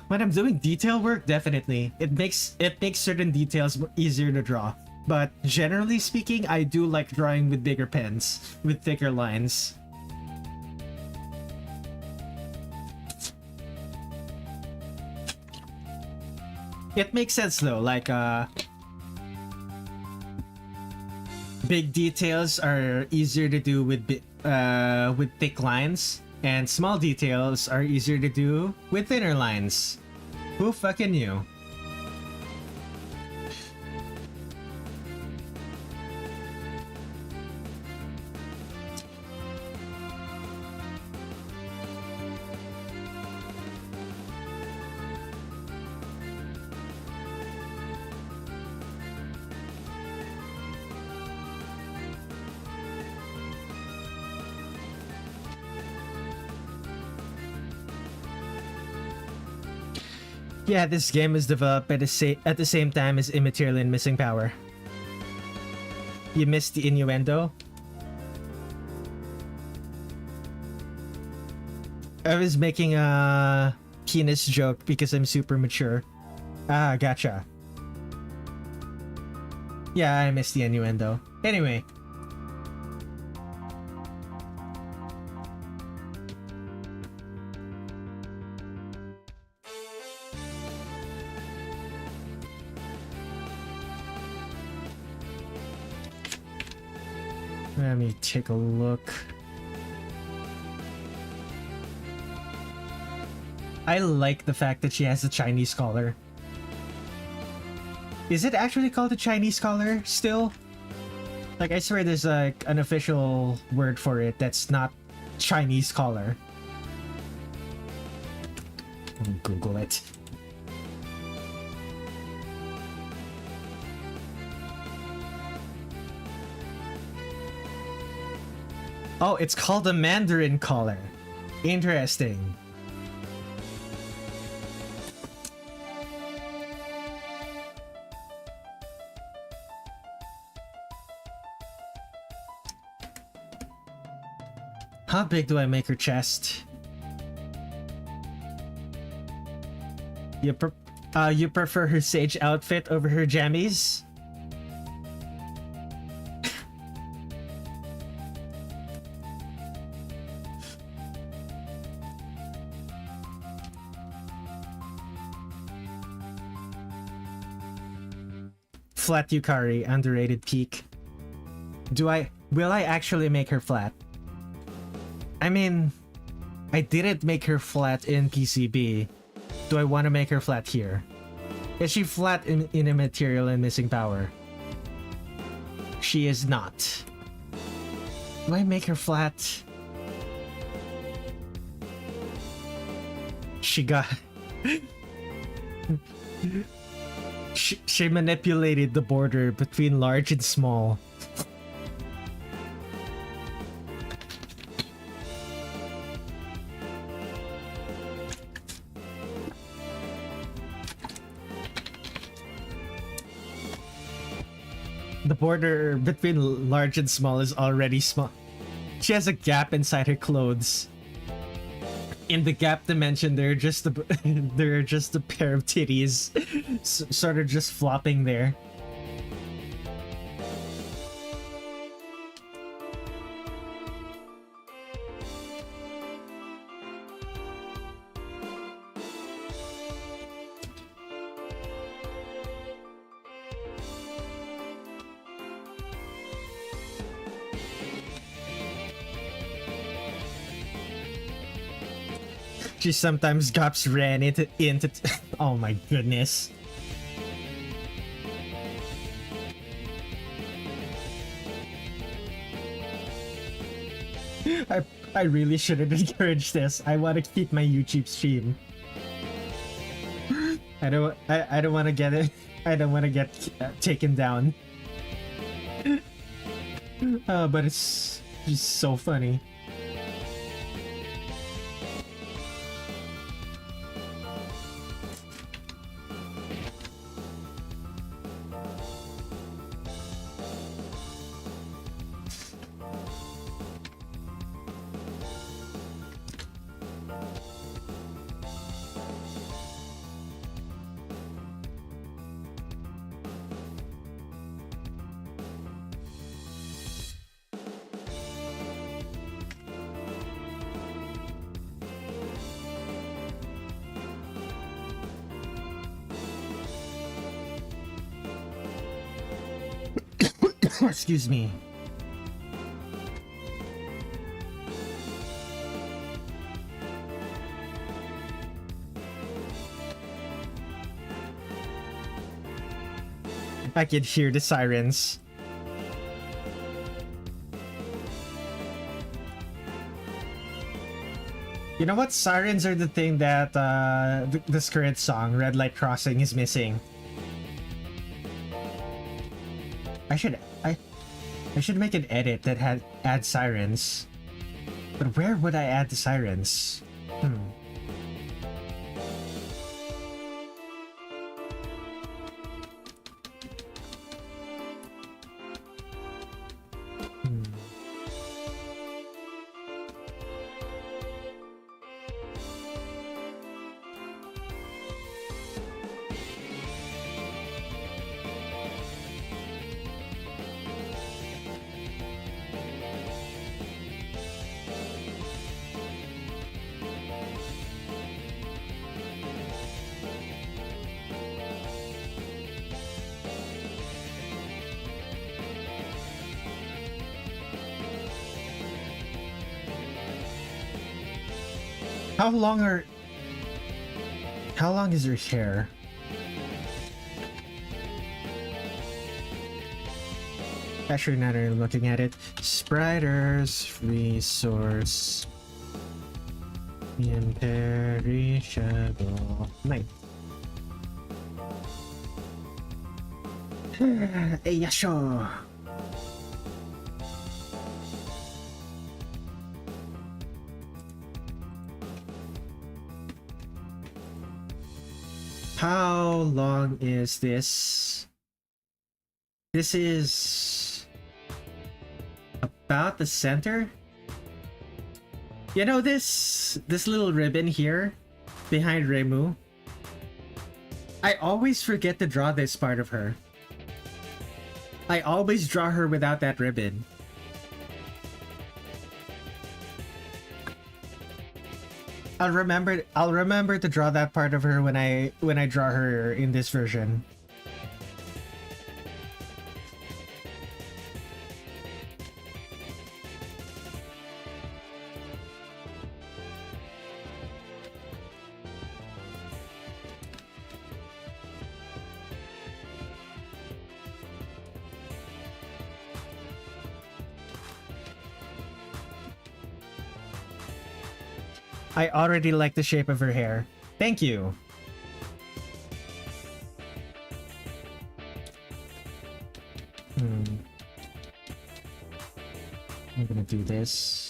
When I'm doing detail work, definitely. It makes certain details easier to draw. But generally speaking, I do like drawing with bigger pens, with thicker lines. It makes sense though, like big details are easier to do with thick lines, and small details are easier to do with thinner lines. Who fucking knew? Yeah, this game was developed at the same time as Immaterial and Missing Power. You missed the innuendo? I was making a penis joke because I'm super mature. Ah, gotcha. Yeah, I missed the innuendo. Anyway. Let me take a look. I like the fact that she has a Chinese collar. Is it actually called a Chinese collar still? Like, I swear there's like an official word for it that's not Chinese collar. Google it. Oh, it's called a Mandarin collar. Interesting. How big do I make her chest? You prefer her sage outfit over her jammies? Flat Yukari, underrated peak. Will I actually make her flat? I mean, I didn't make her flat in PCB. Do I want to make her flat here? Is she flat in Immaterial and Missing Power? She is not. Do I make her flat? She got... she manipulated the border between large and small. The border between large and small is already small. She has a gap inside her clothes. In the gap dimension, they're just a pair of titties, sort of just flopping there. She sometimes gaps ran into oh my goodness. I really shouldn't encourage this. I want to keep my YouTube stream. I don't want to get it. I don't want to get taken down. But it's just so funny. Excuse me. I can hear the sirens. You know what? Sirens are the thing that this current song, Red Light Crossing, is missing. I should make an edit that add sirens. But where would I add the sirens? How long are... How long is her hair? Actually, now that I'm looking at it. Spiders, resource... Imperishable Night. Eiyashou. How long is this? This is about the center. You know this little ribbon here behind Reimu? I always forget to draw this part of her. I always draw her without that ribbon. I'll remember to draw that part of her when I draw her in this version. I already like the shape of her hair. Thank you. I'm gonna do this.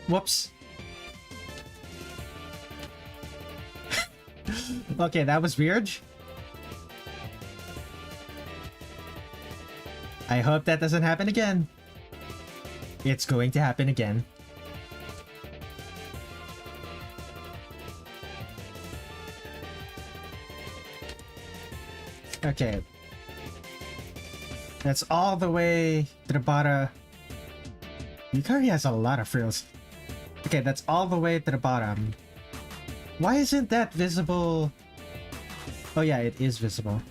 Whoops. Okay, that was weird. I hope that doesn't happen again. It's going to happen again. Okay. That's all the way to the bottom. Yukari has a lot of frills. Okay, that's all the way to the bottom. Why isn't that visible? Oh yeah, it is visible.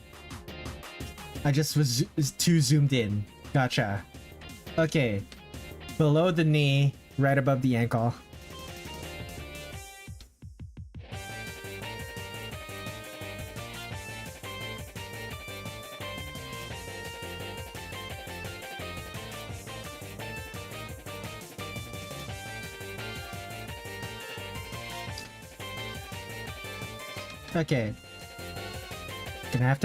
I just was too zoomed in. Gotcha. Okay. Below the knee, right above the ankle. Okay. Gonna have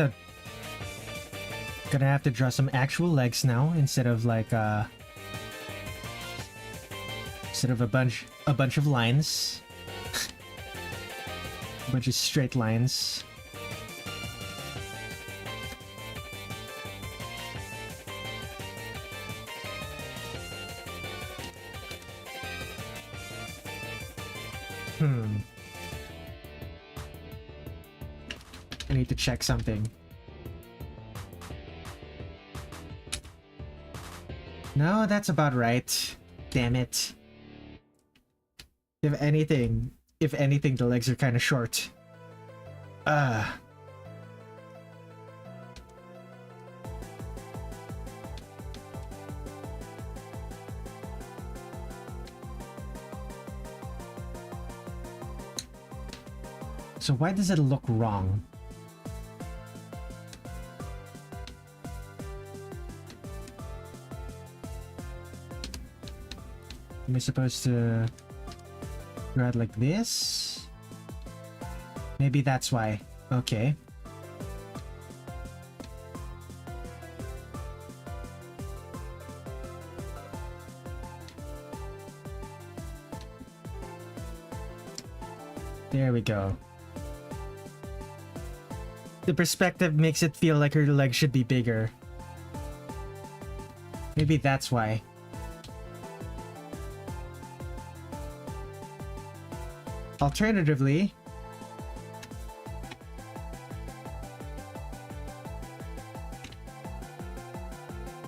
to draw some actual legs now instead of like instead of a bunch of lines. A bunch of straight lines. I need to check something. No, that's about right. Damn it. If anything, the legs are kind of short. So why does it look wrong? Am I supposed to draw it like this? Maybe that's why. Okay. There we go. The perspective makes it feel like her legs should be bigger. Maybe that's why. Alternatively,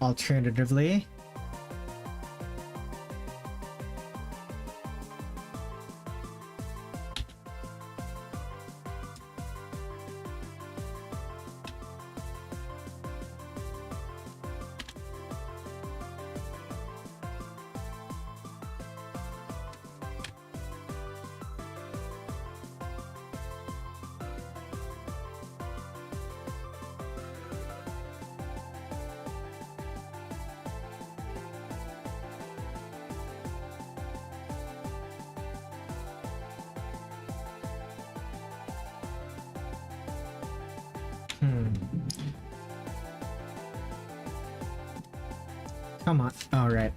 Alternatively, come on. All right.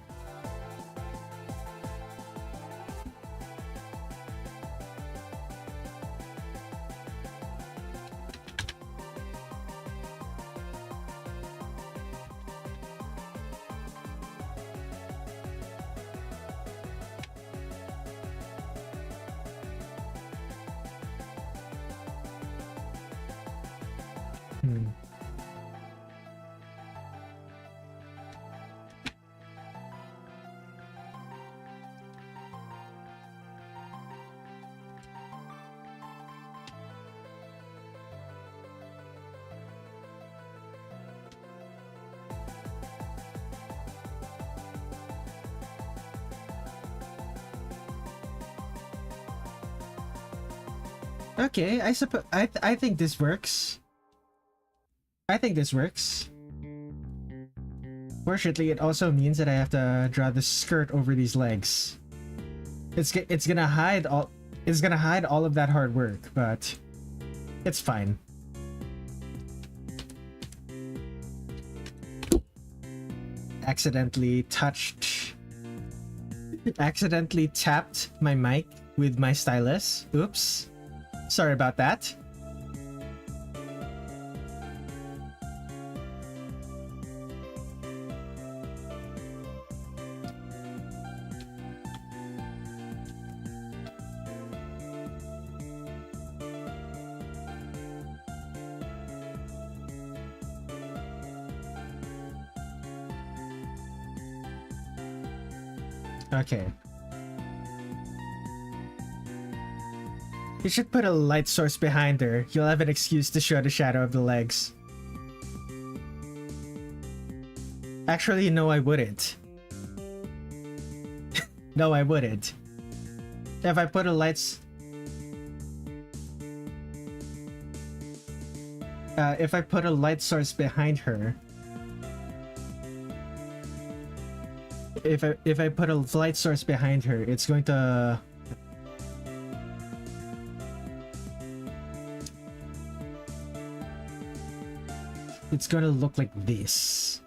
Okay, I suppose I think this works. I think this works. Fortunately, it also means that I have to draw the skirt over these legs. It's gonna hide all of that hard work, but it's fine. Accidentally tapped my mic with my stylus. Oops. Sorry about that. Okay. You should put a light source behind her. You'll have an excuse to show the shadow of the legs. Actually, no, I wouldn't. No, I wouldn't. If I put a light source behind her, if I put a light source behind her, it's going to look like this.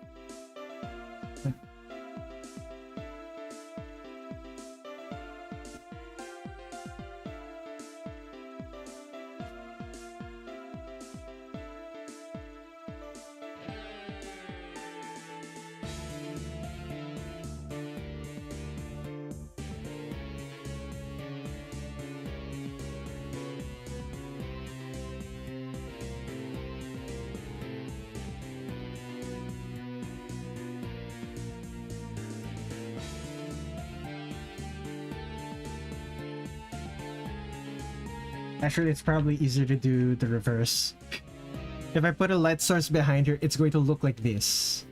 Actually, it's probably easier to do the reverse. If I put a light source behind her, it's going to look like this.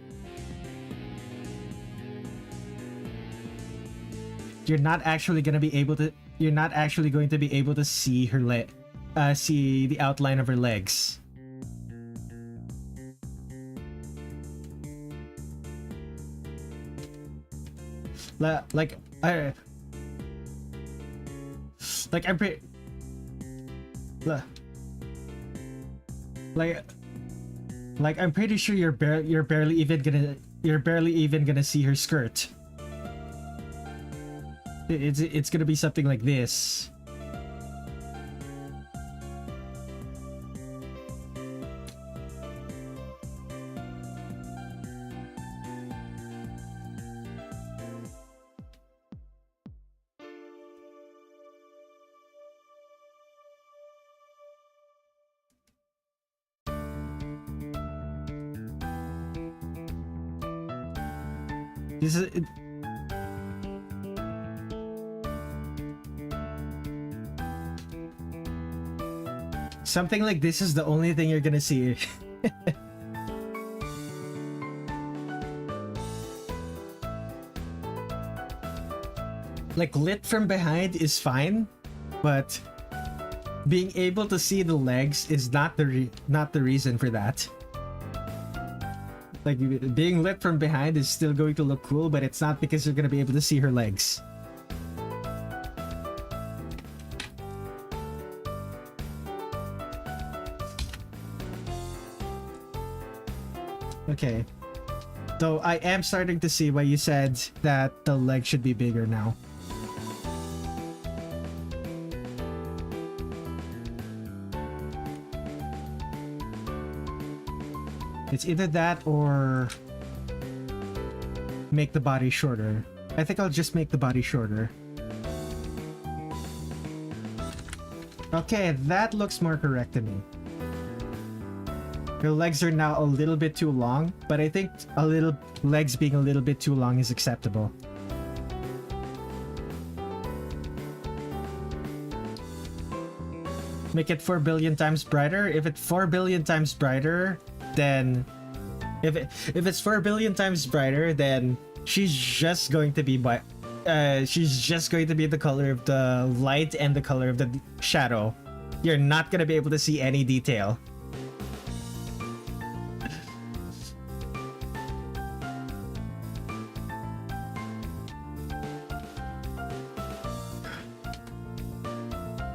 You're not actually going to be able to see her see the outline of her legs. I'm pretty sure you're barely even gonna see her skirt. It's gonna be something like this. This is... Something like this is the only thing you're gonna see. Like, lit from behind is fine, but being able to see the legs is not the reason for that. Like, being lit from behind is still going to look cool, but it's not because you're gonna be able to see her legs. Okay. Though I am starting to see why you said that the leg should be bigger now. It's either that or make the body shorter. I think I'll just make the body shorter. Okay, that looks more correct to me. Her legs are now a little bit too long, but I think legs being a little bit too long is acceptable. Make it 4 billion times brighter. If it's 4 billion times brighter, then if it's 4 billion times brighter, then she's just going to be the color of the light and the color of the shadow. You're not gonna be able to see any detail.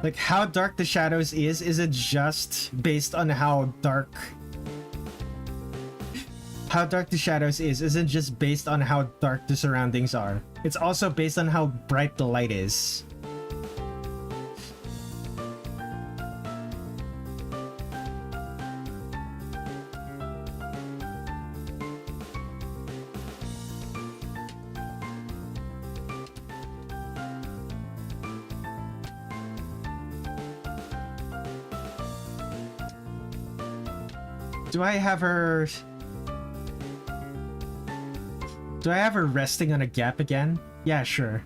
Like, how dark the shadows isn't just based on how dark the shadows isn't just based on how dark the surroundings are. It's also based on how bright the light is. Do I have her resting on a gap again? Yeah, sure.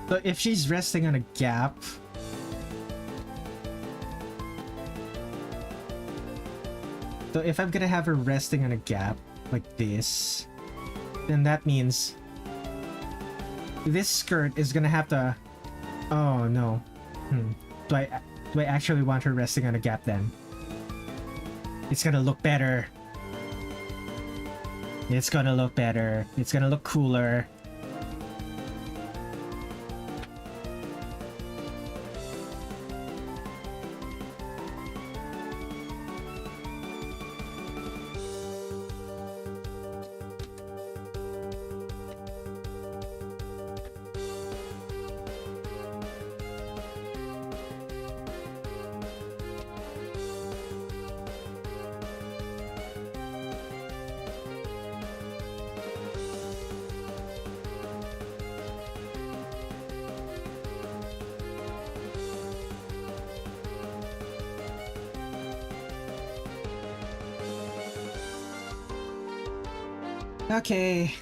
So if she's resting on a gap, so if I'm gonna have her resting on a gap like this, then that means this skirt is gonna have to... Oh no. Do I actually want her resting on a gap then? It's gonna look better. It's gonna look better. It's gonna look cooler. Okay,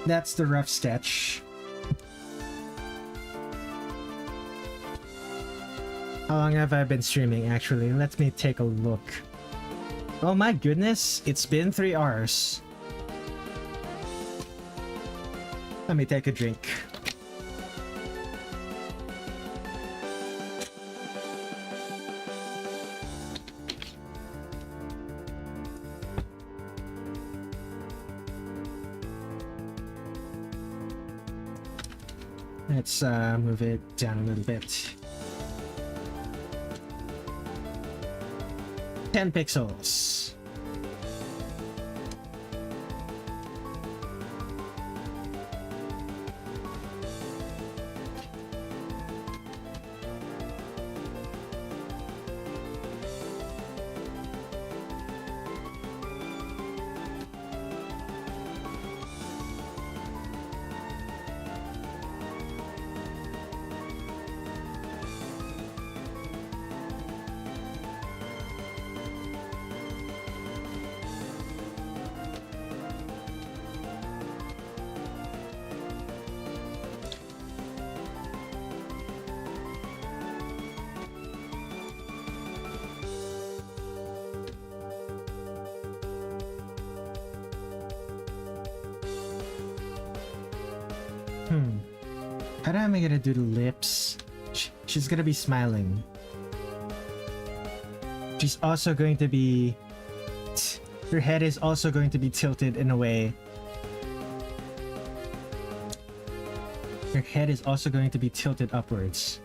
that's the rough sketch. How long have I been streaming, actually? Let me take a look. Oh my goodness, it's been 3 hours. Let me take a drink. Let's move it down a little bit. 10 pixels. How am I gonna do the lips? She's gonna be smiling. She's also going to be... Her head is also going to be tilted in a way. Her head is also going to be tilted upwards.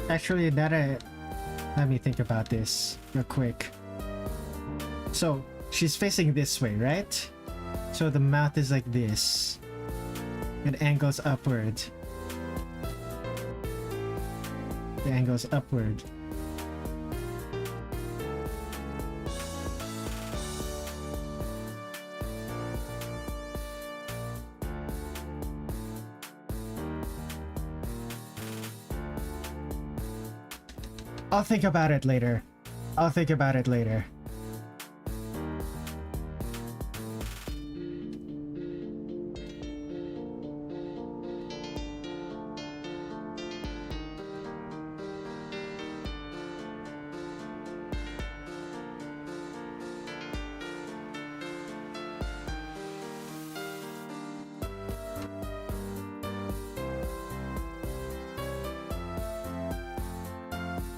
Actually, let me think about this real quick. So, she's facing this way, right? So the mouth is like this. It angles upward. It angles upward. I'll think about it later. I'll think about it later.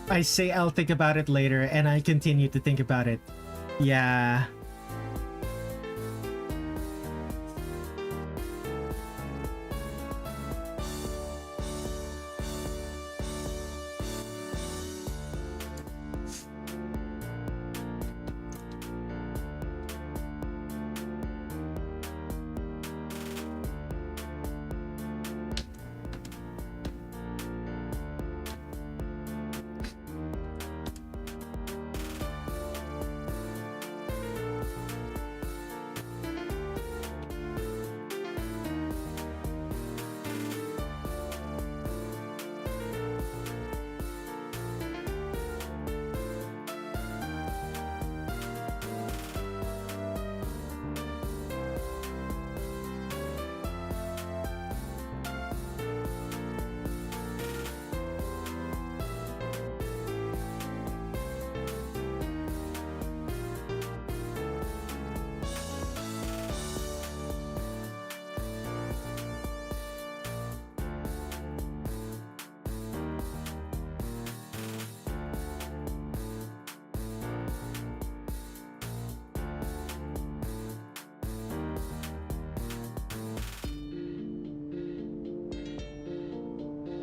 I say I'll think about it later, and I continue to think about it. Yeah.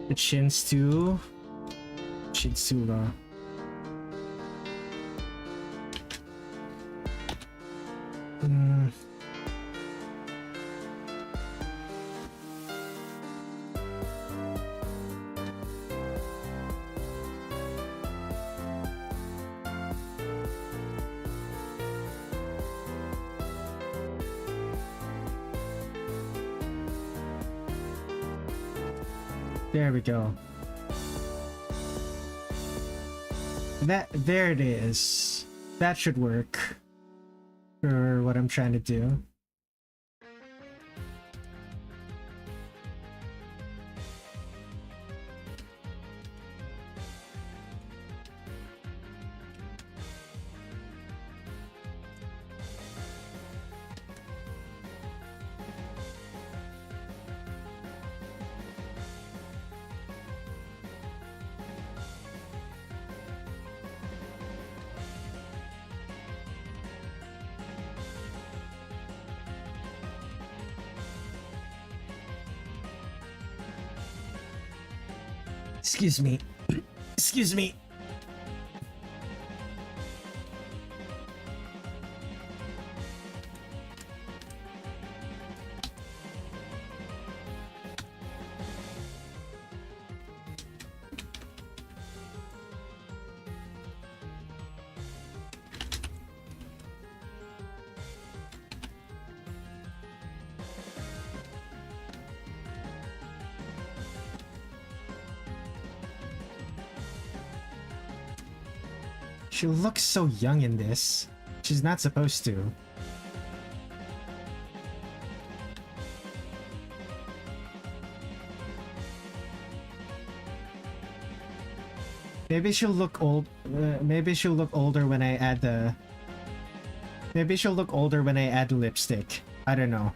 The chins too. Shinsura. There we go. There it is. That should work for what I'm trying to do. Excuse me. Excuse me. She looks so young in this. She's not supposed to. Maybe she'll look old. Maybe she'll look older when I add the. Maybe she'll look older when I add lipstick. I don't know.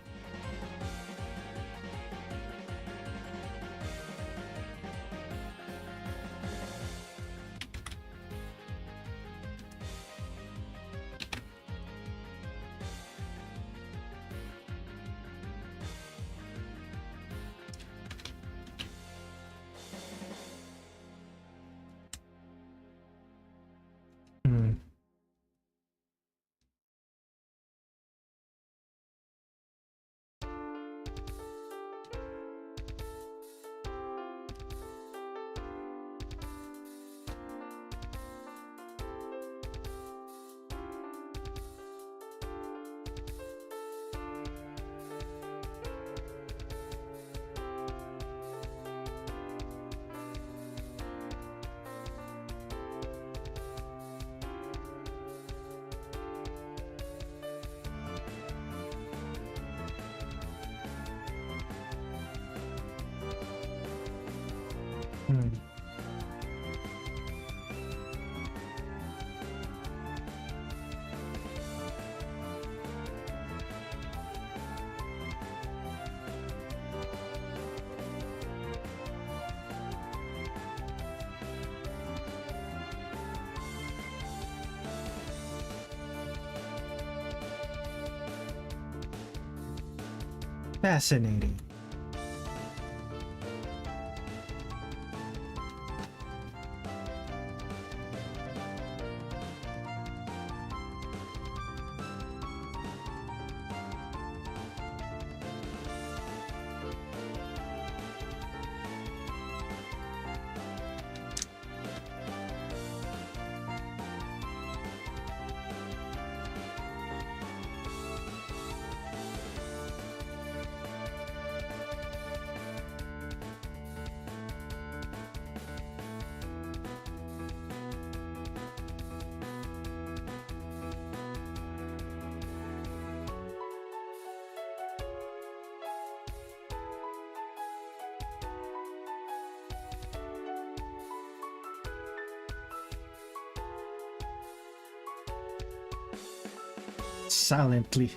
Fascinating.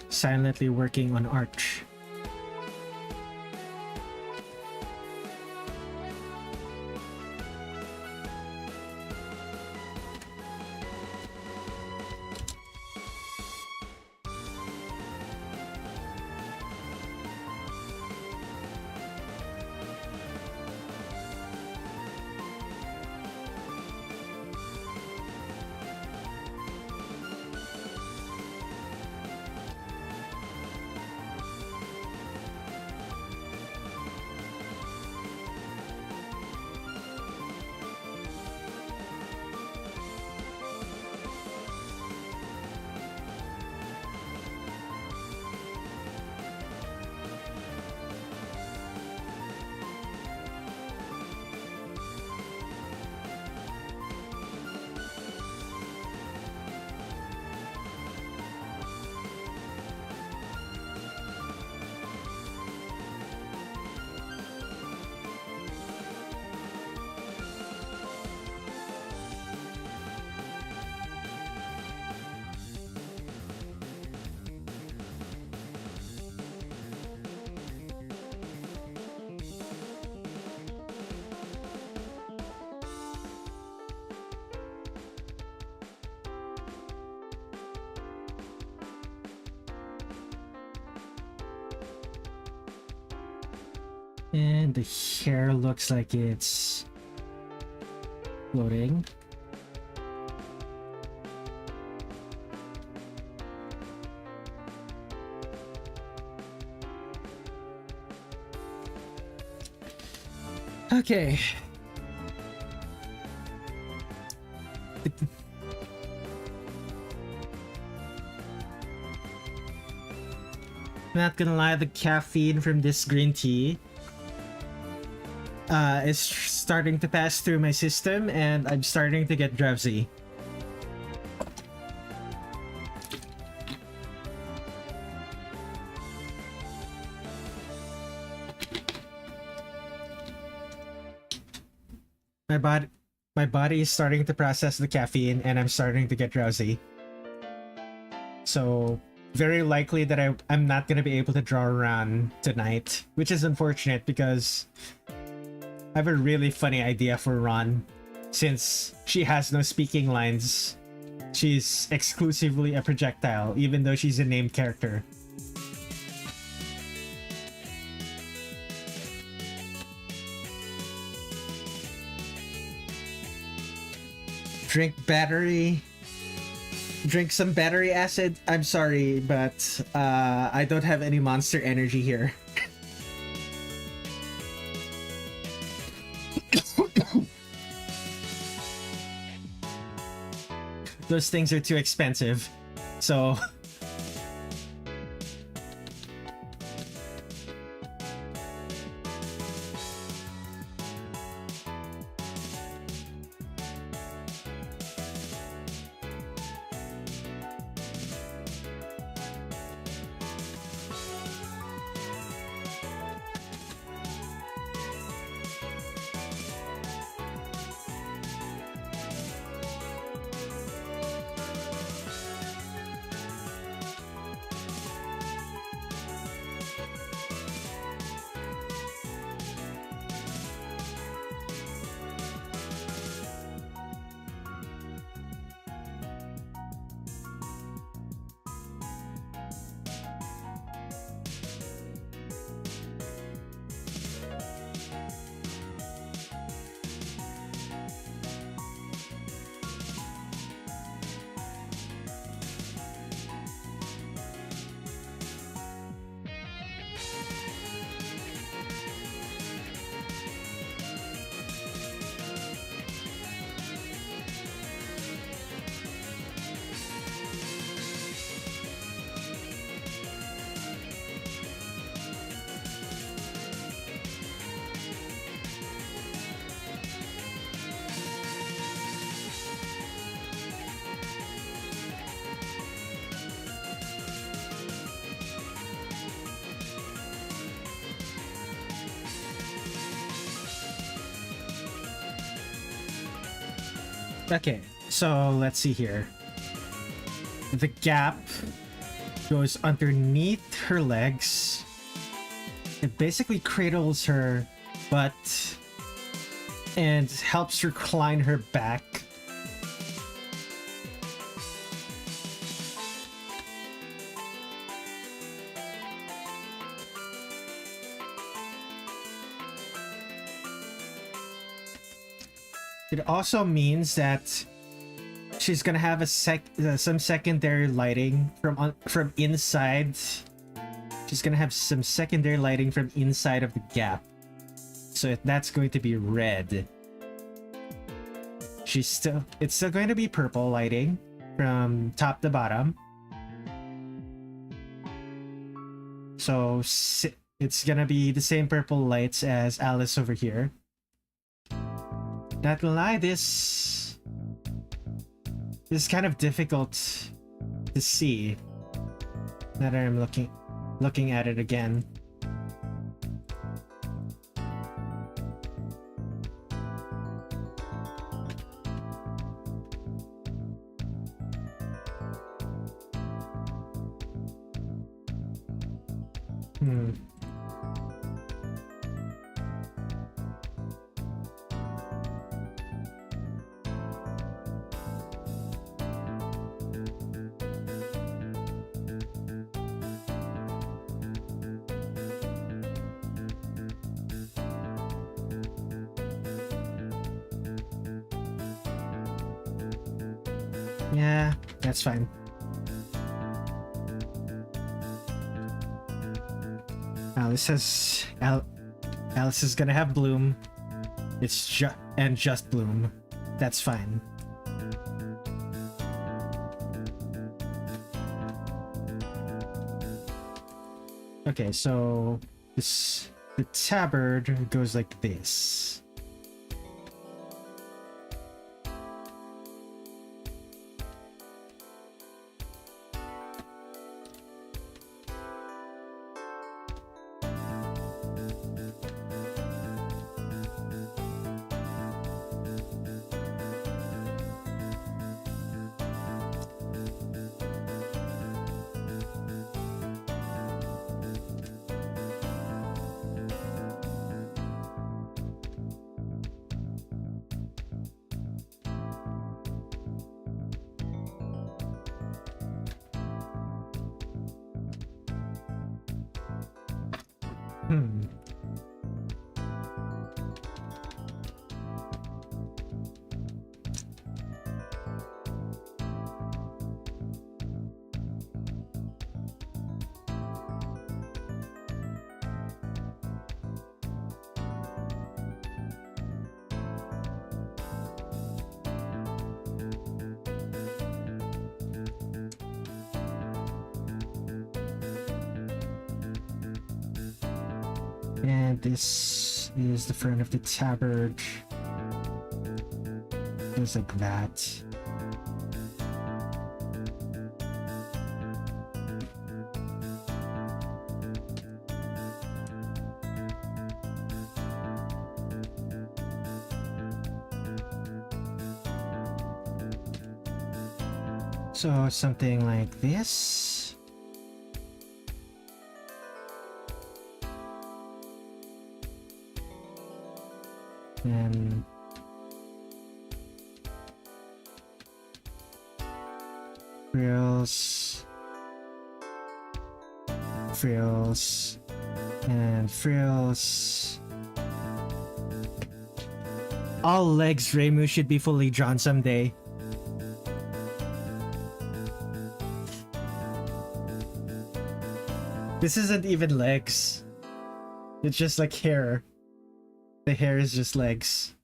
Silently working on Arch. And the hair looks like it's floating. Okay. Not gonna lie, the caffeine from this green tea is starting to pass through my system and I'm starting to get drowsy. My body is starting to process the caffeine and I'm starting to get drowsy. So very likely that I'm not gonna be able to draw a run tonight, which is unfortunate because I have a really funny idea for Ron. Since she has no speaking lines, she's exclusively a projectile, even though she's a named character. Drink some battery acid. I'm sorry, but I don't have any monster energy here. Those things are too expensive, so okay, so let's see here. The gap goes underneath her legs. It basically cradles her butt and helps recline her back. It also means that she's gonna have some secondary lighting from inside. She's gonna have some secondary lighting from inside of the gap, so that's going to be red. It's still going to be purple lighting from top to bottom. So it's gonna be the same purple lights as Alice over here. Not gonna lie, this is kind of difficult to see now that I'm looking at it again. Yeah, that's fine. Alice is gonna have Bloom. It's just Bloom. That's fine. Okay, so the tabard goes like this. And this is the front of the tabard. Goes like that. So something like this. And frills, and frills. All legs Reimu should be fully drawn someday. This isn't even legs. It's just like hair. The hair is just legs.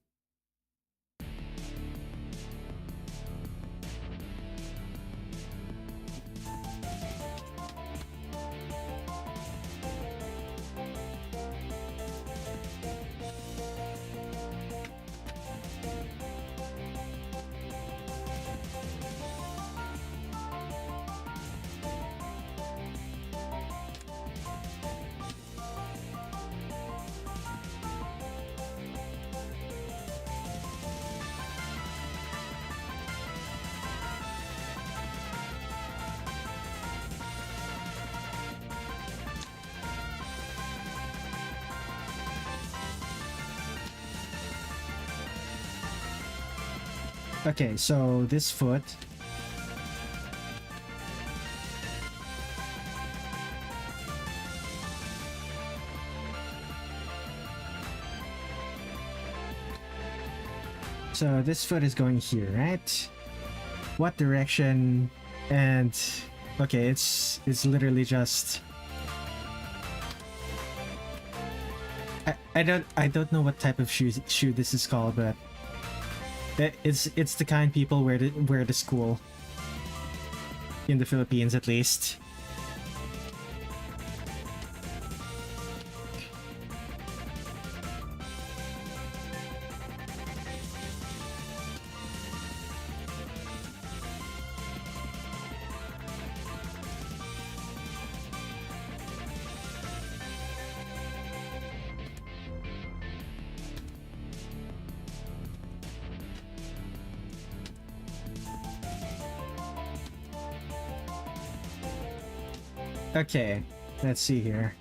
Okay, so this foot. So this foot is going here, right? What direction? And okay, it's literally just I don't know what type of shoe this is called, but it's the kind people wear to school in the Philippines, at least. Okay, let's see here.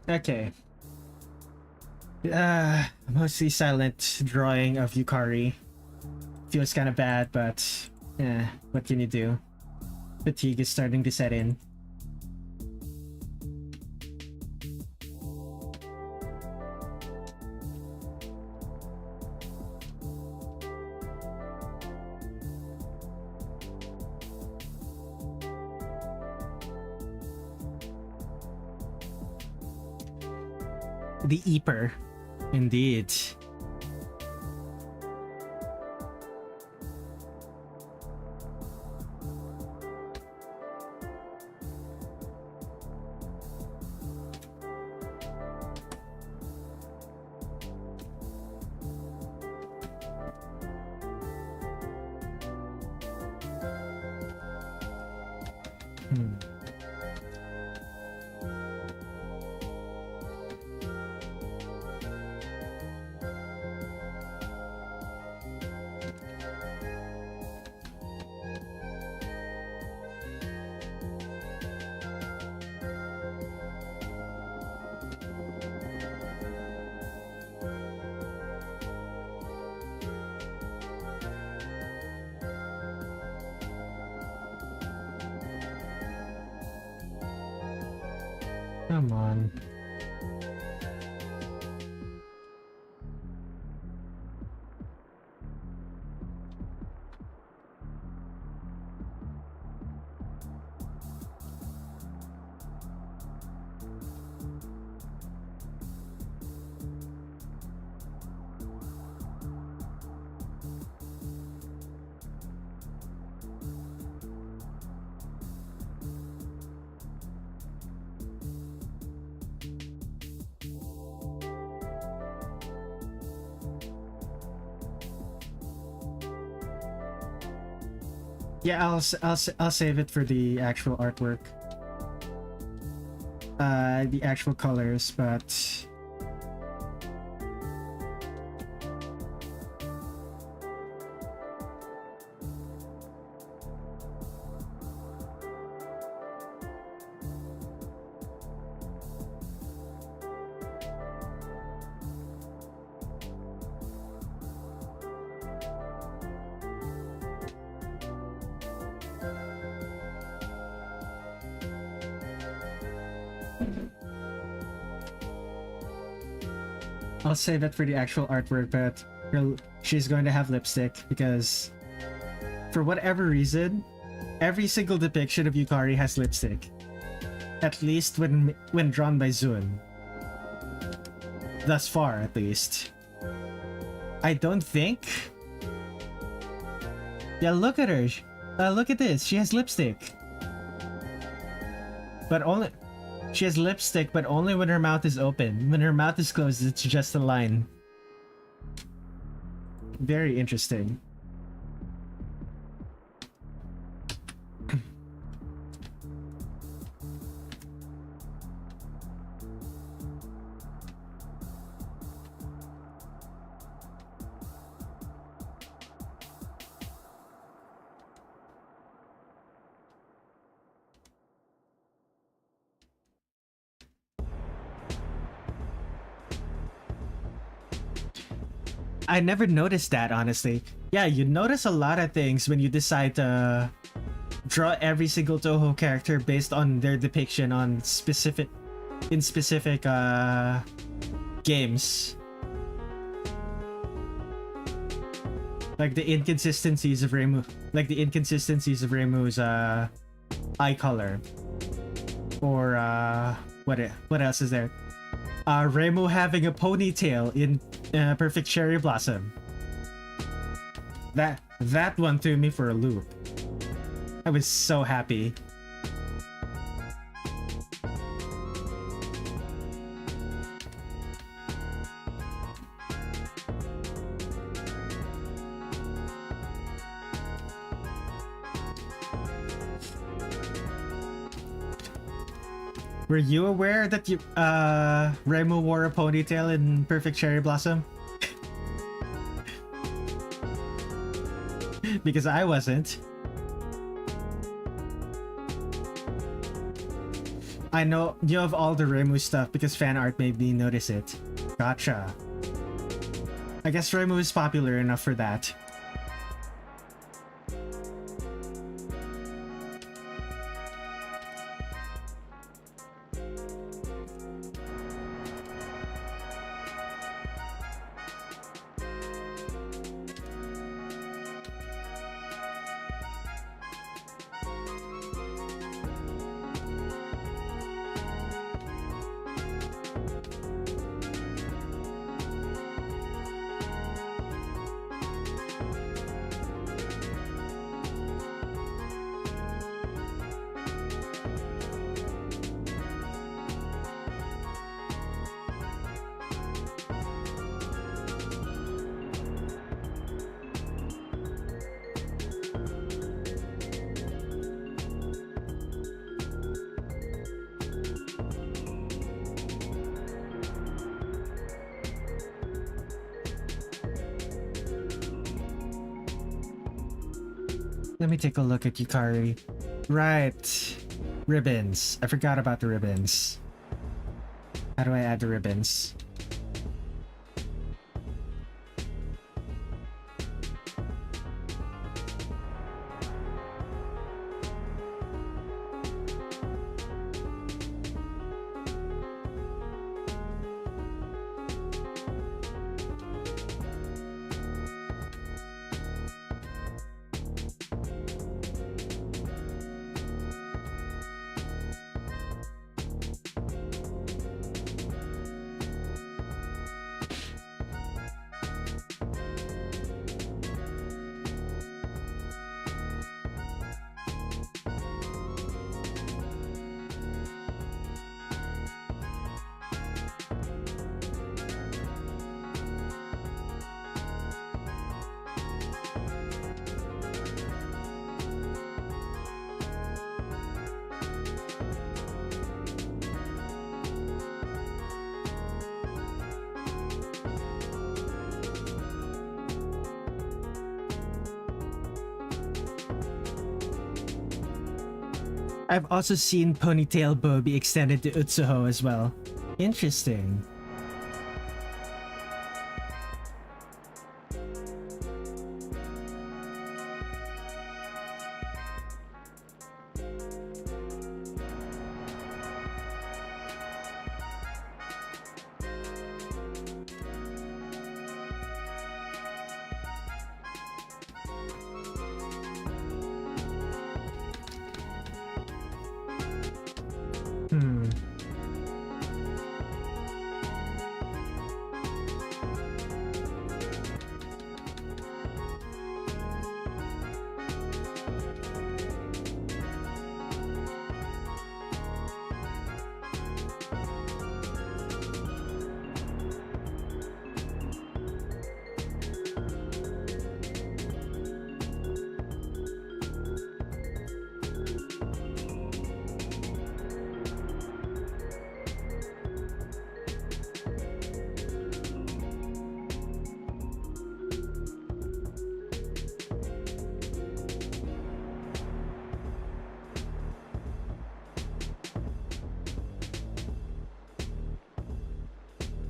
Okay. Mostly silent drawing of Yukari. Feels kind of bad, but what can you do? Fatigue is starting to set in. The Eeper. Indeed. Come on. Yeah, I'll save it for the actual artwork. The actual colors, but I'll save it for the actual artwork, but she's going to have lipstick because for whatever reason, every single depiction of Yukari has lipstick. At least when drawn by Zun. Thus far, at least. I don't think... Yeah, look at her. Look at this. She has lipstick. But only... She has lipstick, but only when her mouth is open. When her mouth is closed, it's just a line. Very interesting. I never noticed that, honestly. Yeah, you notice a lot of things when you decide to draw every single Touhou character based on their depiction on specific games. Like the inconsistencies of Reimu's eye color. Or what else is there? Reimu having a ponytail in Perfect Cherry Blossom. That one threw me for a loop. I was so happy. Were you aware that Reimu wore a ponytail in Perfect Cherry Blossom? Because I wasn't. I know of all the Reimu stuff because fan art made me notice it. Gotcha. I guess Remu is popular enough for that. Let me take a look at Yukari. Right. Ribbons. I forgot about the ribbons. How do I add the ribbons? I've also seen ponytail bow be extended to Utsuho as well. Interesting.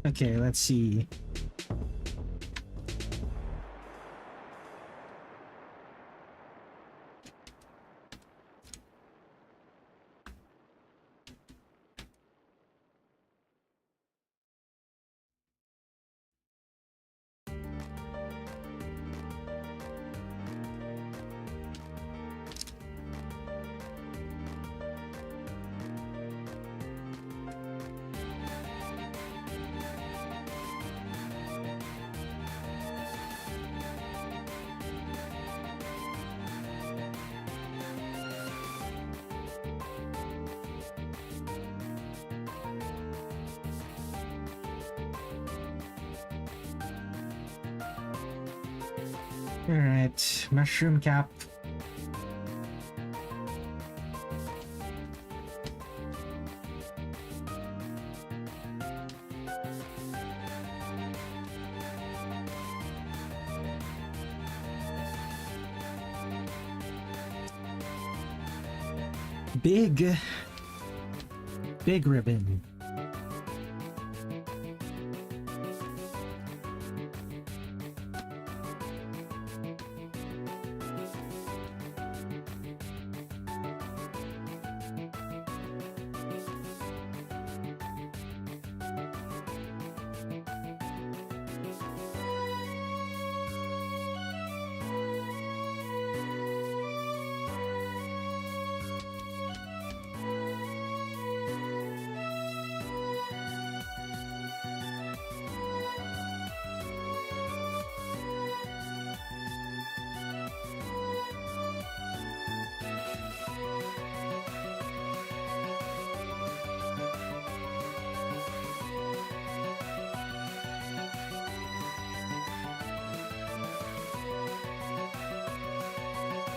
Okay, let's see. Alright, mushroom cap. Big ribbon.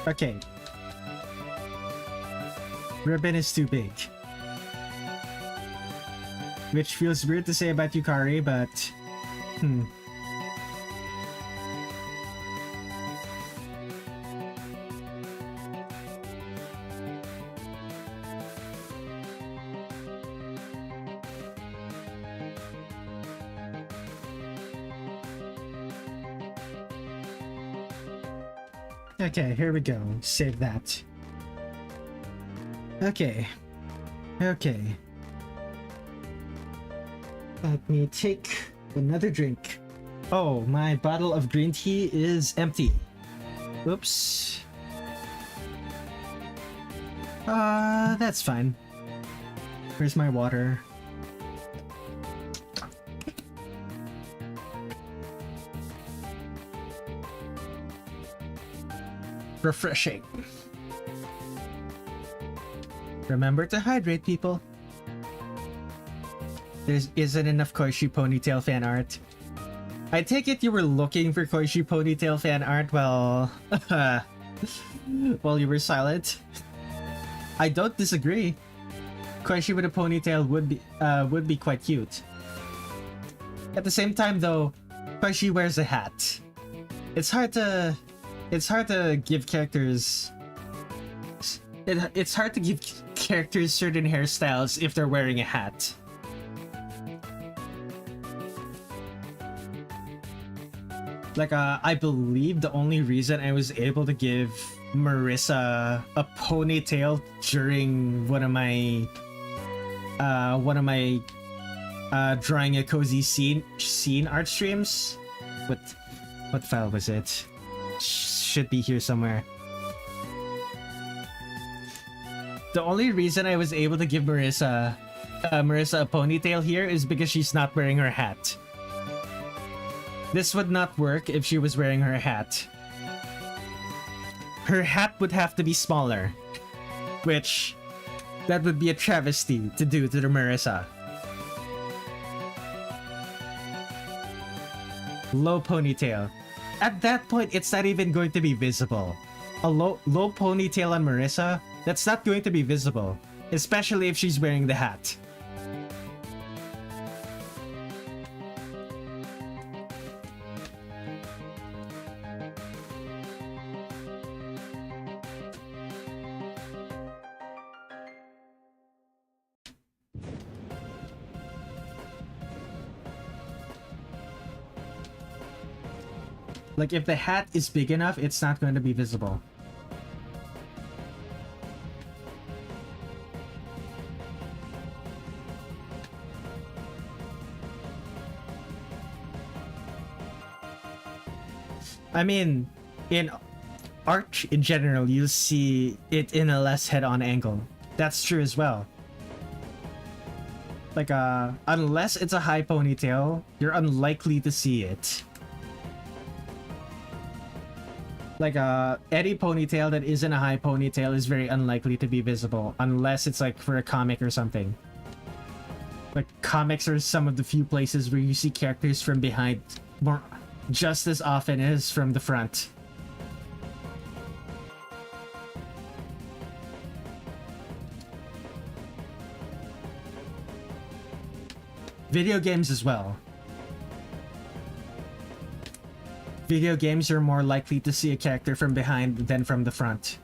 Okay. Ribbon is too big. Which feels weird to say about Yukari, but... Okay, here we go. Save that. Okay. Okay. Let me take another drink. Oh, my bottle of green tea is empty. Oops. That's fine. Where's my water? Refreshing. Remember to hydrate, people. There isn't enough Koishi Ponytail fan art. I take it you were looking for Koishi Ponytail fan art while you were silent. I don't disagree. Koishi with a ponytail would be quite cute. At the same time, though, Koishi wears a hat. It's hard to give characters. It's hard to give characters certain hairstyles if they're wearing a hat. Like, I believe the only reason I was able to give Marissa a ponytail during one of my drawing a cozy scene art streams. What file was it? Should be here somewhere. The only reason I was able to give Marissa a ponytail here is because she's not wearing her hat. This would not work if she was wearing her hat. Her hat would have to be smaller, which that would be a travesty to do to the Marissa. Low ponytail. At that point, it's not even going to be visible. A low ponytail on Marissa, that's not going to be visible, especially if she's wearing the hat. Like, if the hat is big enough, it's not going to be visible. I mean, in art in general, you'll see it in a less head-on angle. That's true as well. Like, unless it's a high ponytail, you're unlikely to see it. Like, any ponytail that isn't a high ponytail is very unlikely to be visible, unless it's like for a comic or something. Like, comics are some of the few places where you see characters from behind more just as often as from the front. Video games as well. Video games, you're more likely to see a character from behind than from the front.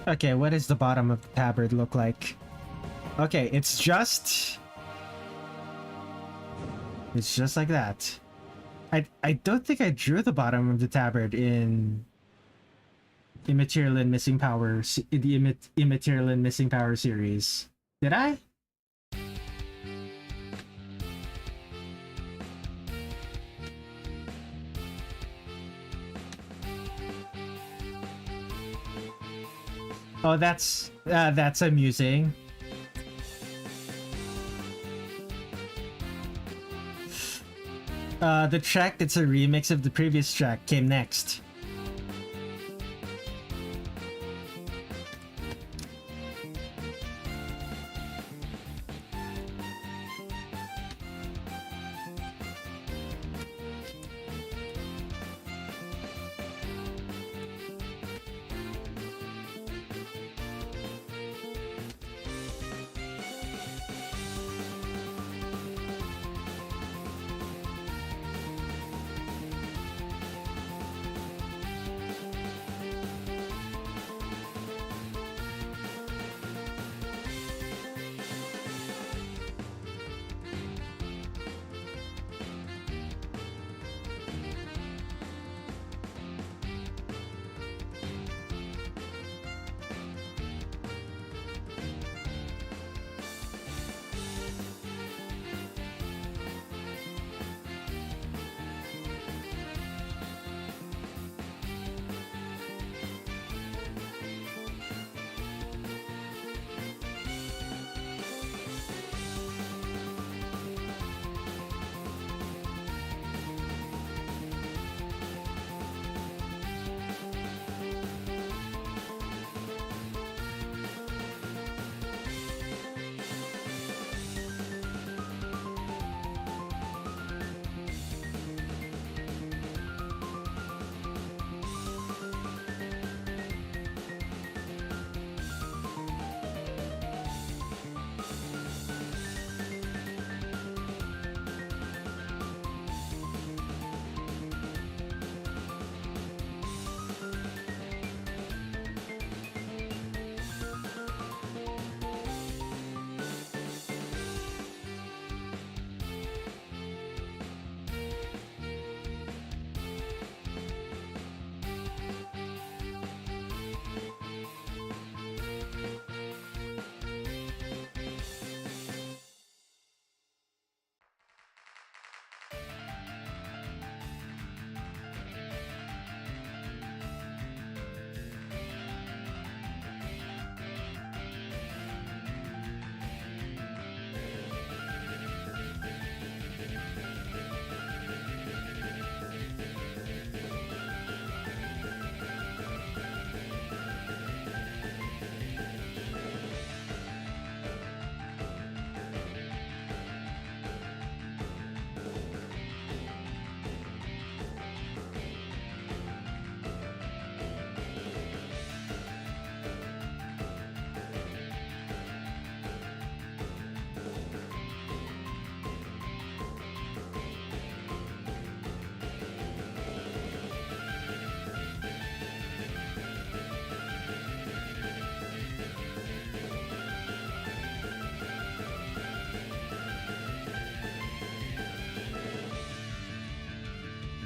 Okay, what does the bottom of the tabard look like? Okay, it's just like that. I don't think I drew the bottom of the tabard in Immaterial and Missing Power, in the Immaterial and Missing Power series. Did I? Oh, that's amusing. The track that's a remix of the previous track came next.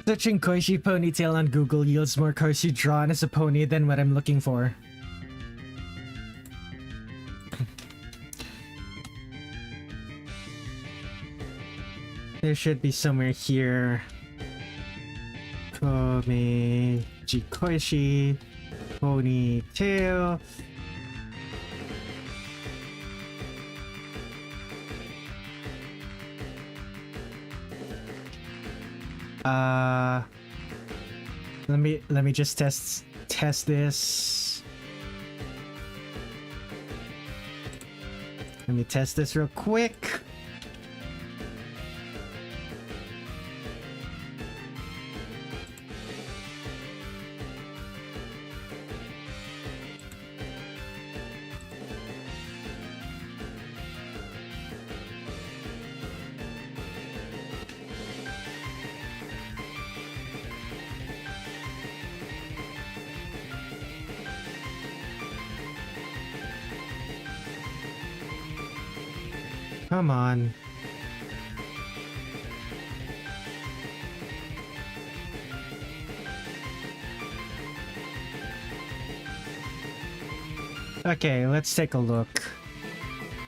Searching Koishi ponytail on Google yields more Koishi drawn as a pony than what I'm looking for. There should be somewhere here. Komeiji Koishi ponytail. Let me just test this. Let me test this real quick. Come on. Okay, let's take a look.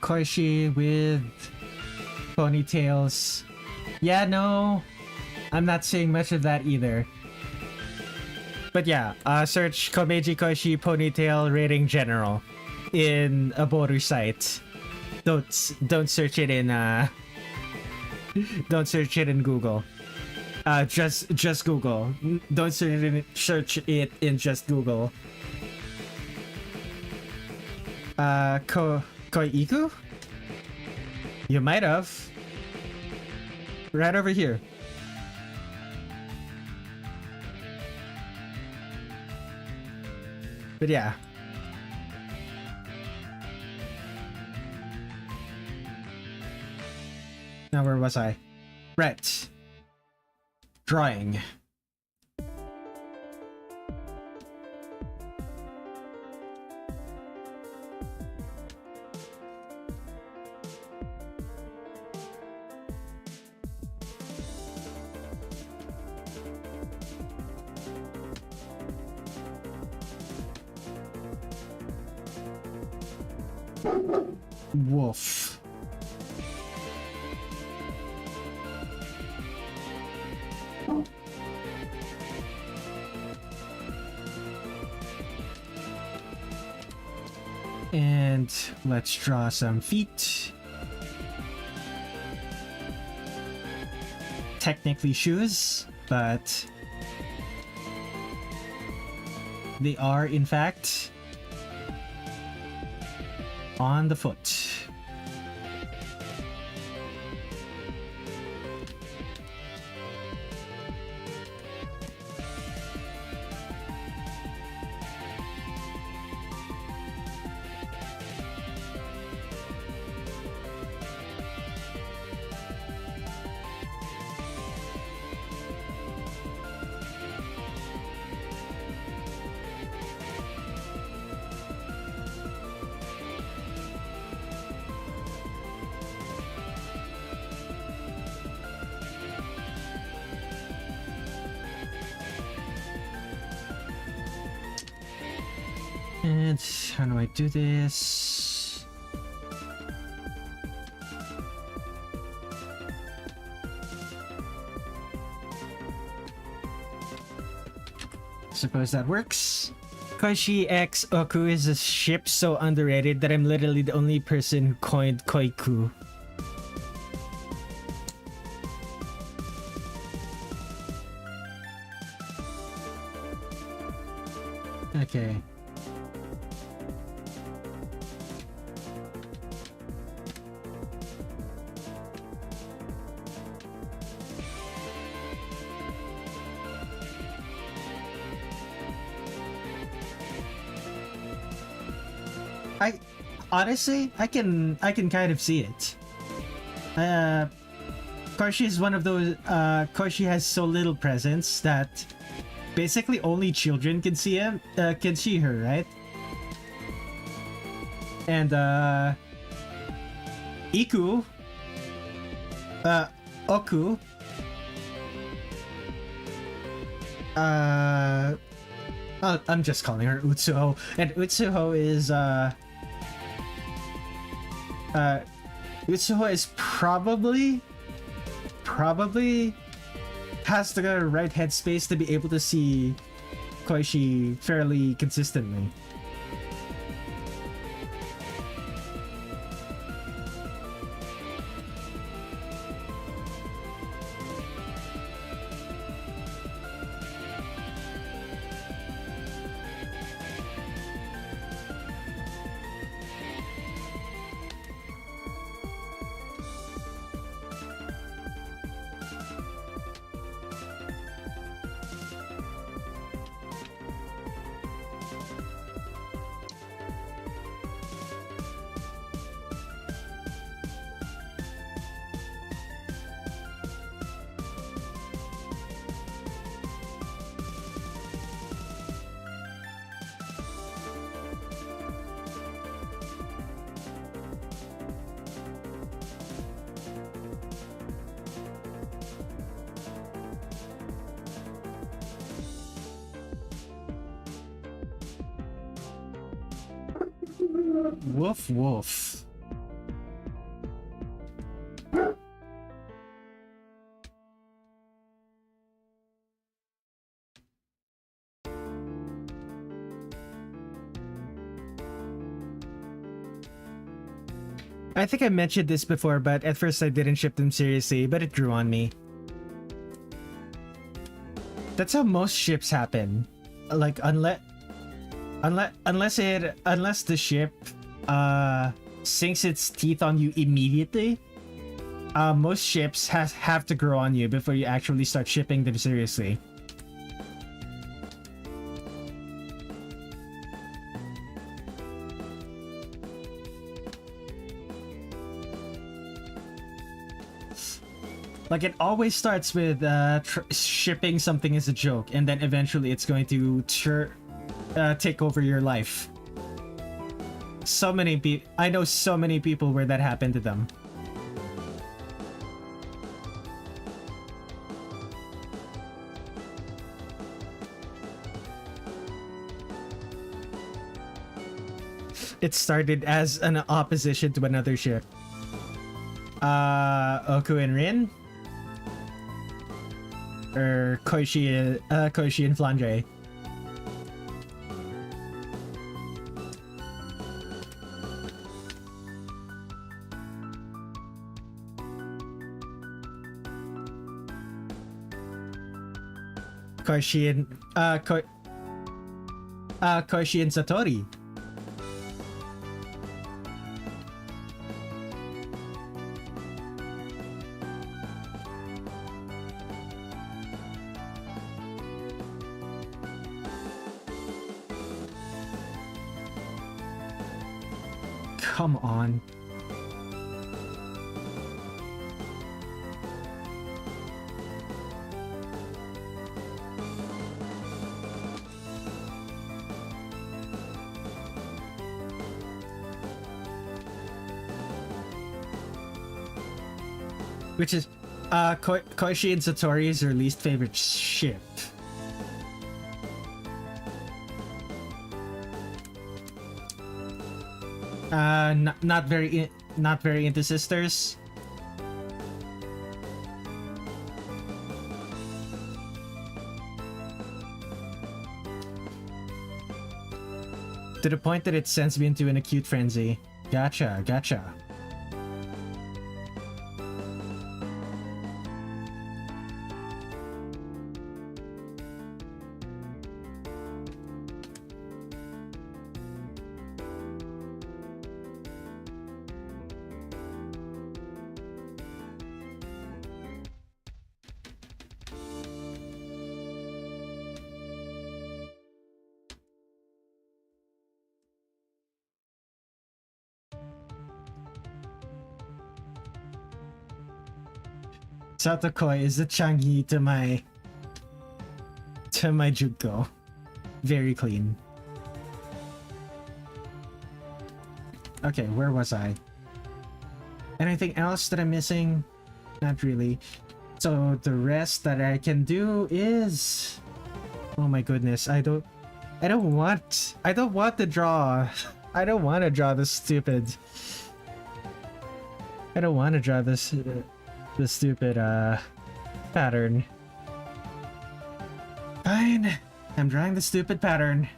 Koishi with ponytails. Yeah, no, I'm not seeing much of that either. But yeah, search Komeiji Koishi ponytail rating general in a Boru site. Don't search it in don't search it in Google. Just Google. Don't search it in just Google. Koiku? You might have. Right over here. But yeah. Now where was I? Right. Drawing. Wolf. And let's draw some feet. Technically shoes, but they are in fact on the foot. And how do I do this? Suppose that works. Koishi X Oku is a ship so underrated that I'm literally the only person who coined Koiku. Okay. Honestly, I can kind of see it. Koishi is one of those. Koishi has so little presence that basically only children can see him. Can see her, right? And Iku, Oku, I'm just calling her Utsuho, and Utsuho is Utsuho is probably has the right headspace to be able to see Koishi fairly consistently. Woof woof. I think I mentioned this before, but at first I didn't ship them seriously, but it grew on me. That's how most ships happen. Like, unless the ship sinks its teeth on you immediately, most ships have to grow on you before you actually start shipping them seriously. Like, it always starts with shipping something as a joke, and then eventually it's going to take over your life. So many people, I know so many people where that happened to them. It started as an opposition to another ship. Oku and Rin? Or Koishi and Flandre. Koishi and Satori. Come on. Which is, Koishi and Satori is her least favorite ship. Not very into sisters. To the point that it sends me into an acute frenzy. Gotcha. Satokoi is the Changi to my Juko. Very clean. Okay, where was I? Anything else that I'm missing? Not really. So the rest that I can do is, oh my goodness, I don't want to draw. I don't want to draw this stupid. I don't want to draw this the stupid pattern. Fine, I'm drawing the stupid pattern.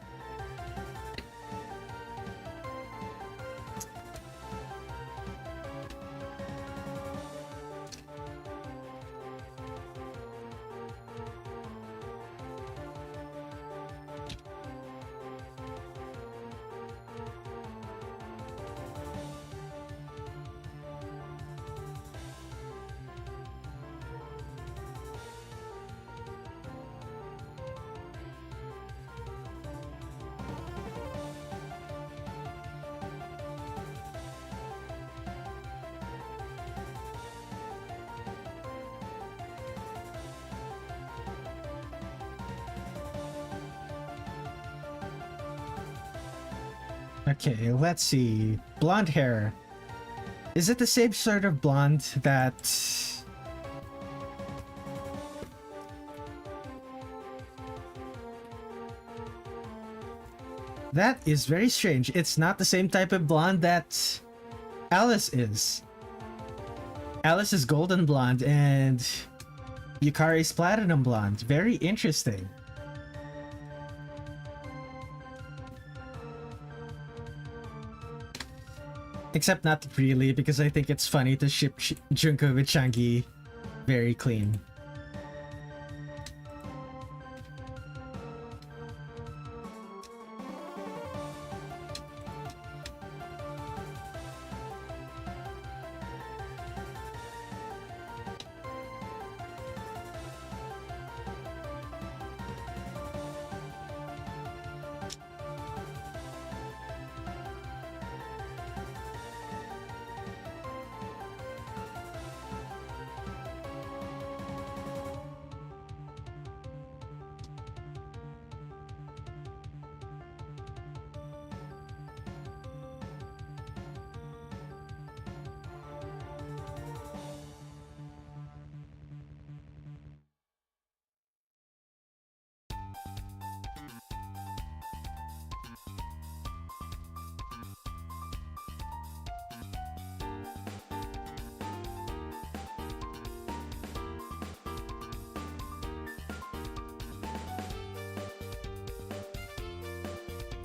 Okay, let's see. Blonde hair. Is it the same sort of blonde that... That is very strange. It's not the same type of blonde that Alice is. Alice is golden blonde and Yukari's platinum blonde. Very interesting. Except not really, because I think it's funny to ship Junko with Changi. Very clean.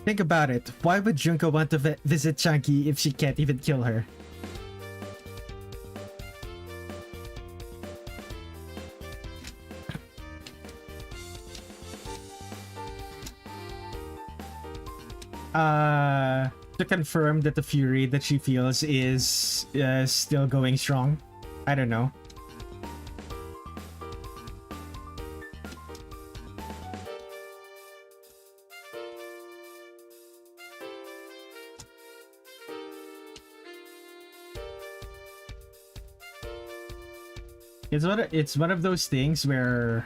Think about it. Why would Junko want to visit Changi if she can't even kill her? To confirm that the fury that she feels is still going strong. I don't know. It's one of those things where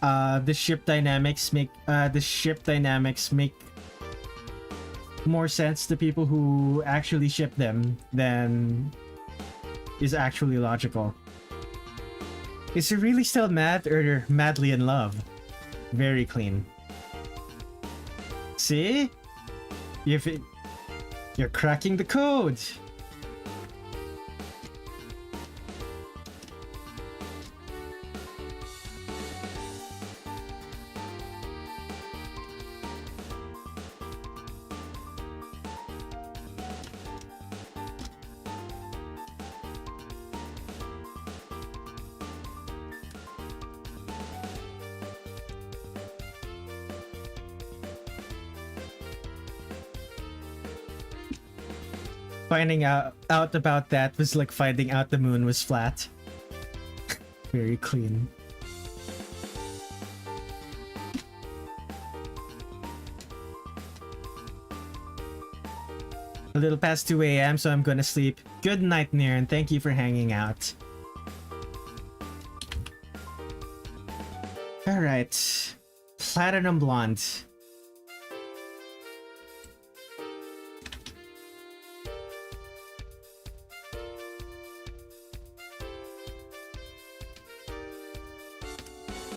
the ship dynamics make more sense to people who actually ship them than is actually logical. Is she really still mad or madly in love? Very clean. See? You're cracking the code! Finding out about that was like finding out the moon was flat. Very clean. A little past 2 a.m. so I'm gonna sleep. Good night, Nier, and thank you for hanging out. Alright. Platinum Blonde.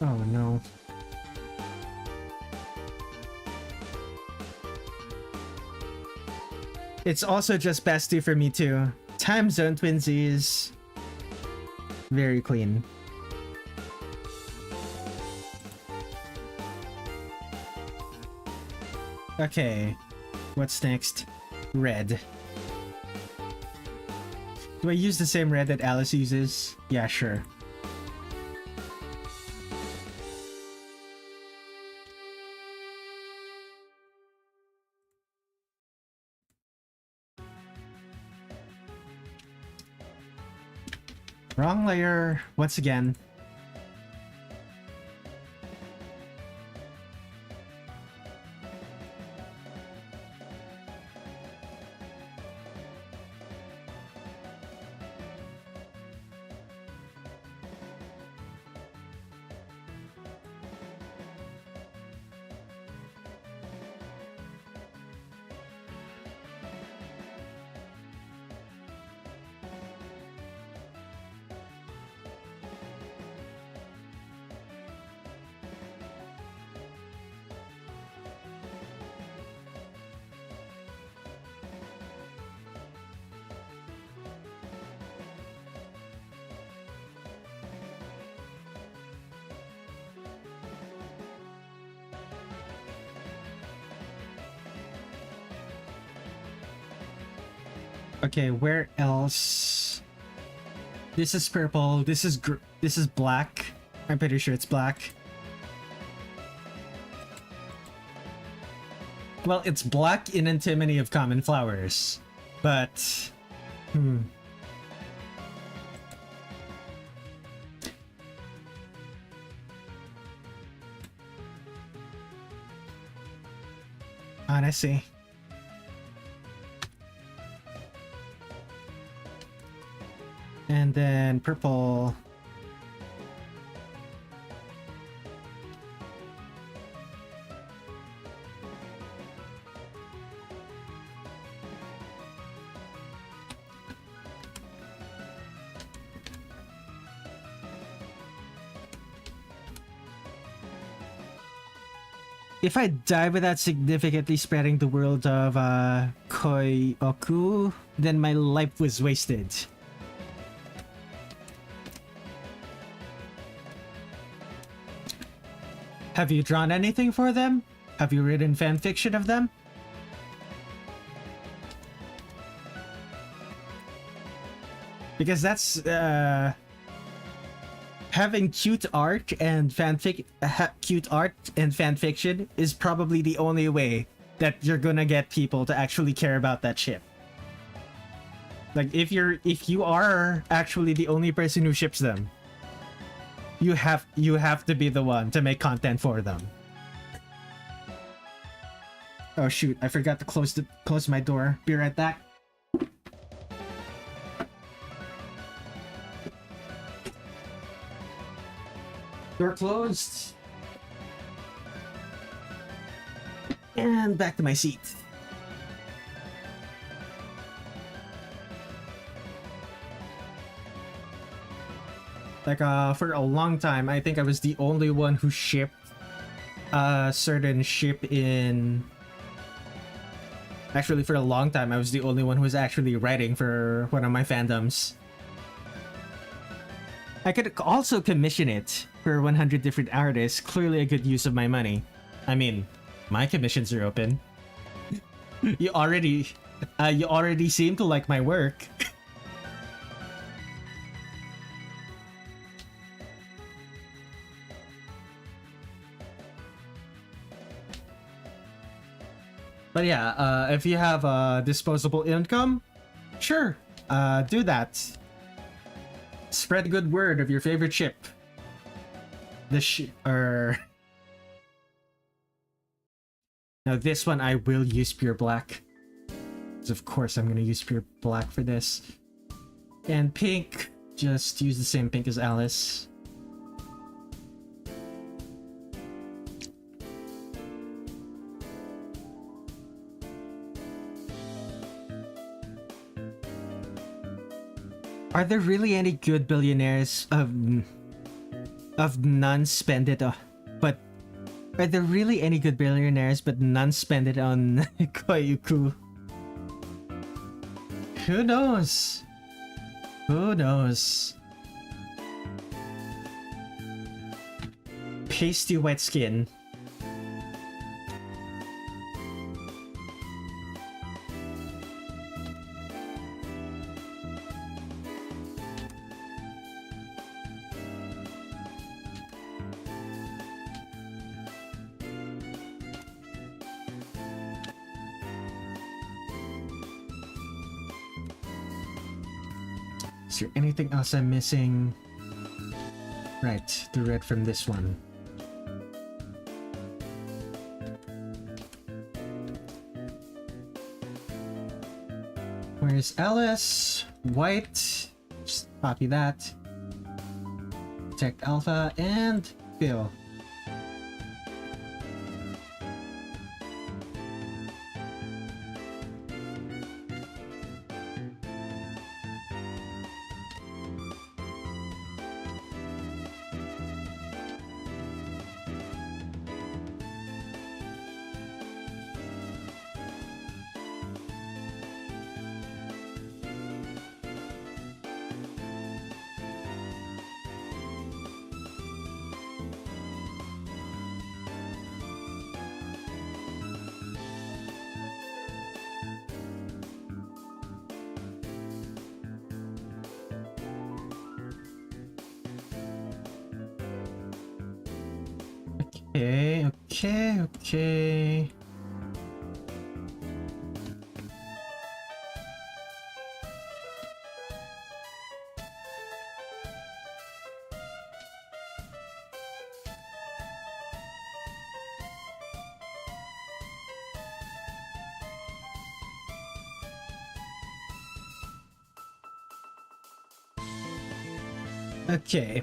Oh no. It's also just past 2 for me too. Time zone twinsies. Very clean. Okay. What's next? Red. Do I use the same red that Alice uses? Yeah, sure. Wrong layer once again. Okay, where else? This is purple. This is black. I'm pretty sure it's black. Well, it's black in Antinomy of Common Flowers, but I see. And then purple. If I die without significantly spreading the world of Koioku, then my life was wasted. Have you drawn anything for them? Have you written fanfiction of them? Because that's having cute art and fanfiction is probably the only way that you're gonna get people to actually care about that ship. Like if you are actually the only person who ships them, you have to be the one to make content for them. Oh shoot, I forgot to close my door. Be right back. Door closed. And back to my seat. Like, for a long time, I think I was the only one who shipped a certain ship in... Actually, for a long time, I was the only one who was actually writing for one of my fandoms. I could also commission it for 100 different artists, clearly a good use of my money. I mean, my commissions are open. You already seem to like my work. But yeah, if you have disposable income, sure, do that. Spread the good word of your favorite ship. Now this one I will use pure black. So of course I'm gonna use pure black for this. And pink, just use the same pink as Alice. Are there really any good billionaires of none spend it but are there really any good billionaires but none spend it on Koioku? Who knows? Who knows? Pasty white skin. Is there anything else I'm missing? Right, the red from this one. Where's Alice? White. Just copy that. Protect Alpha and Bill. Okay. Okay.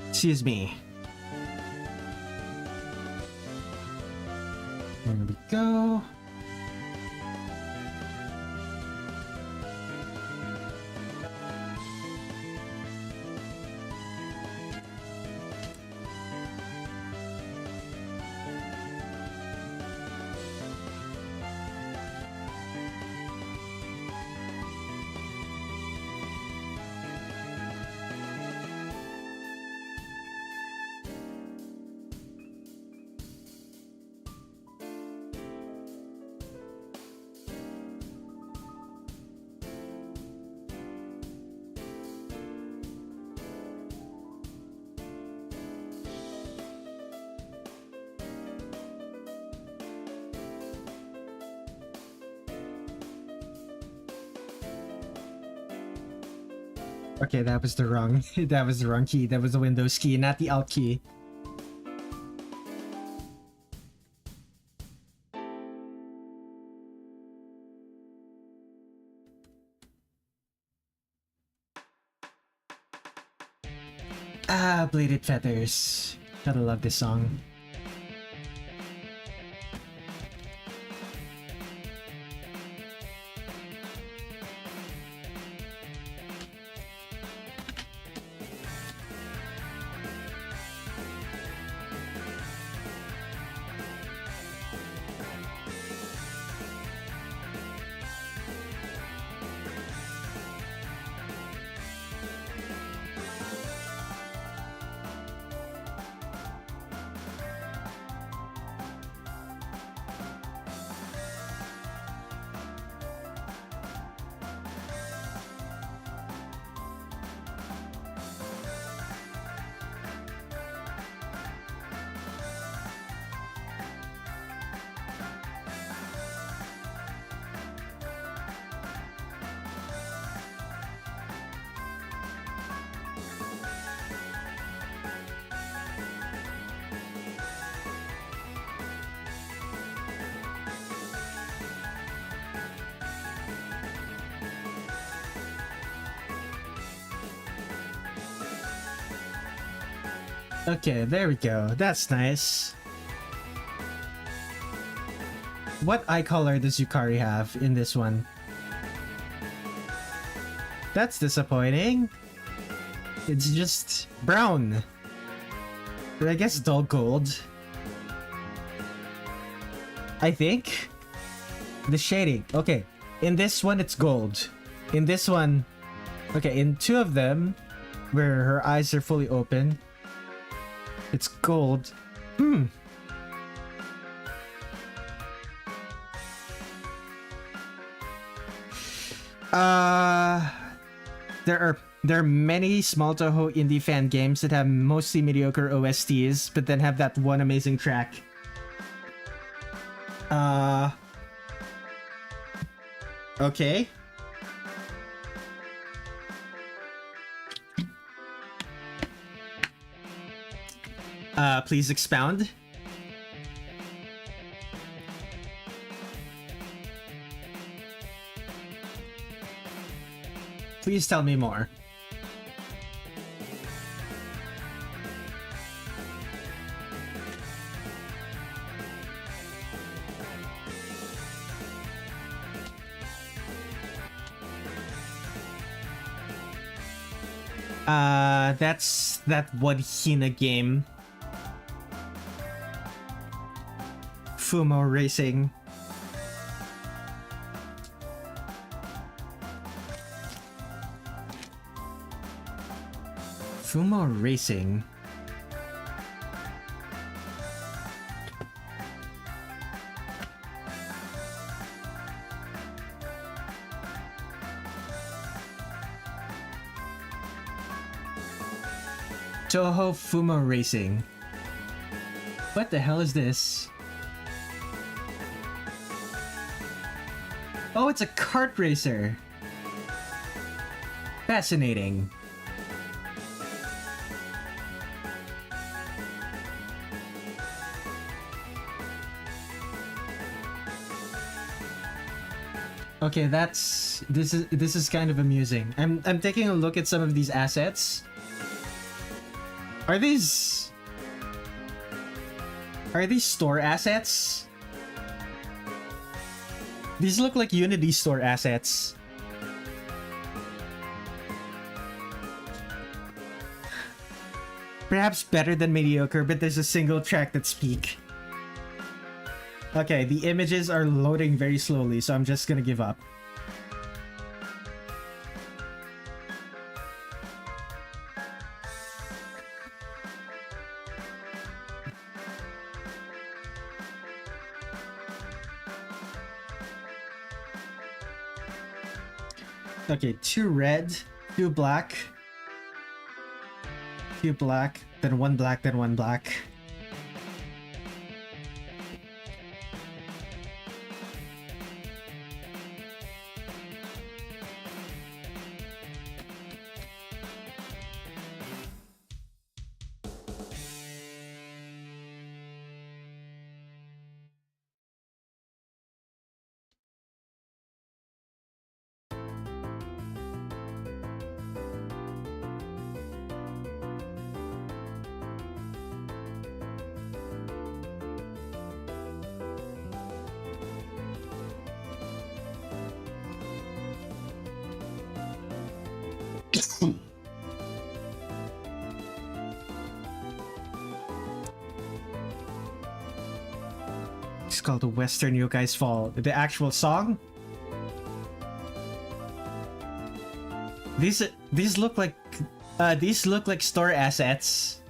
Excuse me. There we go. Okay, that was the wrong key. That was the Windows key, not the Alt key. Ah, Bladed Feathers. Gotta love this song. Okay, there we go. That's nice. What eye color does Yukari have in this one? That's disappointing. It's just brown. I guess dull gold. I think. The shading. Okay, in this one it's gold. In this one... Okay, in two of them, where her eyes are fully open, it's gold. There are many small Touhou indie fan games that have mostly mediocre OSTs, but then have that one amazing track. Okay. Please expound. Please tell me more. That's that one Hina game. Fumo Racing. Fumo Racing. Touhou Fumo Racing. What the hell is this? Oh, it's a kart racer. Fascinating. Okay, this is kind of amusing. I'm taking a look at some of these assets. Are these store assets? These look like Unity store assets. Perhaps better than mediocre, but there's a single track that's peak. Okay, the images are loading very slowly, so I'm just gonna give up. Okay, 2 red, 2 black, 2 black, then 1 black, then 1 black. It's called the Western Yokai's Fall. The actual song? These look like store assets.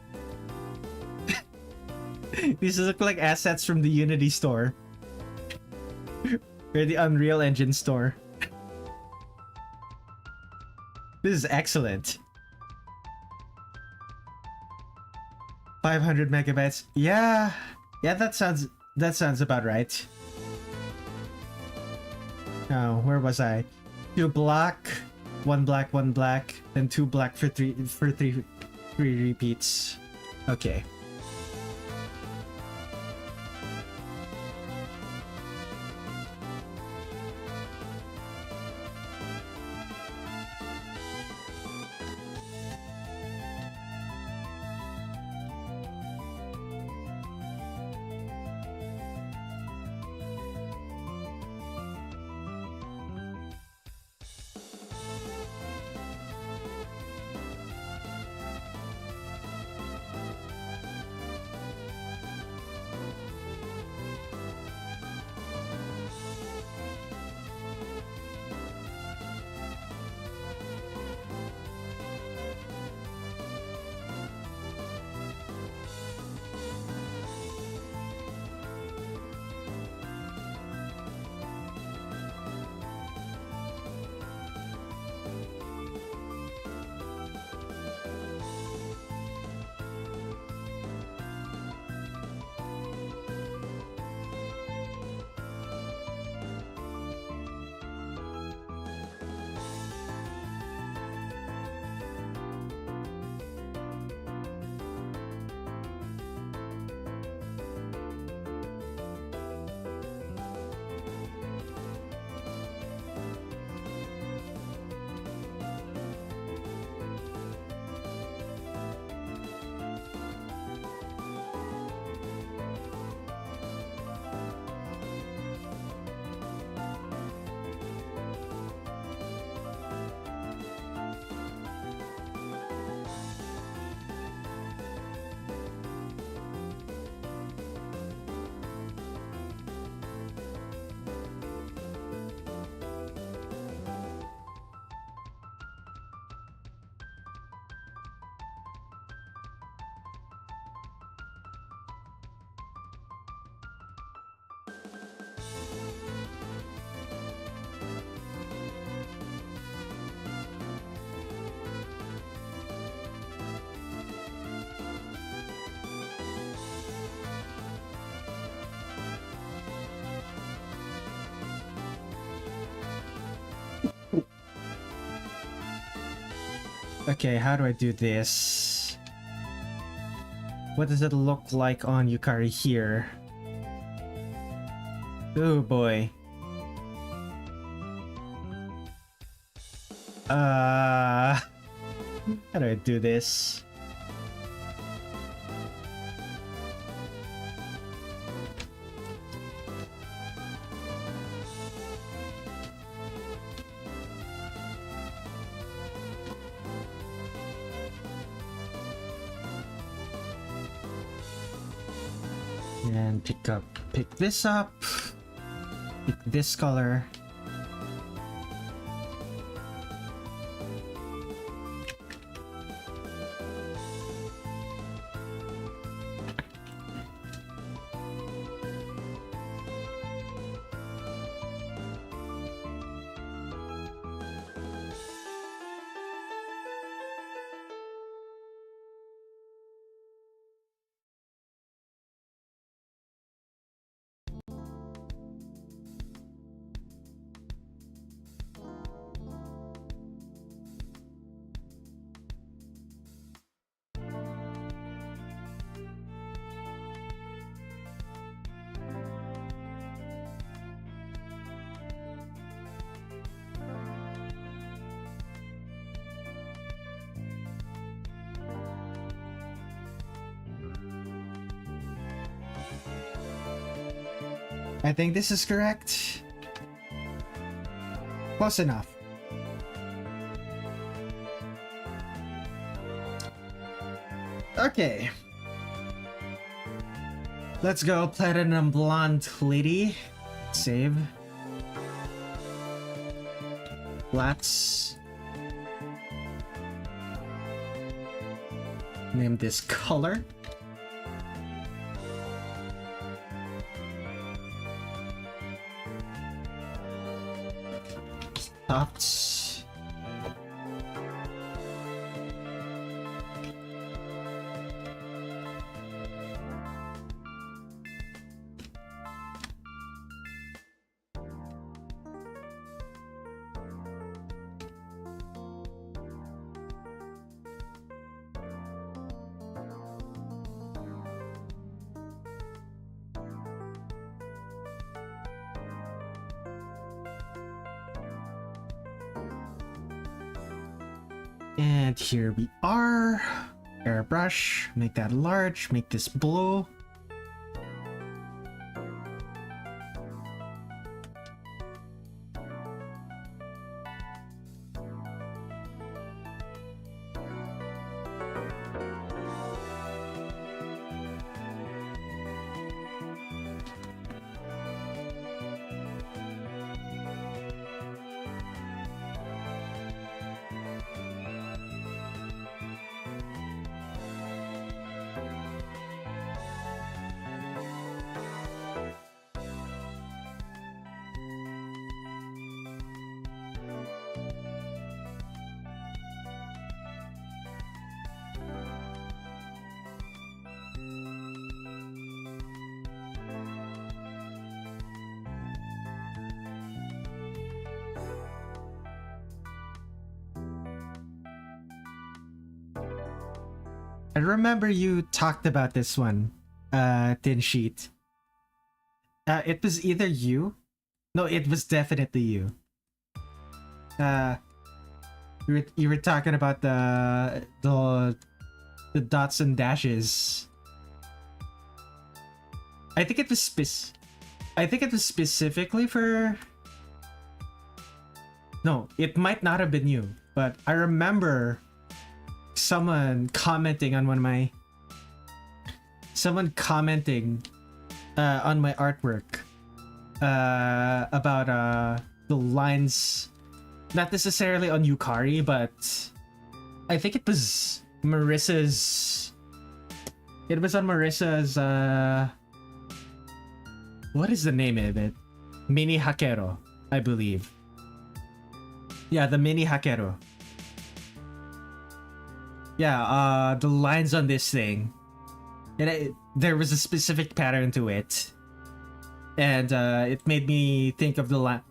These look like assets from the Unity store. Or the Unreal Engine store. This is excellent. 500 megabytes. Yeah, that sounds about right. Oh, where was I? 2 black, 1 black, 1 black, then 2 black for three repeats. Okay. Okay, how do I do this? What does it look like on Yukari here? Oh boy. How do I do this? And pick this up, pick this color. I think this is correct. Close enough. Okay. Let's go, Platinum Blonde Lady. Save. Let's name this color. Tufts. And here we are. Airbrush, make that large, make this blue. I remember you talked about this one, Thin Sheet. It was either you. No, it was definitely you. You were talking about the dots and dashes. I think it was specifically for. No, it might not have been you, but I remember someone commenting on on my artwork about the lines, not necessarily on Yukari, but I think it was Marissa's. It was on Marissa's. What is the name of it? Mini Hakero, I believe. Yeah, the Mini Hakero. Yeah, the lines on this thing, and there was a specific pattern to it, and it made me think of the line.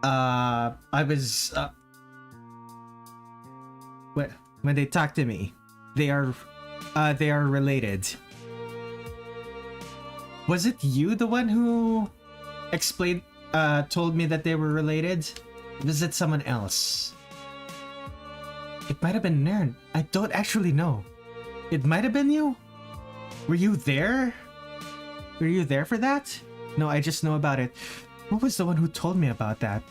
I was when they talk to me, they are related. Was it you, the one who told me that they were related? Was it someone else? It might have been Nern. I don't actually know. It might have been you? Were you there? Were you there for that? No, I just know about it. Who was the one who told me about that?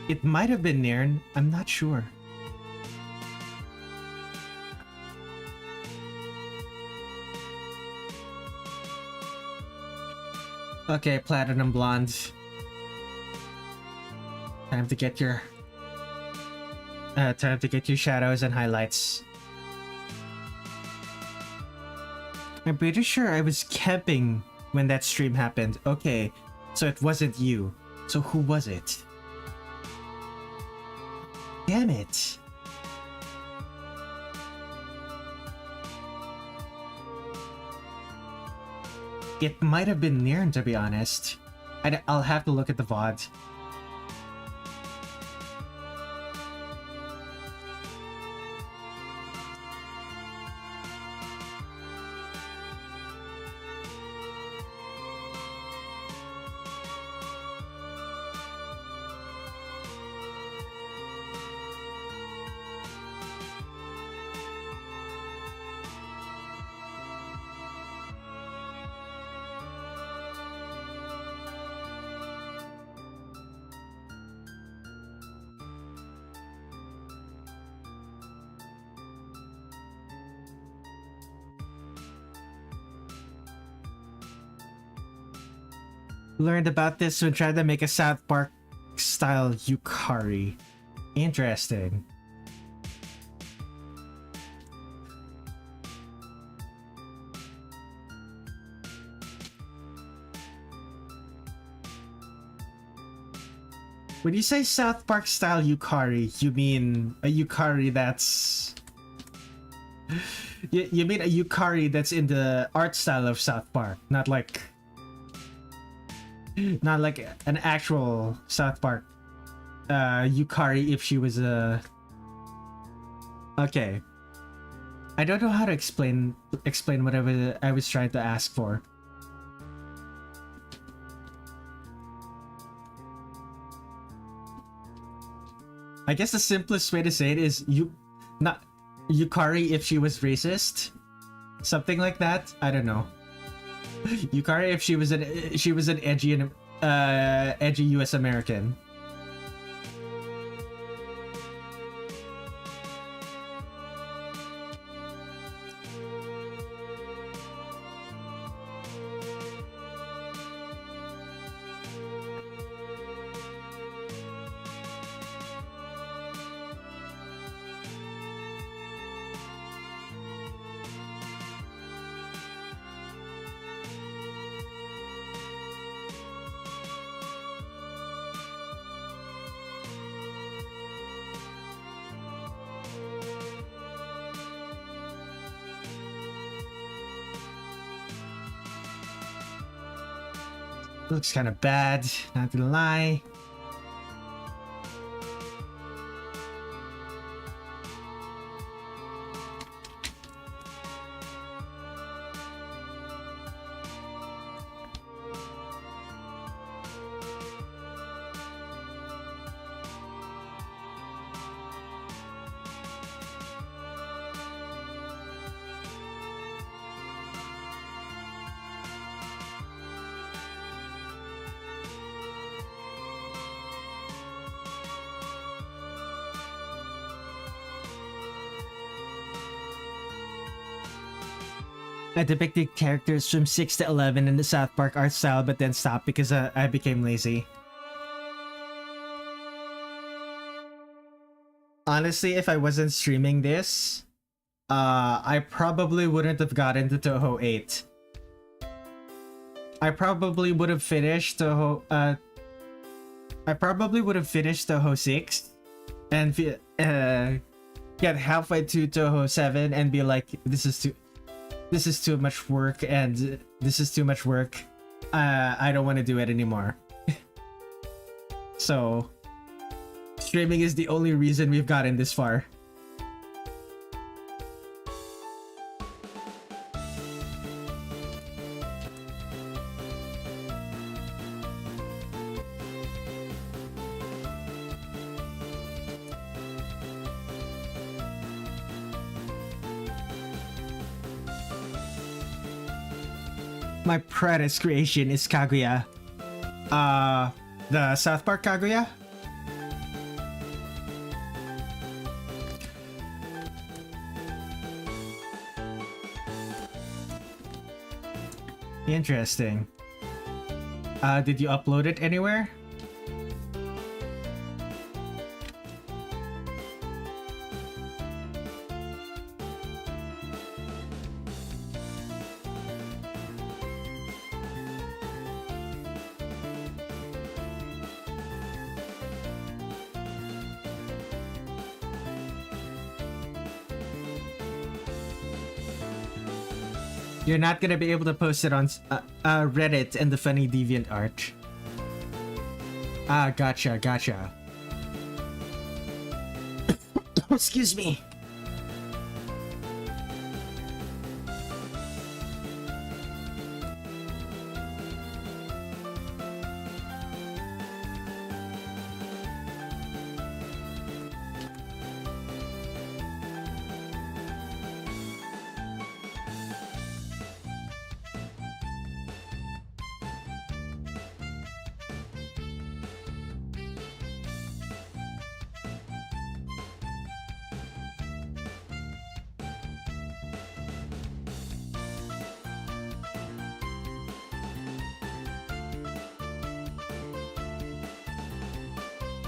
It might have been Nairn. I'm not sure. Okay, Platinum Blonde. Time to get your shadows and highlights. I'm pretty sure I was camping when that stream happened. Okay, so it wasn't you. So who was it? Damn it. It might have been Nirn, to be honest. I'll have to look at the VOD. Learned about this when trying to make a South Park style Yukari. Interesting. When you say South Park style Yukari, you mean a Yukari that's... You mean a Yukari that's in the art style of South Park, not like an actual South Park Yukari if she was a... Okay. I don't know how to explain whatever I was trying to ask for. I guess the simplest way to say it is not Yukari if she was racist. Something like that. I don't know. Yukari if she was an edgy US American. Looks kind of bad, not gonna lie. I depicted characters from 6 to 11 in the South Park art style, but then stopped because I became lazy. Honestly, if I wasn't streaming this, I probably wouldn't have gotten to Touhou 8. I probably would have finished Touhou 6 and get halfway to Touhou 7 and be like, this is too much work, and this is too much work. I don't want to do it anymore. So, streaming is the only reason we've gotten this far. My proudest creation is Kaguya. The South Park Kaguya? Interesting. Did you upload it anywhere? You're not gonna be able to post it on Reddit and the funny deviant art. Ah, gotcha. Excuse me.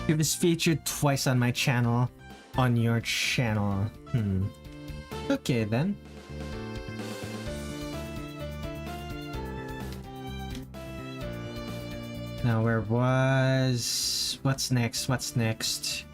It was featured twice on my channel. On your channel. Okay then. Now where was... What's next?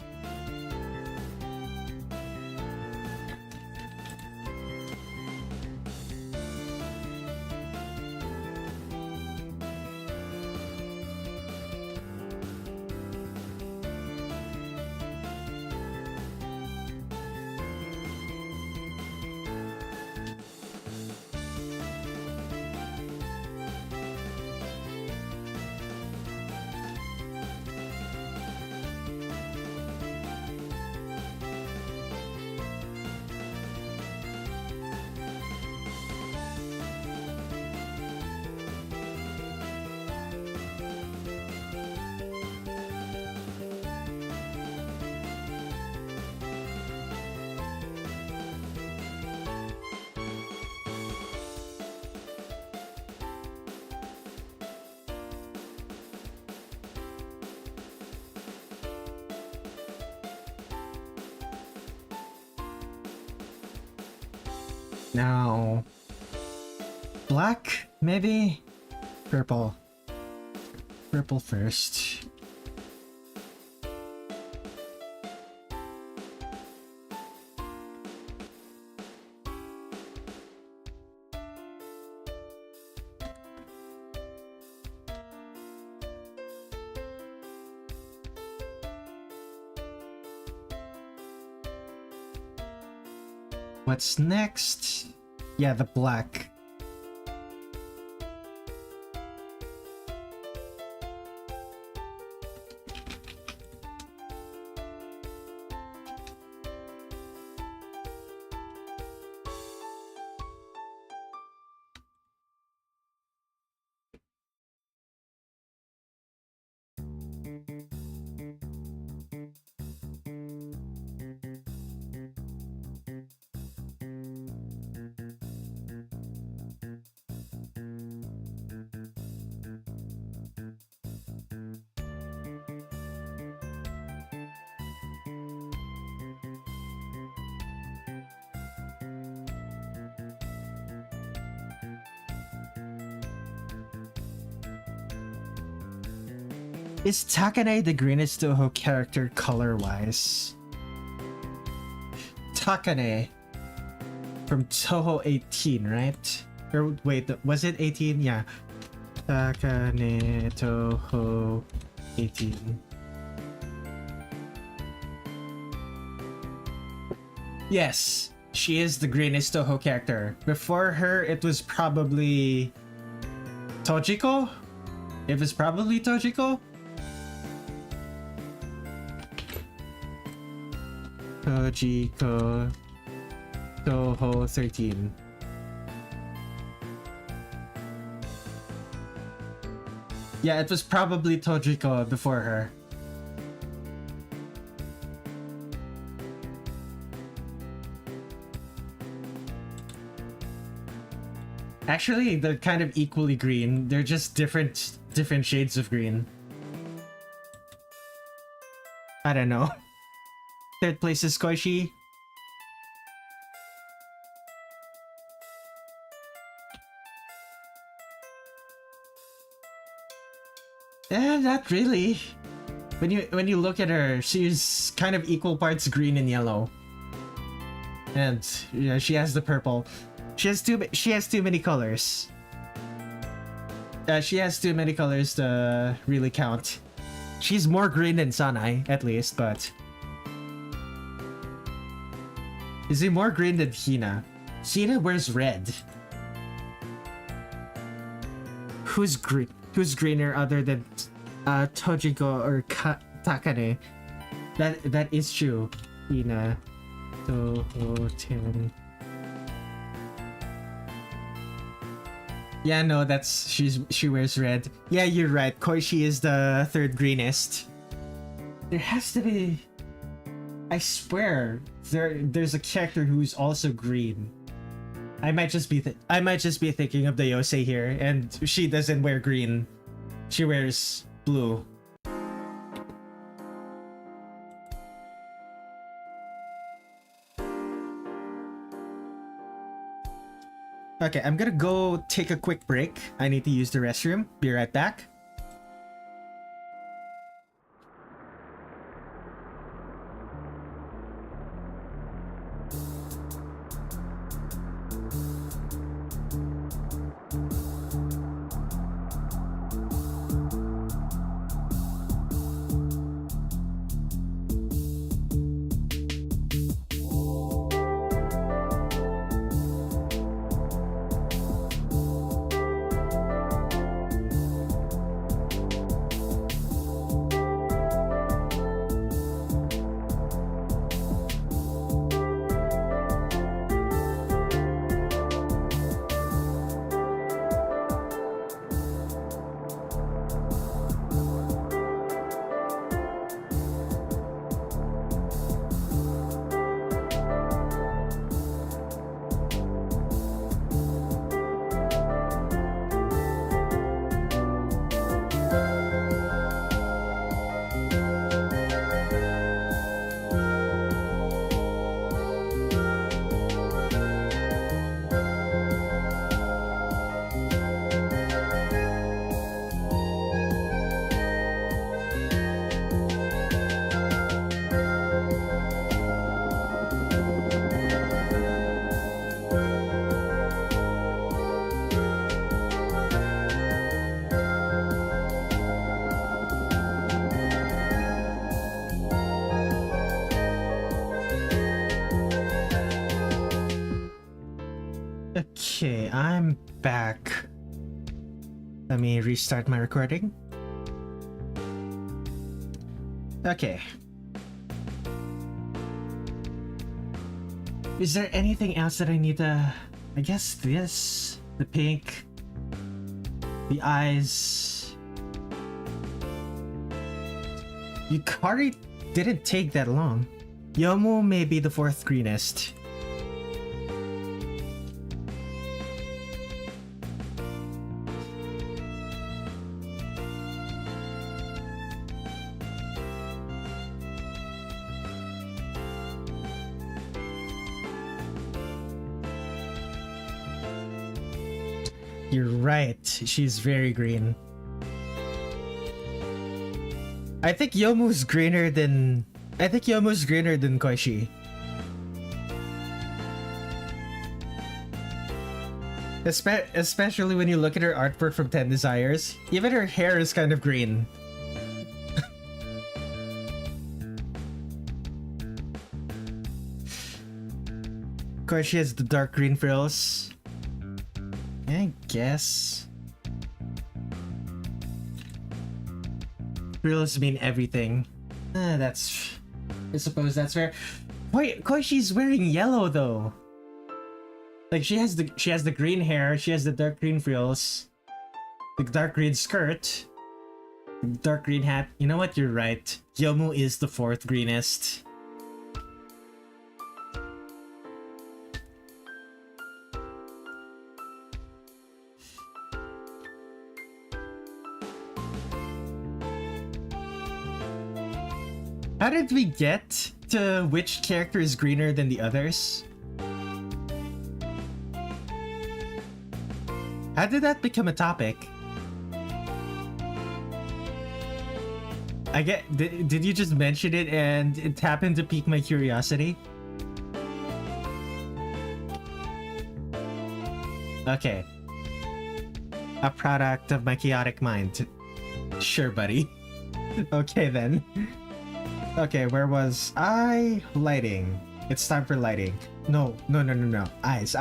Now... Black? Maybe? Purple. Purple first. What's next? Yeah, the black. Is Takane the greenest Touhou character color-wise? Takane from Touhou 18, right? Or wait, was it 18? Yeah. Takane Touhou 18. Yes, she is the greenest Touhou character. Before her, it was probably Tojiko? It was probably Tojiko? Tojiko Touhou 13. Yeah, it was probably Tojiko before her. Actually, they're kind of equally green. They're just different shades of green. I don't know. Third place is Koishi. Not really. When you look at her, she's kind of equal parts green and yellow. And yeah, she has the purple. She has too many colors. She has too many colors to really count. She's more green than Sanai, at least, but is he more green than Hina? Hina wears red. Who's greener other than Tojiko or Takane? That is true. Hina, Touhou 10. Yeah, no, she wears red. Yeah, you're right. Koishi is the third greenest. There has to be. I swear, there's a character who's also green. I might just be thinking of the Yosei here, and she doesn't wear green. She wears blue. Okay, I'm gonna go take a quick break. I need to use the restroom. Be right back. Okay, I'm back. Let me restart my recording. Okay. Is there anything else that I need to... I guess this, the pink, the eyes. Yukari didn't take that long. Youmu may be the fourth greenest. You're right, she's very green. I think Yomu's greener than Koishi. Especially when you look at her artwork from 10 Desires. Even her hair is kind of green. course, she has the dark green frills. I guess. Frills mean everything. I suppose that's fair. Wait, course she's wearing yellow though. Like she has the green hair, she has the dark green frills, the dark green skirt, dark green hat. You know what? You're right. Youmu is the fourth greenest. How did we get to which character is greener than the others? How did that become a topic? Did you just mention it and it happened to pique my curiosity? Okay. A product of my chaotic mind. Sure, buddy. Okay then. Okay, where was I? Lighting. It's time for lighting. No. Eyes.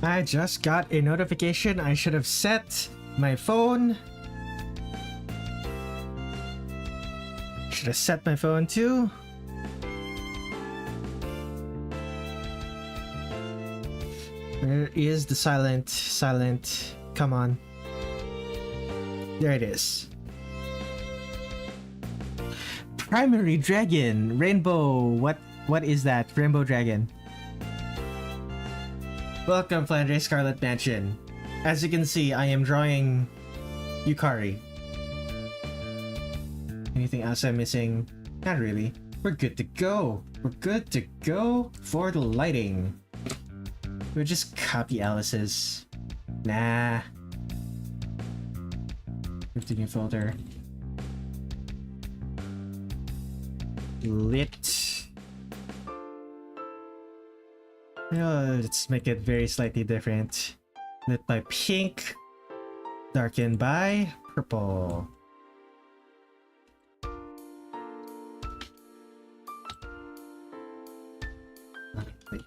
I just got a notification. I should have set my phone. Should have set my phone too. Where is the silent? Come on. There it is. Primary dragon, rainbow. What is that? Rainbow dragon. Welcome, Flandre Scarlet Mansion. As you can see, I am drawing Yukari. Anything else I'm missing? Not really. We're good to go. We're good to go for the lighting. We'll just copy Alice's. Nah. Move to new folder. Lit. Let's make it very slightly different. Lit by pink, darkened by purple. Wait.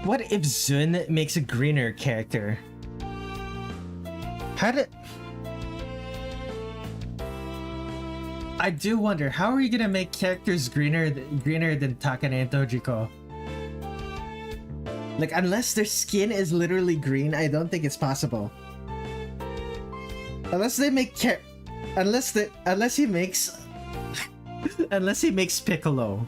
What if Zun makes a greener character? I do wonder, how are you gonna make characters greener than Takane and Tojiko? Like, unless their skin is literally green, I don't think it's possible. Unless they make unless he makes unless he makes Piccolo.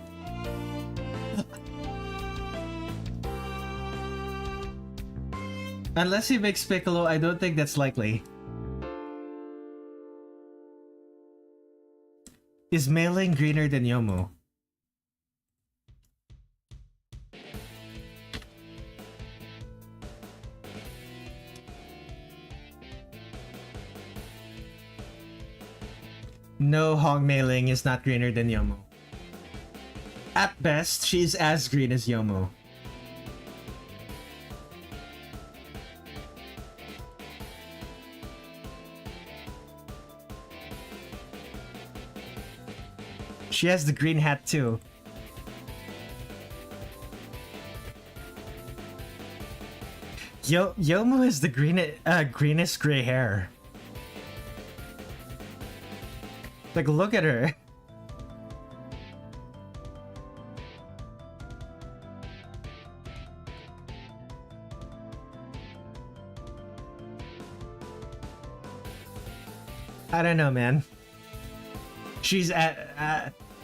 Unless he makes Piccolo, I don't think that's likely. Is Mailing greener than Youmu? No, Hong Mailing is not greener than Youmu. At best, she's as green as Youmu. She has the green hat too. Youmu has the greenest gray hair. Like, look at her. I don't know, man. She's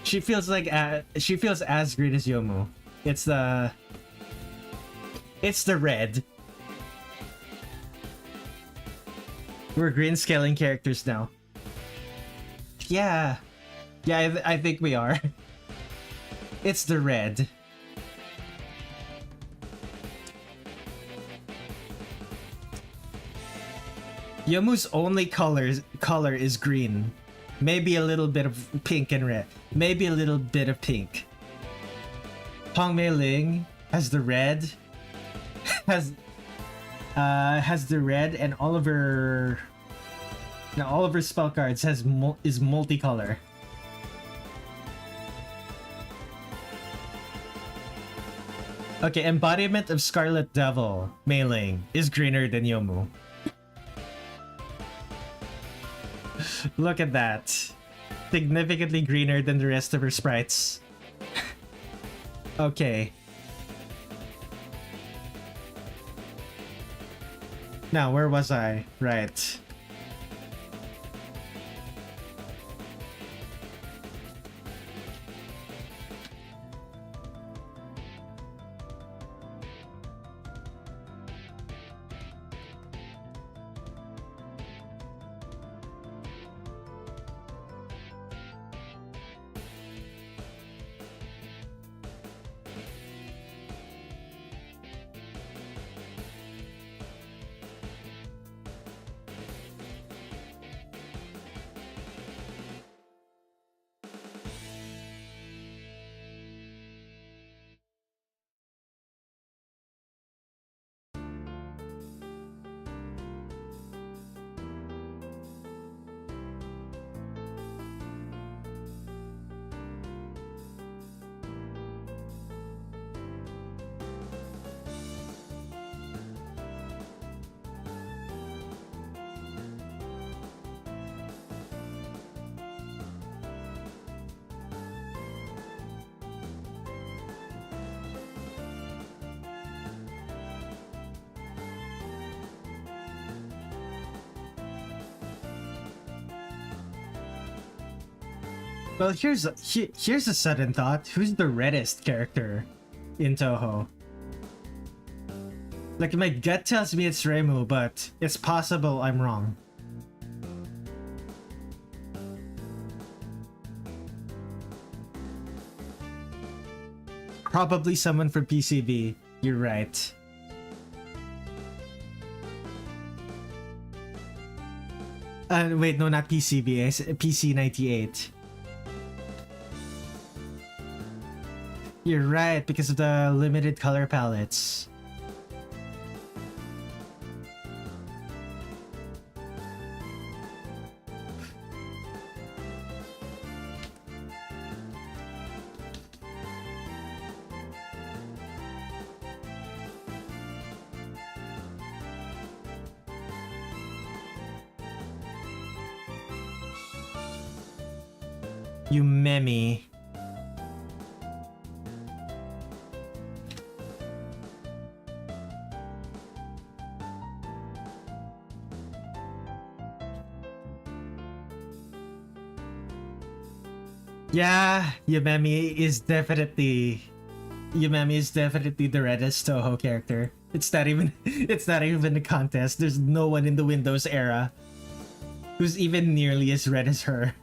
she feels like she feels as great as Youmu. It's the red. We're green scaling characters now. Yeah. Yeah, I think we are. It's the red. Yomu's only color is green. Maybe a little bit of pink and red. Maybe a little bit of pink. Hong Mei Ling has the red. has the red, and all of her spell cards is multicolor. Okay, embodiment of Scarlet Devil, Mei Ling, is greener than Youmu. Look at that. Significantly greener than the rest of her sprites. Okay. Now, where was I? Right. Well, here's a sudden thought. Who's the reddest character in Touhou? Like, my gut tells me it's Reimu, but it's possible I'm wrong. Probably someone from PCB. You're right. Wait, no, not PCB. PC98. You're right, because of the limited color palettes. You meme. Yeah, Yumemi is definitely the reddest Touhou character. It's not even a contest. There's no one in the Windows era who's even nearly as red as her.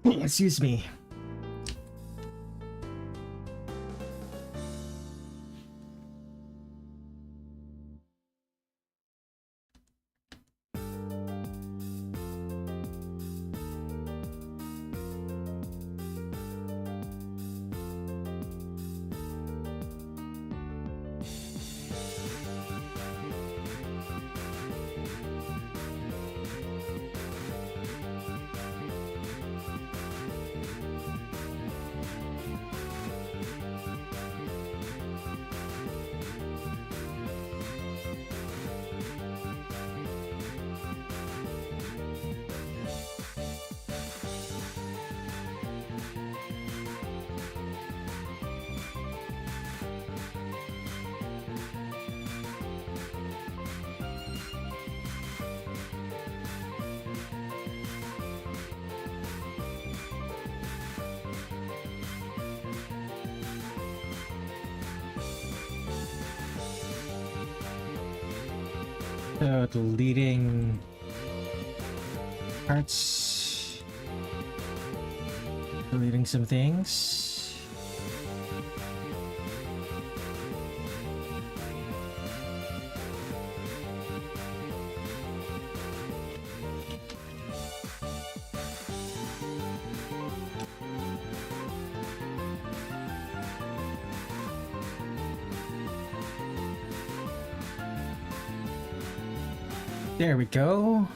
Excuse me. So deleting parts, deleting some things. There we go.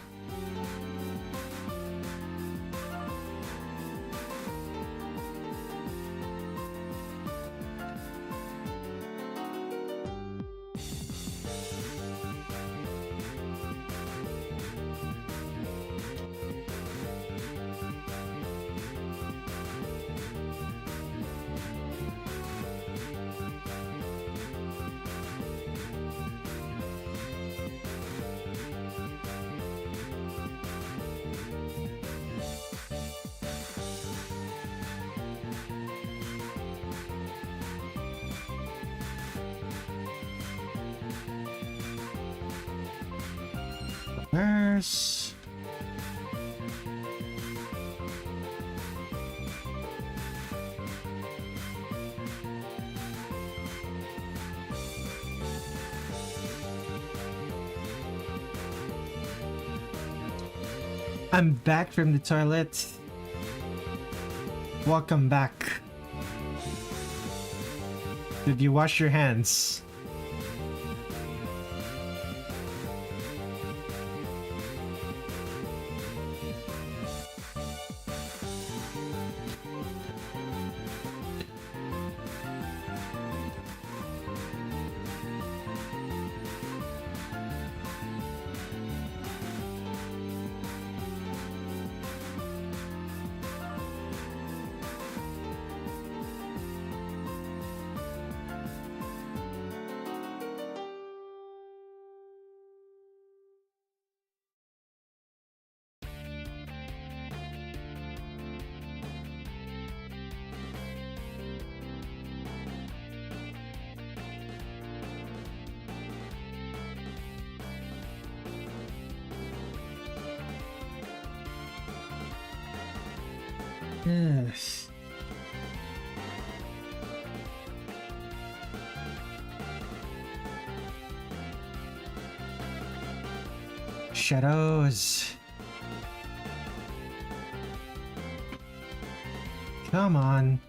Nurse. I'm back from the toilet. Welcome back. Did you wash your hands? Yes. Shadows. Come on.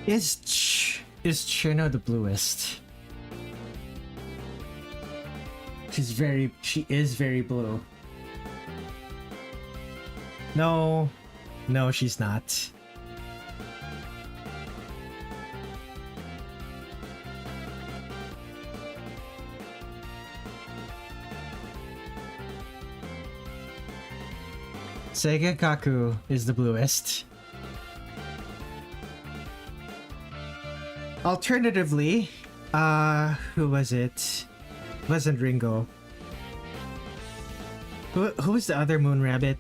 Is Cherno the bluest? She is very blue. No, she's not. Sega Kaku is the bluest. Alternatively, who was it? It wasn't Ringo. Who was the other moon rabbit?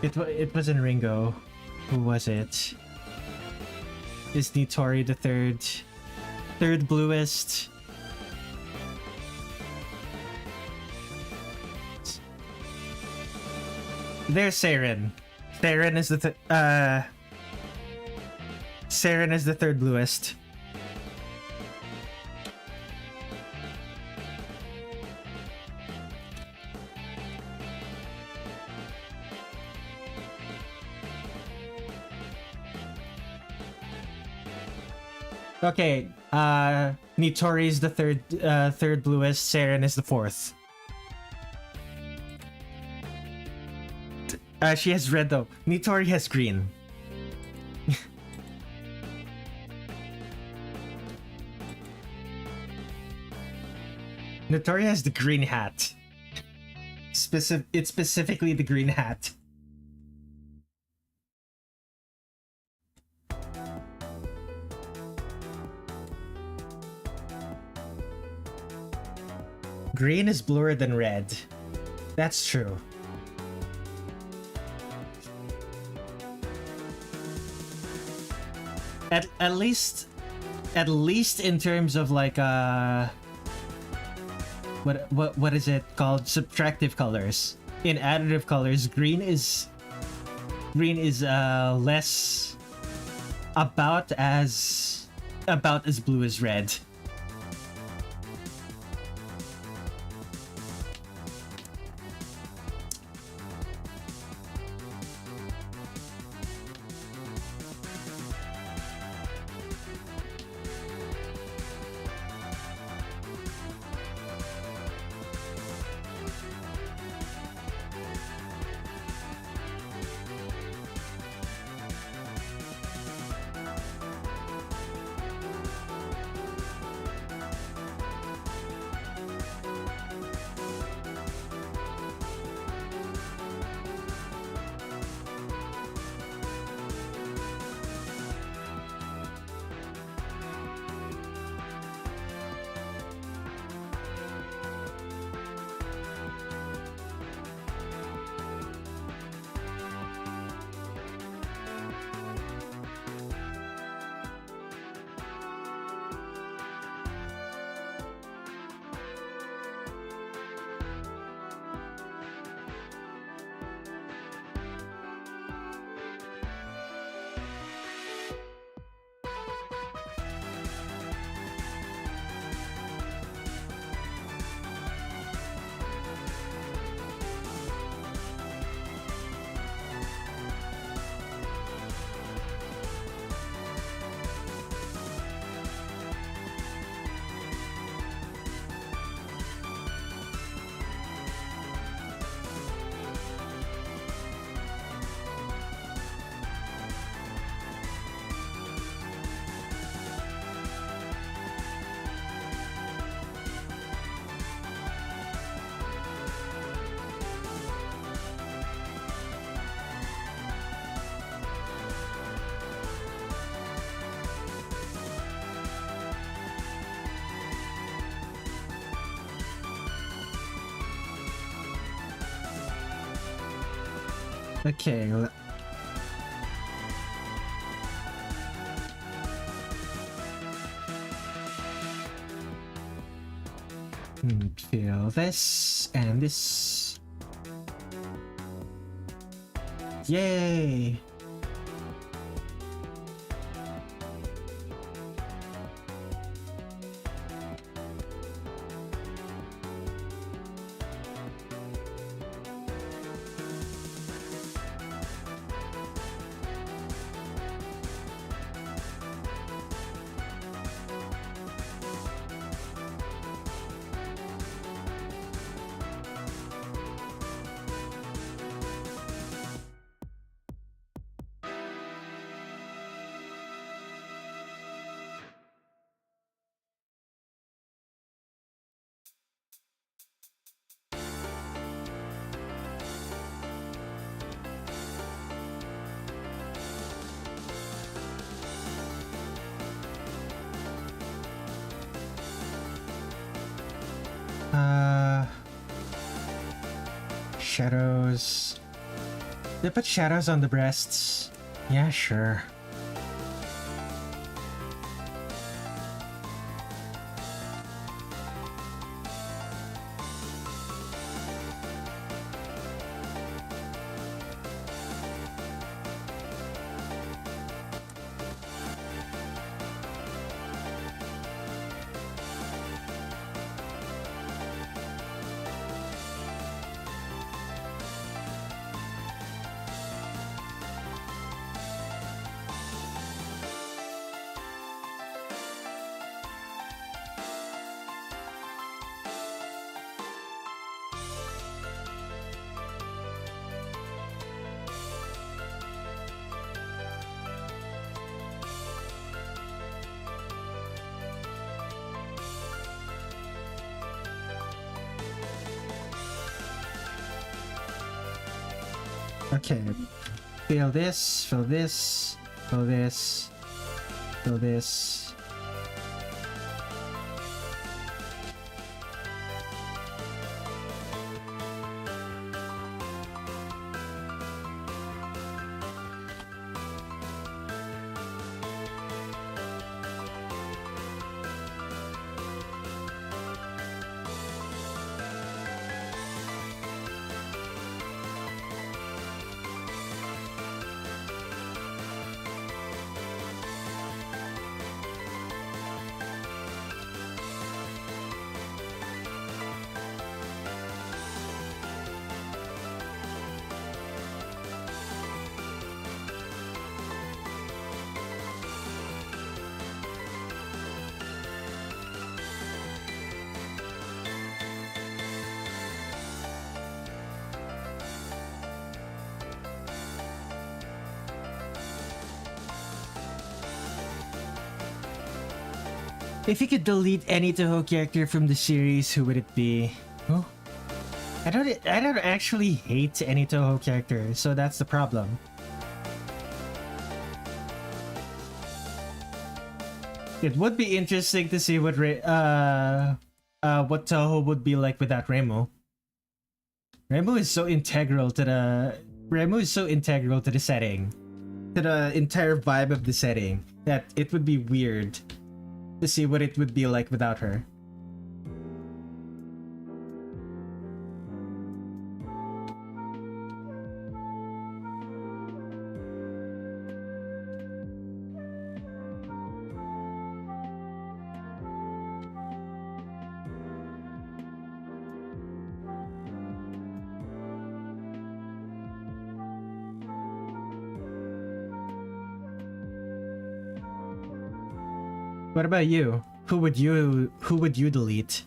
It wasn't Ringo. Who was it? Is Nitori the third bluest? There's Saren. Saren is the third bluest. Okay, Nitori is the third bluest. Saren is the fourth. She has red though. Nitori has green. Nitori has the green hat. It's specifically the green hat. Green is bluer than red. That's true. At least in terms of like what is it called? Subtractive colors. In additive colors, green is less about as blue as red. Okay. Feel this and this. Yay! Shadows. They put shadows on the breasts. Yeah, sure. Okay, fill this, fill this, fill this, fill this. If you could delete any Touhou character from the series, who would it be? Oh, I don't actually hate any Touhou character, so that's the problem. It would be interesting to see what Touhou would be like without Reimu. Reimu is so integral to the setting, to the entire vibe of the setting, that it would be weird to see what it would be like without her. What about you? Who would you delete?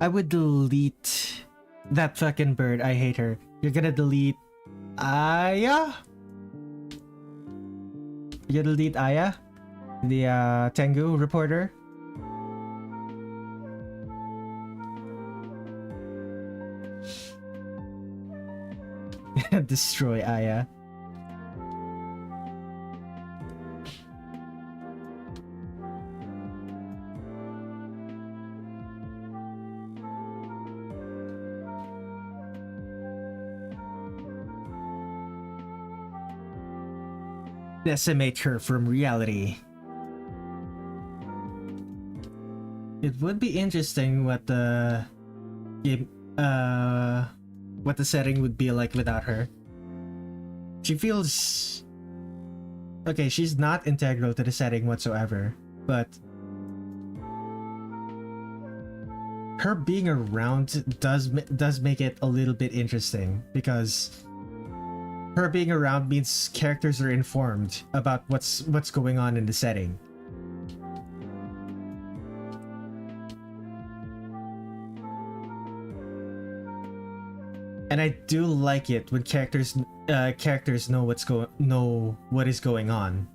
I would delete that fucking bird. I hate her. You're gonna delete Aya? You delete Aya? The Tengu reporter? Destroy Aya. Decimate her from reality. It would be interesting what the setting would be like without her. She feels okay. She's not integral to the setting whatsoever, but her being around does make it a little bit interesting, because her being around means characters are informed about what's going on in the setting. And I do like it when characters know what is going on.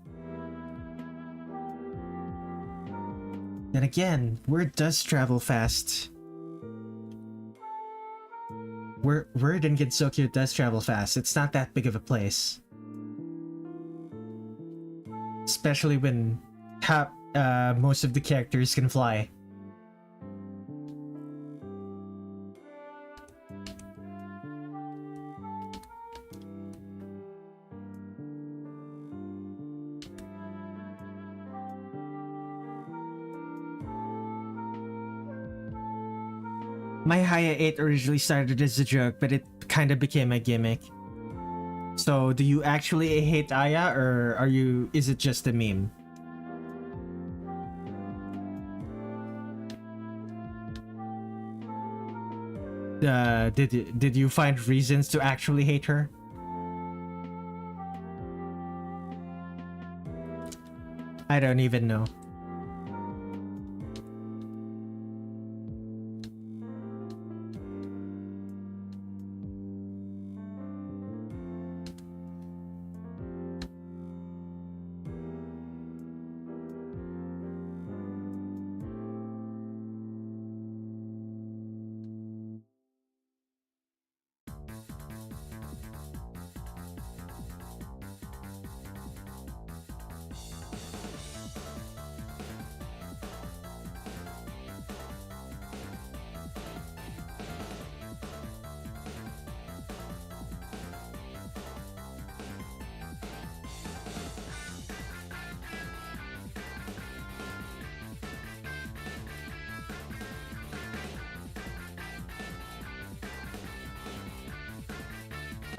Then again, word does travel fast. Word in Gensokyo does travel fast. It's not that big of a place. Especially when most of the characters can fly. My Haya 8 originally started as a joke, but it kind of became a gimmick. So, do you actually hate Aya, or is it just a meme? Did you find reasons to actually hate her? I don't even know.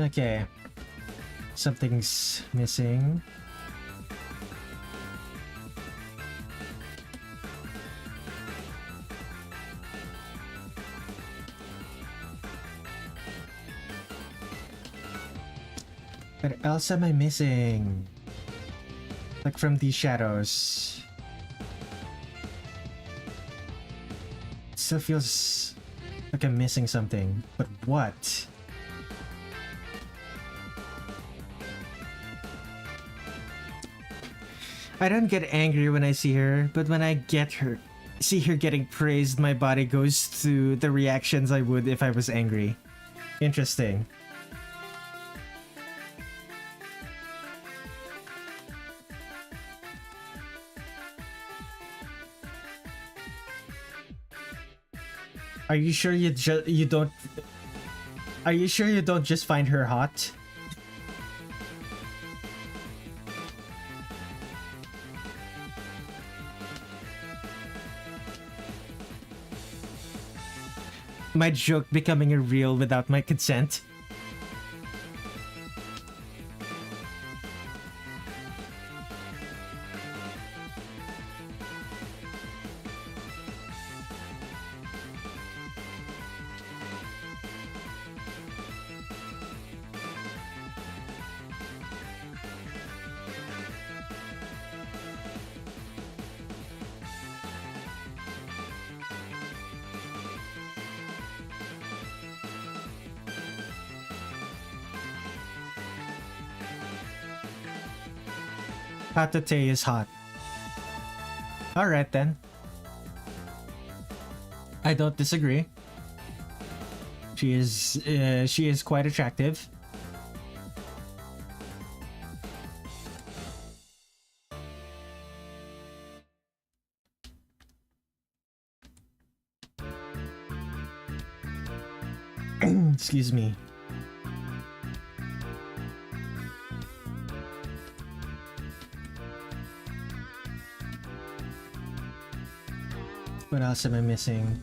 Okay. Something's missing. What else am I missing? Like from these shadows. It still feels like I'm missing something. But what? I don't get angry when I see her, but when I see her getting praised, my body goes through the reactions I would if I was angry. Interesting. Are you sure you don't? Are you sure you don't just find her hot? My joke becoming a reel without my consent. Patate is hot. Alright then. I don't disagree. She is quite attractive. Excuse me. What else am I missing?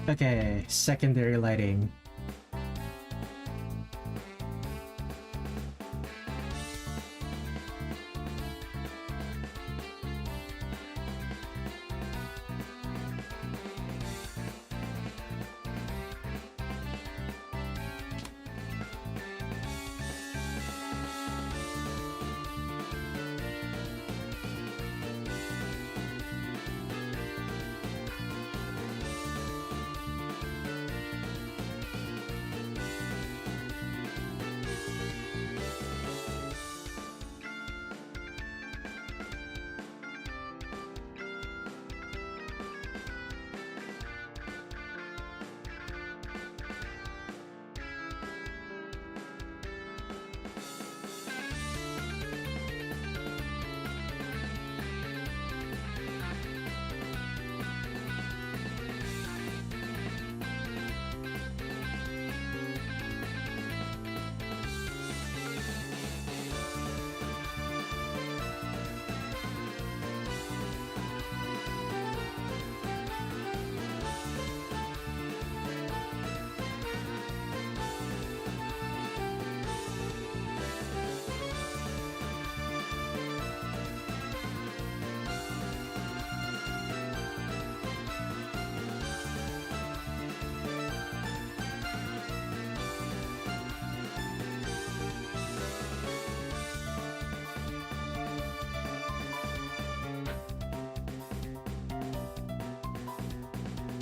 Okay, secondary lighting.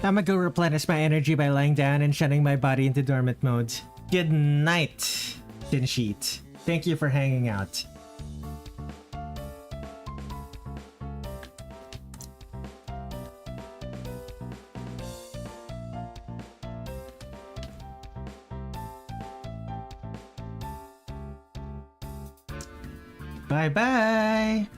I'm gonna go replenish my energy by lying down and shutting my body into dormant mode. Good night, Tinsheet. Thank you for hanging out. Bye-bye!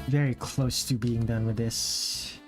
Very close to being done with this.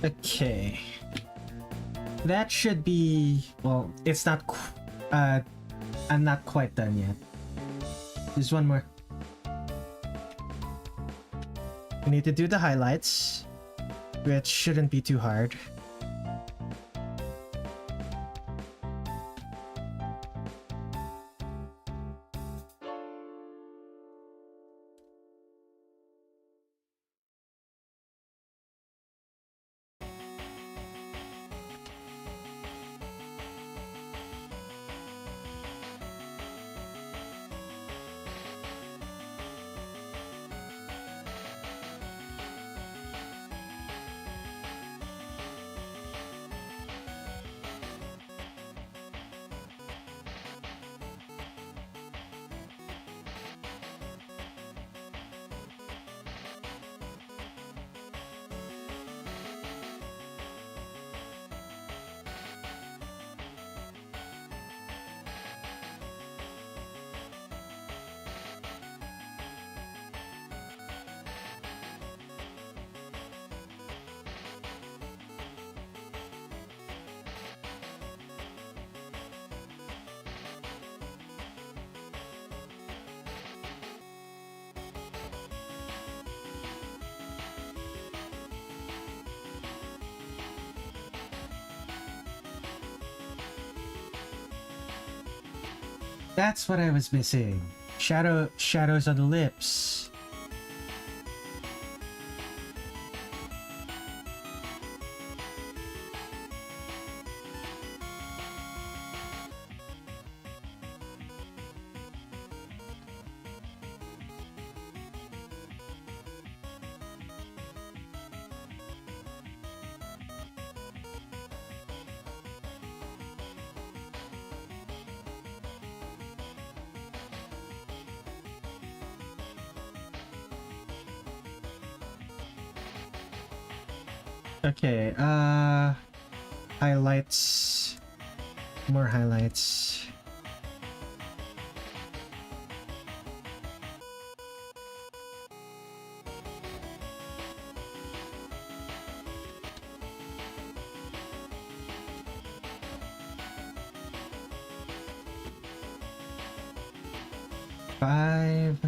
Okay. That should be... well, it's not... I'm not quite done yet. There's one more. We need to do the highlights, which shouldn't be too hard. That's what I was missing. Shadows on the lips. Okay, highlights. More highlights. Five.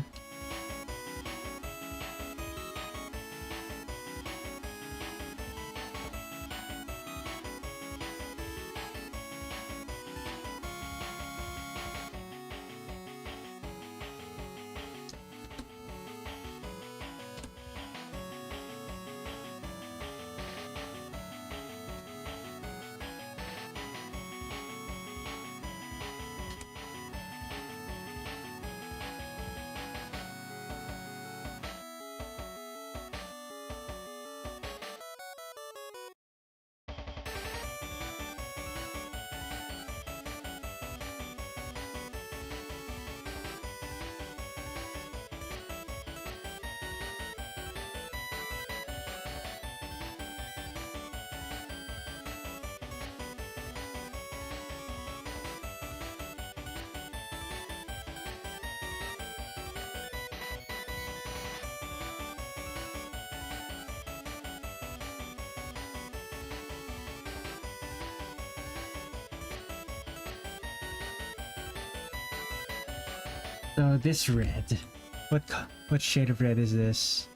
So this red, what shade of red is this?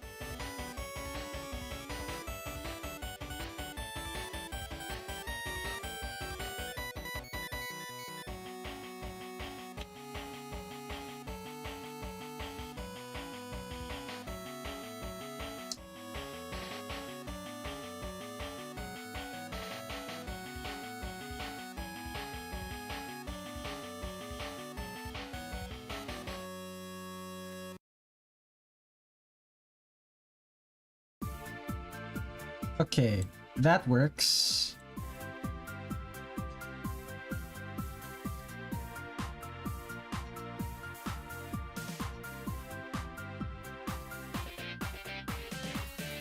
Okay, that works.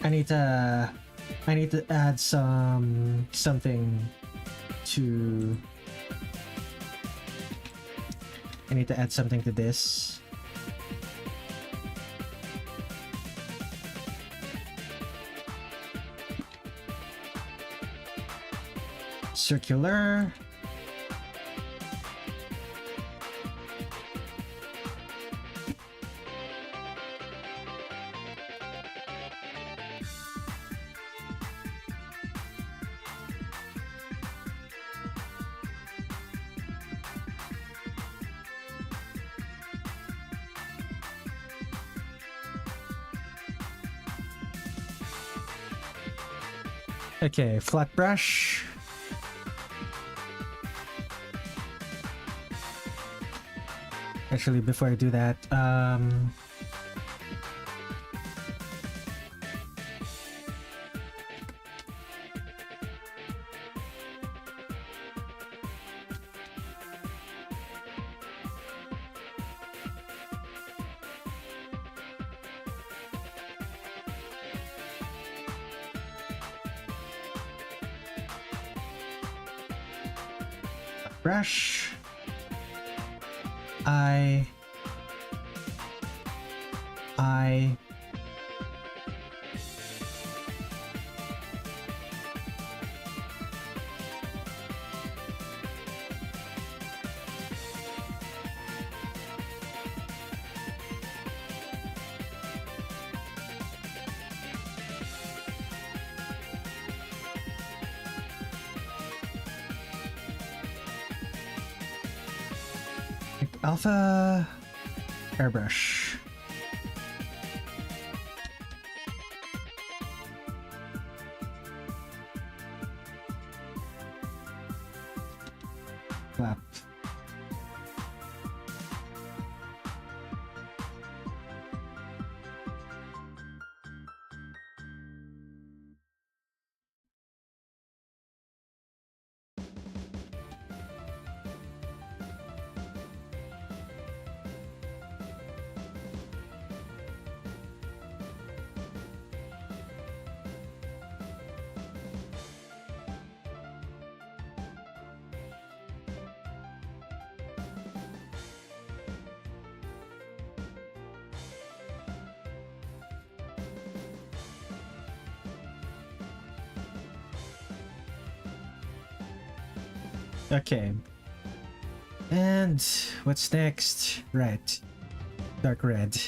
I need to add something to this. Circular. Okay, flat brush. Actually, before I do that, brush. Alpha airbrush. Flap. Okay. And what's next? Right. Dark red.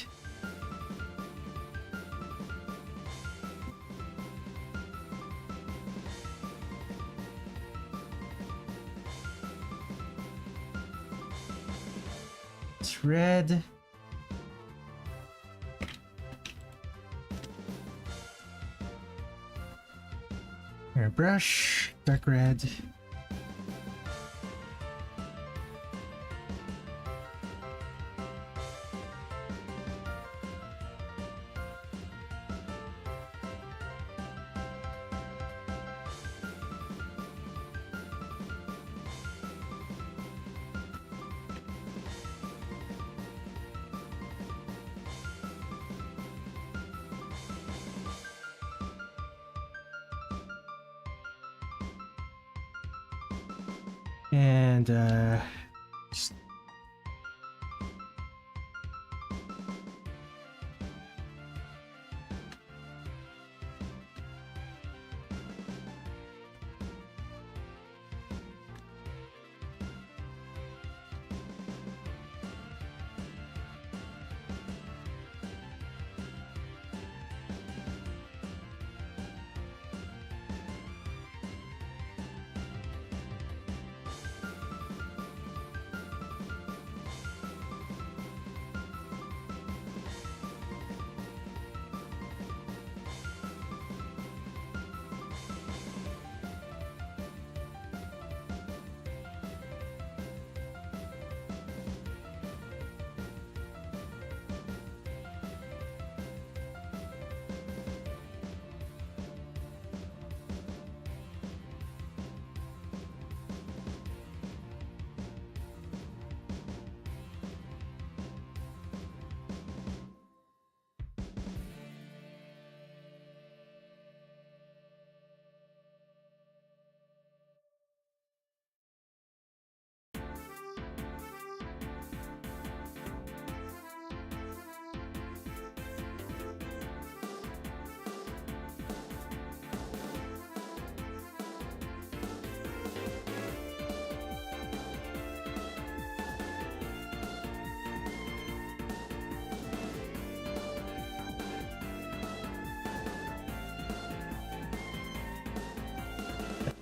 It's red. Airbrush, dark red. And just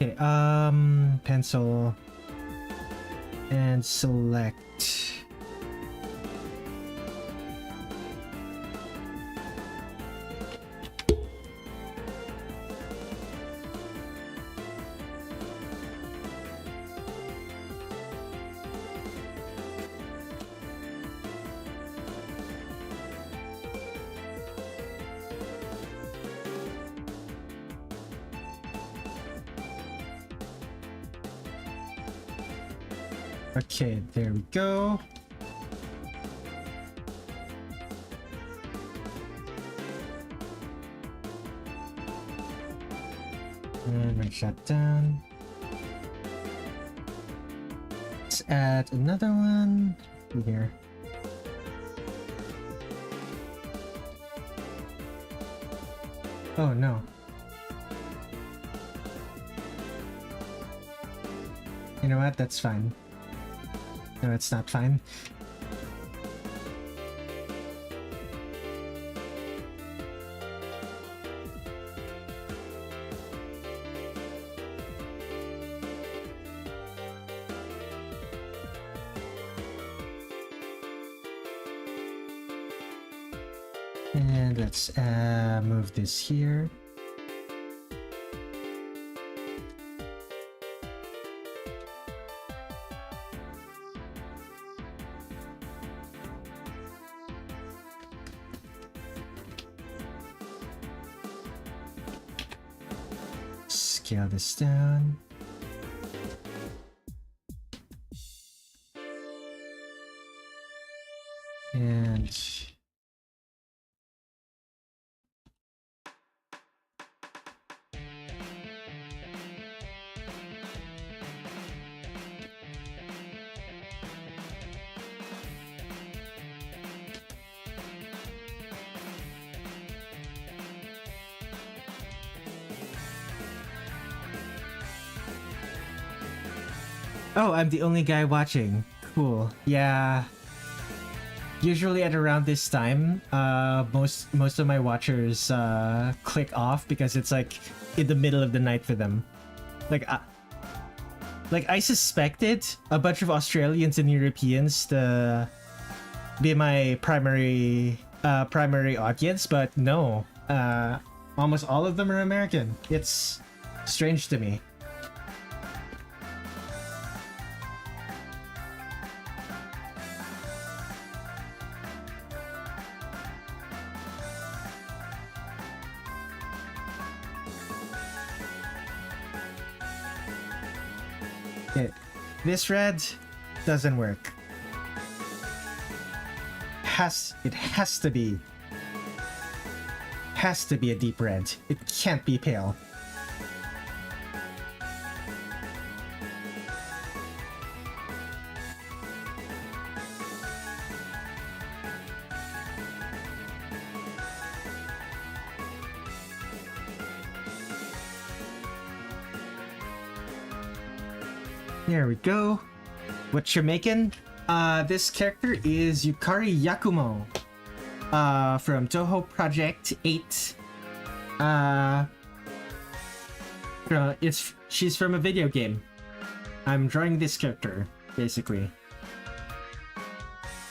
okay, pencil and select. Okay, there we go. And write that down. Let's add another one here. Oh no. You know what? That's fine. No, it's not fine. And let's move this here. Scale this down. And Oh, I'm the only guy watching. Cool. Yeah. Usually at around this time, most of my watchers click off because it's like in the middle of the night for them. Like I suspected a bunch of Australians and Europeans to be my primary audience, but no. Almost all of them are American. It's strange to me. This red doesn't work. It has to be a deep red. It can't be pale. There we go. What you're making? This character is Yukari Yakumo. From Touhou Project 8. She's from a video game. I'm drawing this character, basically.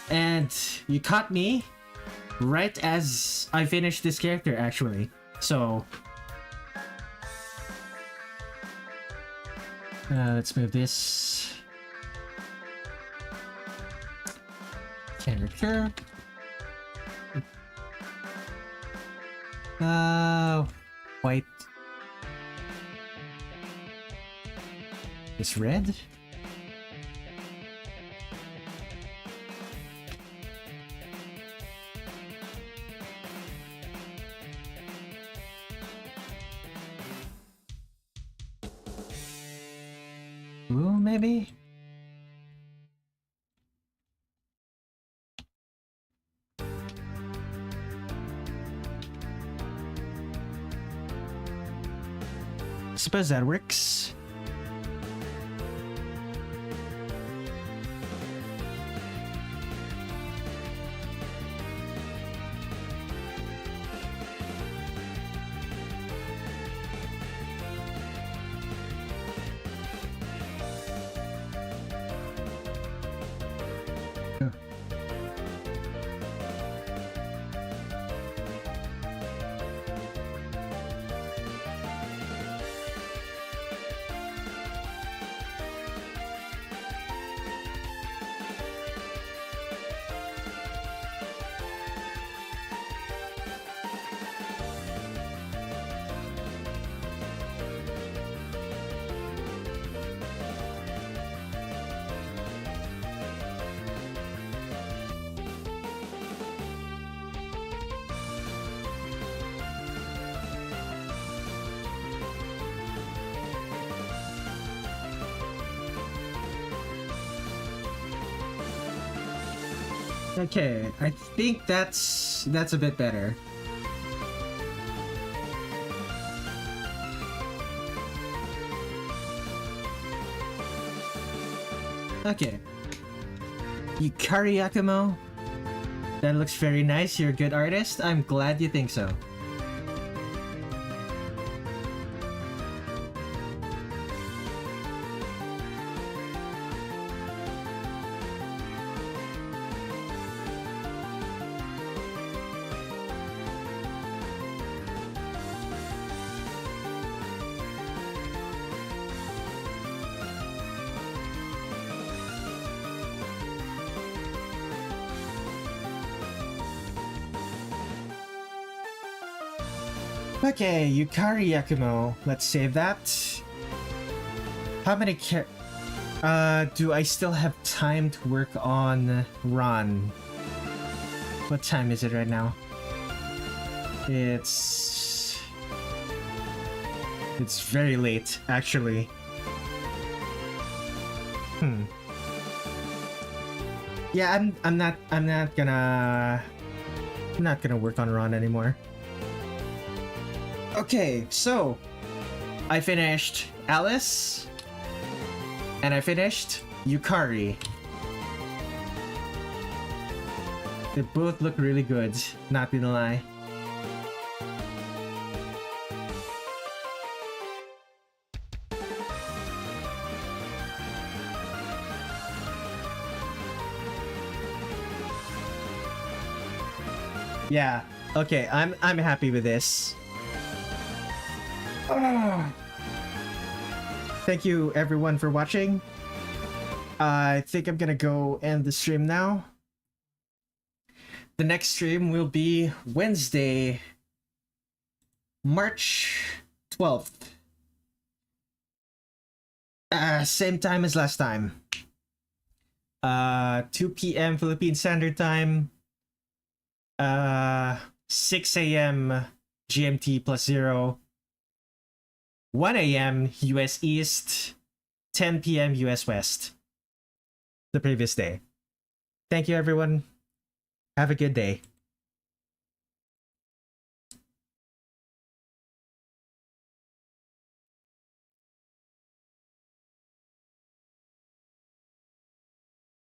And you caught me right as I finished this character, actually. So let's move this character. White. It's red? Blue, maybe? Suppose that works. Okay, I think that's a bit better. Okay. Yukari Yakumo. That looks very nice. You're a good artist. I'm glad you think so. Okay, Yukari Yakumo. Let's save that. How many do I still have time to work on Ron? What time is it right now? It's very late, actually. Yeah, I'm not gonna work on Ron anymore. Okay, so I finished Alice, And I finished Yukari. They both look really good, not gonna lie. Yeah, okay, I'm happy with this. Thank you everyone for watching. I think I'm gonna go end the stream now. The next stream will be Wednesday, March 12th. Same time as last time. 2 p.m. Philippine Standard Time. 6 a.m. GMT plus 0. 1 a.m. US East. 10 p.m. US West. The previous day. Thank you everyone. Have a good day.